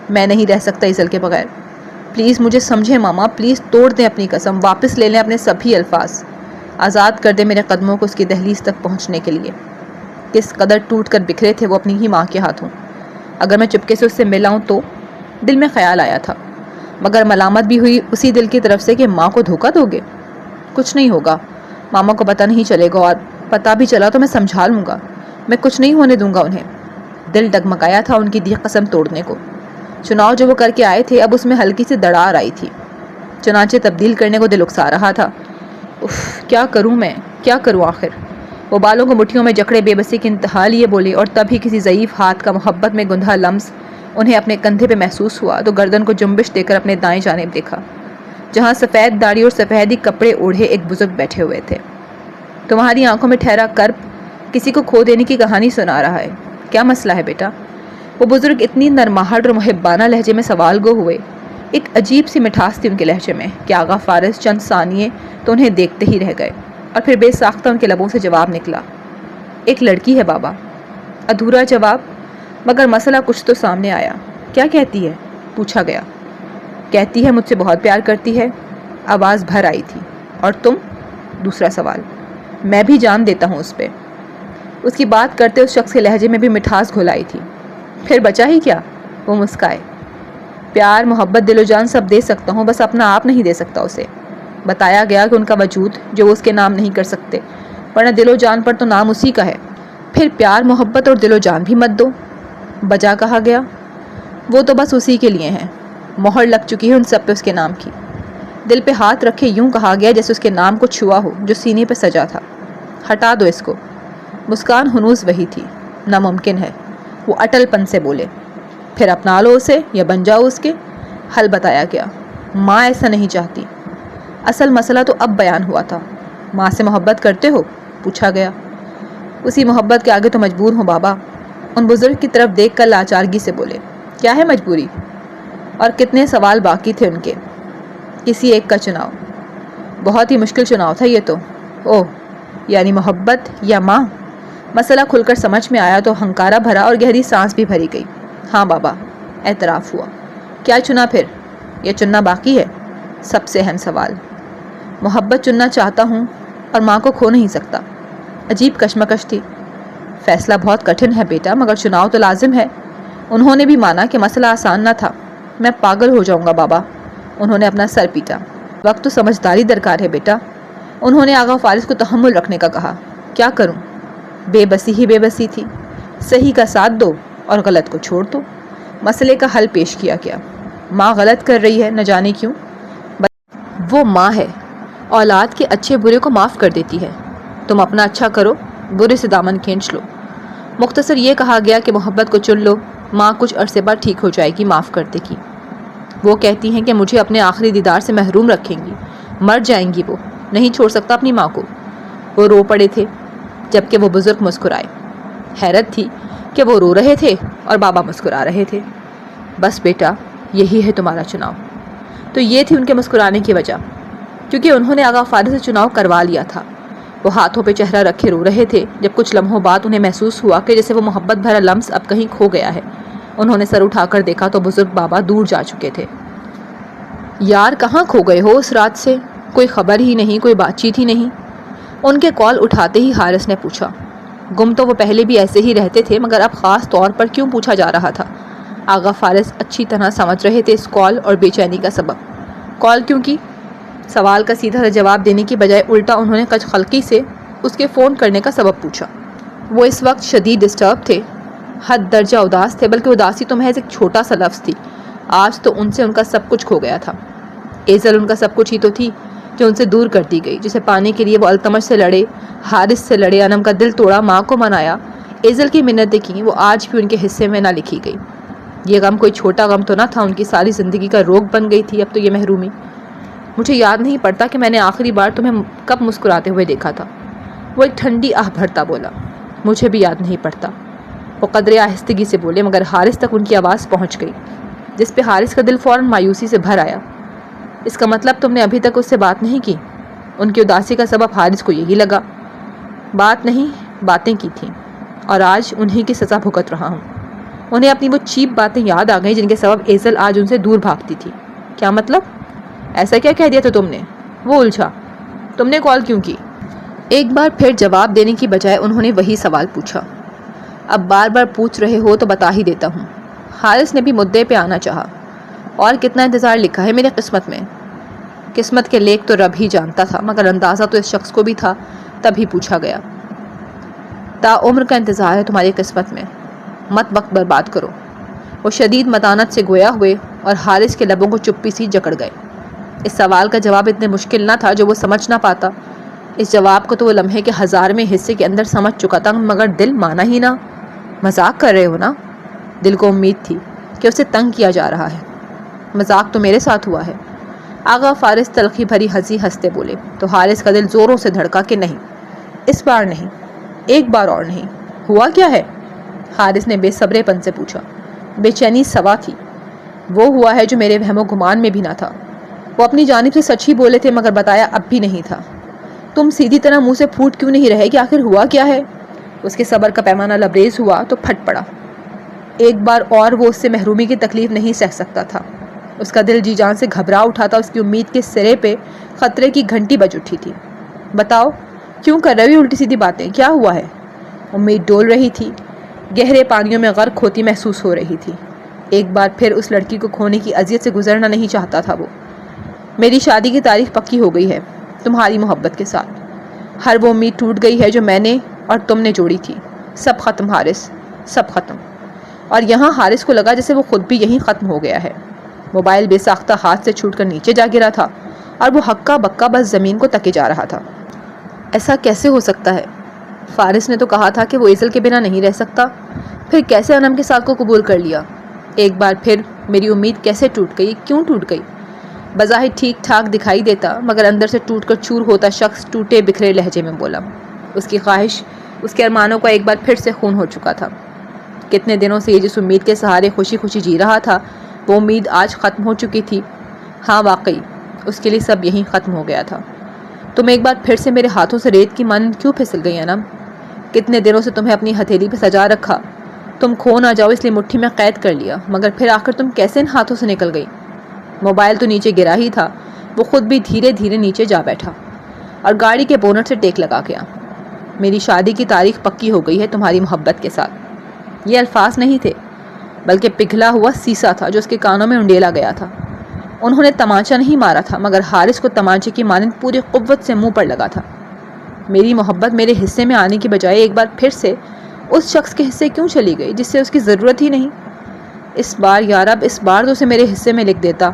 میں نہیں رہ سکتا ایزل کے بغیر، پلیز مجھے سمجھیں ماما، پلیز توڑ دیں اپنی قسم، واپس لے لیں اپنے سبھی الفاظ، آزاد کر دیں میرے قدموں کو اس کی دہلیز تک پہنچنے کے لیے۔ کس قدر ٹوٹ کر بکھرے تھے وہ اپنی ہی ماں کے ہاتھوں۔ اگر میں چپکے سے اس سے ملا ہوں تو دل میں خیال آیا تھا، مگر ملامت بھی ہوئی اسی دل کی طرف سے کہ ماں کو دھوکہ دو گے؟ کچھ نہیں ہوگا، ماما کو پتہ نہیں چلے گا، اور پتہ بھی چلا تو میں سمجھا لوں گا، میں کچھ نہیں ہونے دوں گا انہیں۔ دل ڈگمگایا تھا ان کی دی قسم توڑنے کو۔ چناؤ جو وہ کر کے آئے تھے اب اس میں ہلکی سی دڑار آئی تھی، چنانچہ تبدیل کرنے کو دل اکسا رہا تھا۔ اف، کیا کروں میں، کیا کروں آخر؟ وہ بالوں کو مٹھیوں میں جکڑے بے بسی کی انتہا لیے بولی، اور تب ہی کسی ضعیف ہاتھ کا محبت میں گندھا لمس انہیں اپنے کندھے پہ محسوس ہوا تو گردن کو جنبش دے کر اپنے دائیں جانب دیکھا، جہاں سفید داڑھی اور سفیدی کپڑے اوڑھے ایک بزرگ بیٹھے ہوئے تھے۔ تمہاری آنکھوں میں ٹھہرا کرب کسی کو کھو دینے کی کہانی سنا رہا ہے، کیا مسئلہ ہے بیٹا؟ وہ بزرگ اتنی نرماہٹ اور محبانہ لہجے میں سوال گو ہوئے۔ ایک عجیب سی مٹھاس تھی ان کے لہجے میں کہ آغا فارس چند ثانیے تو انہیں دیکھتے ہی رہ گئے، اور پھر بے ساختہ ان کے لبوں سے جواب نکلا، ایک لڑکی ہے بابا۔ ادھورا جواب، مگر مسئلہ کچھ تو سامنے آیا۔ کیا کہتی ہے؟ پوچھا گیا۔ کہتی ہے مجھ سے بہت پیار کرتی ہے، آواز بھر آئی تھی۔ اور تم؟ دوسرا سوال۔ میں بھی جان دیتا ہوں اس پہ۔ اس کی بات کرتے اس شخص کے لہجے میں بھی مٹھاس گھلائی تھی۔ پھر بچا ہی کیا؟ وہ مسکائے۔ پیار، محبت، دل و جان سب دے سکتا ہوں، بس اپنا آپ نہیں دے سکتا اسے۔ بتایا گیا کہ ان کا وجود جو وہ اس کے نام نہیں کر سکتے، ورنہ دل و جان پر تو نام اسی کا ہے۔ پھر پیار، محبت اور دل و جان بھی مت دو۔ بجا کہا گیا، وہ تو بس اسی کے لیے ہیں، مہر لگ چکی ہے ان سب پہ اس کے نام کی۔ دل پہ ہاتھ رکھے یوں کہا گیا جیسے اس کے نام کو چھوا ہو جو سینے پہ سجا تھا۔ ہٹا دو اس کو۔ مسکان ہنوز وہی تھی۔ ناممکن ہے، وہ اٹل پن سے بولے۔ پھر اپنا لو اسے یا بن جاؤ اس کے۔ حل بتایا گیا، ماں ایسا نہیں چاہتی۔ اصل مسئلہ تو اب بیان ہوا تھا۔ ماں سے محبت کرتے ہو؟ پوچھا گیا۔ اسی محبت کے آگے تو مجبور ہوں بابا۔ ان بزرگ کی طرف دیکھ کر لاچارگی سے بولے، کیا ہے مجبوری؟ اور کتنے سوال باقی تھے ان کے؟ کسی ایک کا چناؤ۔ بہت ہی مشکل چناؤ تھا یہ تو۔ اوہ، یعنی محبت یا ماں؟ مسئلہ کھل کر سمجھ میں آیا تو ہنکارا بھرا اور گہری سانس بھی بھری گئی۔ ہاں بابا، اعتراف ہوا۔ کیا چنا پھر؟ یہ چننا باقی ہے؟ سب سے اہم سوال۔ محبت چننا چاہتا ہوں اور ماں کو کھو نہیں سکتا۔ عجیب کشمکش تھی۔ فیصلہ بہت کٹھن ہے بیٹا، مگر چناؤ تو لازم ہے۔ انہوں نے بھی مانا کہ مسئلہ آسان نہ تھا۔ میں پاگل ہو جاؤں گا بابا۔ انہوں نے اپنا سر پیٹا۔ وقت تو سمجھداری درکار ہے بیٹا۔ انہوں نے آغا فارس کو تحمل رکھنے کا کہا۔ کیا کروں؟ بے بسی ہی بے بسی تھی۔ صحیح کا ساتھ دو اور غلط کو چھوڑ دو۔ مسئلے کا حل پیش کیا گیا۔ ماں غلط کر رہی ہے، نہ جانے کیوں۔ وہ ماں ہے، اولاد کے اچھے برے کو معاف کر دیتی ہے۔ تم اپنا اچھا کرو، برے سے دامن کھینچ لو۔ مختصر یہ کہا گیا کہ محبت کو چن لو، ماں کچھ عرصے بعد ٹھیک ہو جائے گی معاف کرتے کی۔ وہ کہتی ہیں کہ مجھے اپنے آخری دیدار سے محروم رکھیں گی، مر جائیں گی، وہ نہیں چھوڑ سکتا اپنی ماں کو۔ وہ رو پڑے تھے، جبکہ وہ بزرگ مسکرائے۔ حیرت تھی کہ وہ رو رہے تھے اور بابا مسکرا رہے تھے۔ بس بیٹا، یہی ہے تمہارا چناؤ۔ تو یہ تھی ان کے مسکرانے کی وجہ، کیونکہ انہوں نے آغا فارس سے چناؤ کروا لیا تھا۔ وہ ہاتھوں پہ چہرہ رکھے رو رہے تھے جب کچھ لمحوں بعد انہیں محسوس ہوا کہ جیسے وہ محبت بھرا لمس اب کہیں کھو گیا ہے۔ انہوں نے سر اٹھا کر دیکھا تو بزرگ بابا دور جا چکے تھے۔ یار کہاں کھو گئے ہو اس رات سے؟ کوئی خبر ہی نہیں، کوئی بات چیت ہی نہیں۔ ان کے کال اٹھاتے ہی حارث نے پوچھا۔ گم تو وہ پہلے بھی ایسے ہی رہتے تھے، مگر اب خاص طور پر کیوں پوچھا جا رہا تھا؟ آغا فارس اچھی طرح سمجھ رہے تھے اس کال اور بے چینی کا سبب۔ کال کیوں کی؟ سوال کا سیدھا جواب دینے کی بجائے الٹا انہوں نے کچھ خلقی سے اس کے فون کرنے کا سبب پوچھا۔ وہ اس وقت شدید ڈسٹرب تھے، حد درجہ اداس تھے، بلکہ اداسی تو محض ایک چھوٹا سا لفظ تھی۔ آج تو ان سے ان کا سب کچھ کھو گیا تھا۔ ایزل ان کا سب کچھ ہی تو تھی جو ان سے دور کر دی گئی، جسے پانے کے لیے وہ التمش سے لڑے، حارث سے لڑے، انم کا دل توڑا، ماں کو منایا، ایزل کی منتیں کی، وہ آج بھی ان کے حصے میں نہ لکھی گئی۔ یہ غم کوئی چھوٹا غم تو نہ تھا، ان کی ساری زندگی کا روگ بن گئی تھی اب تو یہ محرومی۔ مجھے یاد نہیں پڑتا کہ میں نے آخری بار تمہیں کب مسکراتے ہوئے دیکھا تھا، وہ ایک ٹھنڈی آہ بھرتا بولا۔ مجھے بھی یاد نہیں پڑتا، وہ قدرے آہستگی سے بولے، مگر حارث تک ان کی آواز پہنچ گئی، جس پہ حارث کا دل فوراً مایوسی سے بھر آیا۔ اس کا مطلب تم نے ابھی تک اس سے بات نہیں کی؟ ان کی اداسی کا سبب حارث کو یہی لگا۔ بات نہیں، باتیں کی تھیں، اور آج انہی کی سزا بھگت رہا ہوں۔ انہیں اپنی وہ چیپ باتیں یاد آ گئیں جن کے سبب ایزل آج ان سے دور بھاگتی تھی۔ کیا مطلب؟ ایسا کیا کہہ دیا تھا تم نے؟ وہ الجھا۔ تم نے کال کیوں کی؟ ایک بار پھر جواب دینے کی بجائے انہوں نے وہی سوال پوچھا۔ اب بار بار پوچھ رہے ہو تو بتا ہی دیتا ہوں۔ حارث نے بھی مدعے پہ آنا چاہا۔ اور کتنا انتظار لکھا ہے میرے قسمت میں؟ قسمت کے لیک تو رب ہی جانتا تھا، مگر اندازہ تو اس شخص کو بھی تھا، تب ہی پوچھا گیا۔ تا عمر کا انتظار ہے تمہاری قسمت میں، مت وقت برباد کرو۔ وہ شدید متانت سے گویا ہوئے اور حارث کے لبوں کو چپی سی جکڑ گئے۔ اس سوال کا جواب اتنے مشکل نہ تھا جو وہ سمجھ نہ پاتا۔ اس جواب کو تو وہ لمحے کے ہزارویں حصے کے اندر سمجھ چکا تھا، مگر دل مانا ہی نہ۔ مذاق کر رہے ہو نا؟ دل کو امید تھی کہ اسے تنگ کیا جا رہا ہے۔ مذاق تو میرے ساتھ ہوا ہے۔ آغا فارس تلخی بھری ہنسی ہنستے بولے تو حارث کا دل زوروں سے دھڑکا کہ نہیں، اس بار نہیں، ایک بار اور نہیں۔ ہوا کیا ہے؟ حارث نے بے صبرے پن سے پوچھا۔ بے چینی سوا تھی۔ وہ ہوا ہے جو میرے وہم و گمان میں بھی نہ تھا۔ وہ اپنی جانب سے سچ ہی بولے تھے، مگر بتایا اب بھی نہیں تھا۔ تم سیدھی طرح منہ سے پھوٹ کیوں نہیں رہے کہ آخر ہوا کیا ہے؟ اس کے صبر کا پیمانہ لبریز ہوا تو پھٹ پڑا۔ ایک بار اور وہ اس سے محرومی کی تکلیف نہیں سہ سکتا تھا۔ اس کا دل جی جان سے گھبرا اٹھا تھا، اس کی امید کے سرے پہ خطرے کی گھنٹی بج اٹھی تھی۔ بتاؤ، کیوں کر رہی الٹی سیدھی باتیں؟ کیا ہوا ہے؟ امید ڈول رہی تھی، گہرے پانیوں میں غرق ہوتی محسوس ہو رہی تھی۔ ایک بار پھر اس لڑکی کو کھونے کی اذیت سے گزرنا نہیں چاہتا تھا وہ۔ میری شادی کی تاریخ پکی ہو گئی ہے تمہاری محبت کے ساتھ۔ ہر وہ امید ٹوٹ گئی ہے جو میں نے اور تم نے جوڑی تھی۔ سب ختم حارث، سب ختم۔ اور یہاں حارث کو لگا جیسے وہ خود بھی یہیں ختم ہو گیا ہے۔ موبائل بے ساختہ ہاتھ سے چھوٹ کر نیچے جا گرا تھا اور وہ ہکا بکا بس زمین کو تکے جا رہا تھا۔ ایسا کیسے ہو سکتا ہے؟ فارس نے تو کہا تھا کہ وہ ایزل کے بنا نہیں رہ سکتا، پھر کیسے انم کے ساتھ کو قبول کر لیا؟ ایک بار پھر میری امید کیسے ٹوٹ گئی؟ کیوں ٹوٹ گئی؟ بظاہر ٹھیک ٹھاک دکھائی دیتا، مگر اندر سے ٹوٹ کر چور ہوتا شخص ٹوٹے بکھرے لہجے میں بولا۔ اس کی خواہش، اس کے ارمانوں کا ایک بار پھر سے خون ہو چکا تھا۔ کتنے دنوں سے یہ جس امید کے سہارے خوشی خوشی جی رہا تھا، وہ امید آج ختم ہو چکی تھی۔ ہاں واقعی اس کے لیے سب یہیں ختم ہو گیا تھا۔ تم ایک بار پھر سے میرے ہاتھوں سے ریت کی مانند کیوں پھسل گئی انم؟ کتنے دنوں سے تمہیں اپنی ہتھیلی پہ سجا رکھا، تم کھو نہ جاؤ اس لیے مٹھی میں قید کر لیا، مگر پھر آخر تم کیسے ان ہاتھوں سے نکل گئی؟ موبائل تو نیچے گرا ہی تھا، وہ خود بھی دھیرے دھیرے نیچے جا بیٹھا اور گاڑی کے بونٹ سے ٹیک لگا گیا۔ میری شادی کی تاریخ پکی ہو گئی ہے تمہاری محبت کے ساتھ۔ یہ الفاظ نہیں تھے، بلکہ پگھلا ہوا سیسا تھا جو اس کے کانوں میں انڈیلا گیا تھا۔ انہوں نے تمانچہ نہیں مارا تھا، مگر حارث کو تمانچے کی مانند پوری قوت سے منہ پر لگا تھا۔ میری محبت میرے حصے میں آنے کی بجائے ایک بار پھر سے اس شخص کے حصے کیوں چلی گئی جس سے اس کی ضرورت ہی نہیں؟ اس بار یا رب، اس بار تو اسے میرے حصے میں لکھ دیتا۔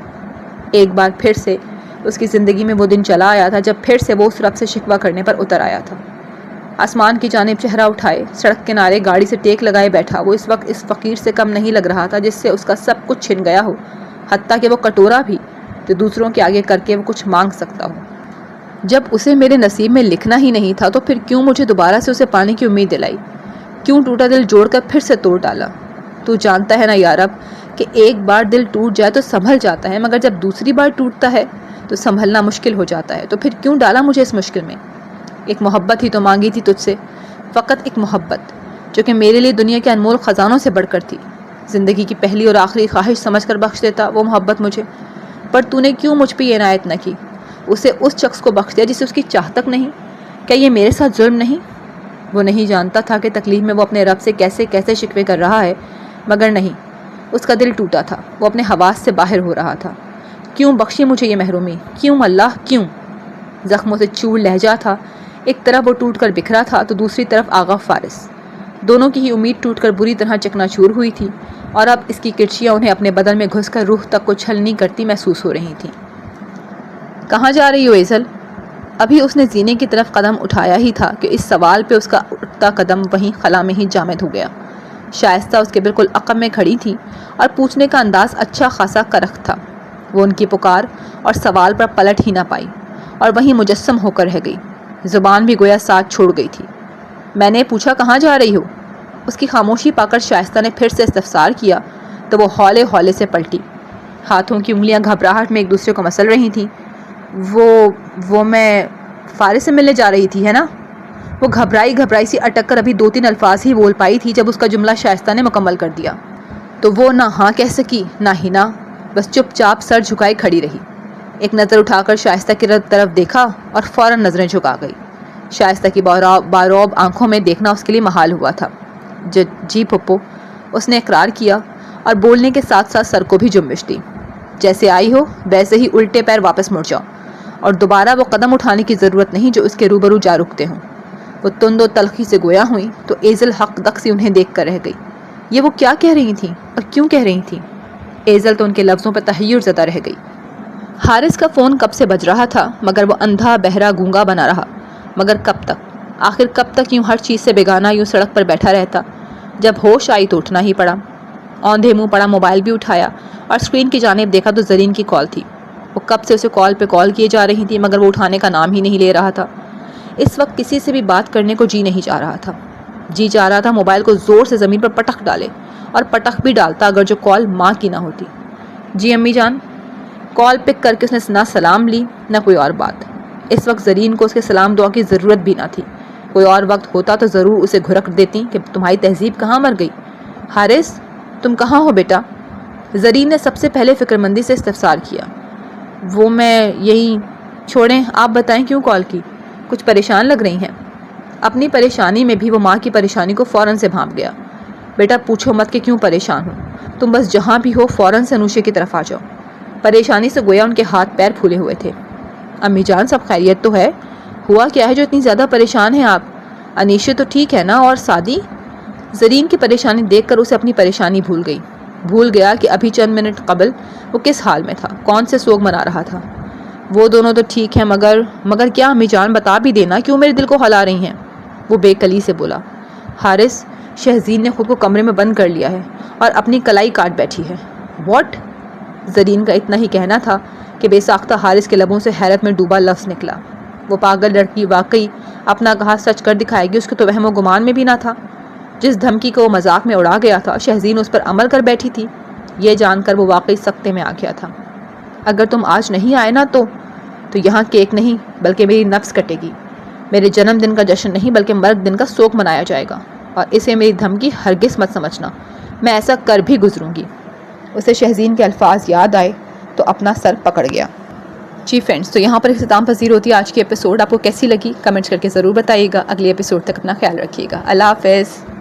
ایک بار پھر سے اس کی زندگی میں وہ دن چلا آیا تھا جب پھر سے وہ اس رب سے شکوہ کرنے پر اتر آیا تھا۔ آسمان کی جانب چہرہ اٹھائے، سڑک کنارے گاڑی سے ٹیک لگائے بیٹھا، وہ اس وقت اس فقیر سے کم نہیں لگ رہا تھا جس سے اس کا سب کچھ چھن گیا ہو، حتیٰ کہ وہ کٹورا بھی جو دوسروں کے آگے کر کے وہ کچھ مانگ سکتا ہو۔ جب اسے میرے نصیب میں لکھنا ہی نہیں تھا تو پھر کیوں مجھے دوبارہ سے اسے پانے کی امید دلائی؟ کیوں ٹوٹا دل جوڑ کر پھر سے توڑ ڈالا؟ تو جانتا ہے نا یا رب کہ ایک بار دل ٹوٹ جائے تو سنبھل جاتا ہے، مگر جب دوسری بار ٹوٹتا ہے تو سنبھلنا مشکل ہو جاتا ہے۔ تو پھر کیوں ڈالا مجھے اس مشکل میں؟ ایک محبت ہی تو مانگی تھی تجھ سے، فقط ایک محبت جو کہ میرے لیے دنیا کے انمول خزانوں سے بڑھ کر تھی۔ زندگی کی پہلی اور آخری خواہش سمجھ کر بخش دیتا وہ محبت مجھے، پر تو نے کیوں مجھ پہ یہ عنایت نہ کی؟ اسے اس شخص کو بخش دیا جسے اس کی چاہ تک نہیں۔ کیا یہ میرے ساتھ ظلم نہیں؟ وہ نہیں جانتا تھا کہ تکلیف میں وہ اپنے رب سے کیسے کیسے شکوے کر رہا ہے، مگر نہیں، اس کا دل ٹوٹا تھا، وہ اپنے حواس سے باہر ہو رہا تھا۔ کیوں بخشی مجھے یہ محرومی؟ کیوں اللہ کیوں؟ زخموں سے چور لہجہ تھا، ایک طرف وہ ٹوٹ کر بکھرا تھا تو دوسری طرف آغا فارس۔ دونوں کی ہی امید ٹوٹ کر بری طرح چکنا چور ہوئی تھی، اور اب اس کی کرچیاں انہیں اپنے بدن میں گھس کر روح تک کو چھلنی کرتی محسوس ہو رہی تھیں۔ کہاں جا رہی ہو ایزل؟ ابھی اس نے زینے کی طرف قدم اٹھایا ہی تھا کہ اس سوال پہ اس کا اٹھتا قدم وہیں خلا میں ہی جامد ہو گیا۔ شائستہ اس کے بالکل عقب میں کھڑی تھی اور پوچھنے کا انداز اچھا خاصا کرخت تھا۔ وہ ان کی پکار اور سوال پر پلٹ ہی نہ پائی اور وہیں مجسم ہو کر رہ گئی، زبان بھی گویا ساتھ چھوڑ گئی تھی۔ میں نے پوچھا کہاں جا رہی ہو؟ اس کی خاموشی پا کر شائستہ نے پھر سے استفسار کیا تو وہ ہولے ہولے سے پلٹی، ہاتھوں کی انگلیاں گھبراہٹ میں ایک دوسرے کو مسل رہی تھیں۔ وہ میں فارس سے ملنے جا رہی تھی، ہے نا؟ وہ گھبرائی سی اٹک کر ابھی 2-3 الفاظ ہی بول پائی تھی جب اس کا جملہ شائستہ نے مکمل کر دیا تو وہ نہ ہاں کہہ سکی نہ ہی نہ، بس چپ چاپ سر جھکائے کھڑی رہی۔ ایک نظر اٹھا کر شائستہ کی طرف دیکھا اور فوراً نظریں جھکا گئی۔ شائستہ کی باروب آنکھوں میں دیکھنا اس کے لیے محال ہوا تھا۔ جی پھپھو، اس نے اقرار کیا اور بولنے کے ساتھ ساتھ سر کو بھی جنبش دی۔ جیسے آئی ہو ویسے ہی الٹے پیر واپس مڑ جاؤ، اور دوبارہ وہ قدم اٹھانے کی ضرورت نہیں جو اس کے روبرو جا رکتے ہوں۔ وہ تند و تلخی سے گویا ہوئی تو ایزل حق دق سی انہیں دیکھ کر رہ گئی۔ یہ وہ کیا کہہ رہی تھیں اور کیوں کہہ رہی تھیں؟ ایزل تو ان کے لفظوں پر تحیر زدہ رہ گئی۔ حارث کا فون کب سے بج رہا تھا مگر وہ اندھا بہرا گونگا بنا رہا۔ مگر کب تک؟ آخر کب تک یوں ہر چیز سے بیگانہ یوں سڑک پر بیٹھا رہتا؟ جب ہوش آئی تو اٹھنا ہی پڑا۔ اوندھے منہ پڑا موبائل بھی اٹھایا اور اسکرین کی جانب دیکھا تو زرین کی کال تھی۔ وہ کب سے اسے کال پہ کال کیے جا رہی تھی مگر وہ اٹھانے کا نام ہی نہیں لے رہا تھا۔ اس وقت کسی سے بھی بات کرنے کو جی نہیں چاہ رہا تھا۔ جی چاہ رہا تھا موبائل کو زور سے زمین پر پٹخ ڈالے، اور پٹخ بھی ڈالتا اگر جو کال ماں کی نہ ہوتی۔ جی امی جان۔ کال پک کر کے اس نے نہ سلام لی نہ کوئی اور بات۔ اس وقت زرین کو اس کے سلام دعا کی ضرورت بھی نہ تھی۔ کوئی اور وقت ہوتا تو ضرور اسے گھرک دیتی کہ تمہاری تہذیب کہاں مر گئی؟ حارث تم کہاں ہو بیٹا؟ زرین نے سب سے پہلے فکر مندی سے استفسار کیا۔ وہ میں یہی، چھوڑیں آپ بتائیں کیوں کال کی؟ کچھ پریشان لگ رہی ہیں؟ اپنی پریشانی میں بھی وہ ماں کی پریشانی کو فوراً سے بھانپ گیا۔ بیٹا پوچھو مت کہ کیوں پریشان ہوں، تم بس جہاں بھی ہو فوراً سے انوشے کی طرف آ جاؤ۔ پریشانی سے گویا ان کے ہاتھ پیر پھولے ہوئے تھے۔ امی جان سب خیریت تو ہے؟ ہوا کیا ہے جو اتنی زیادہ پریشان ہیں آپ؟ انیشے تو ٹھیک ہے نا، اور سادی؟ زرین کی پریشانی دیکھ کر اسے اپنی پریشانی بھول گیا کہ ابھی چند منٹ قبل وہ کس حال میں تھا، کون سے سوگ منا رہا تھا۔ وہ دونوں تو ٹھیک ہیں مگر کیا امی جان بتا بھی دینا کیوں میرے دل کو ہلا رہی ہیں؟ وہ بے کلی سے بولا۔ حارث، شہزین نے خود کو کمرے میں بند کر لیا ہے اور اپنی کلائی کاٹ بیٹھی ہے۔ واٹ؟ زرین کا اتنا ہی کہنا تھا کہ بے ساختہ حارث کے لبوں سے حیرت میں ڈوبا لفظ نکلا۔ وہ پاگل لڑکی واقعی اپنا کہا سچ کر دکھائے گی، اس کے تو وہم و گمان میں بھی نہ تھا۔ جس دھمکی کو وہ مذاق میں اڑا گیا تھا شہزین اس پر عمل کر بیٹھی تھی، یہ جان کر وہ واقعی سکتے میں آ گیا تھا۔ اگر تم آج نہیں آئے نا تو یہاں کیک نہیں بلکہ میری نفس کٹے گی۔ میرے جنم دن کا جشن نہیں بلکہ مرگ دن کا سوگ منایا جائے گا، اور اسے میری دھمکی ہرگز مت سمجھنا، میں ایسا کر بھی گزروں گی۔ اسے شہزین کے الفاظ یاد آئے تو اپنا سر پکڑ گیا۔ جی فرینڈز، تو یہاں پر اختتام پذیر ہوتی ہے آج کی ایپیسوڈ۔ آپ کو کیسی لگی کمنٹس کر کے ضرور بتائیے گا۔ اگلی ایپیسوڈ تک اپنا خیال رکھیے گا۔ اللہ حافظ۔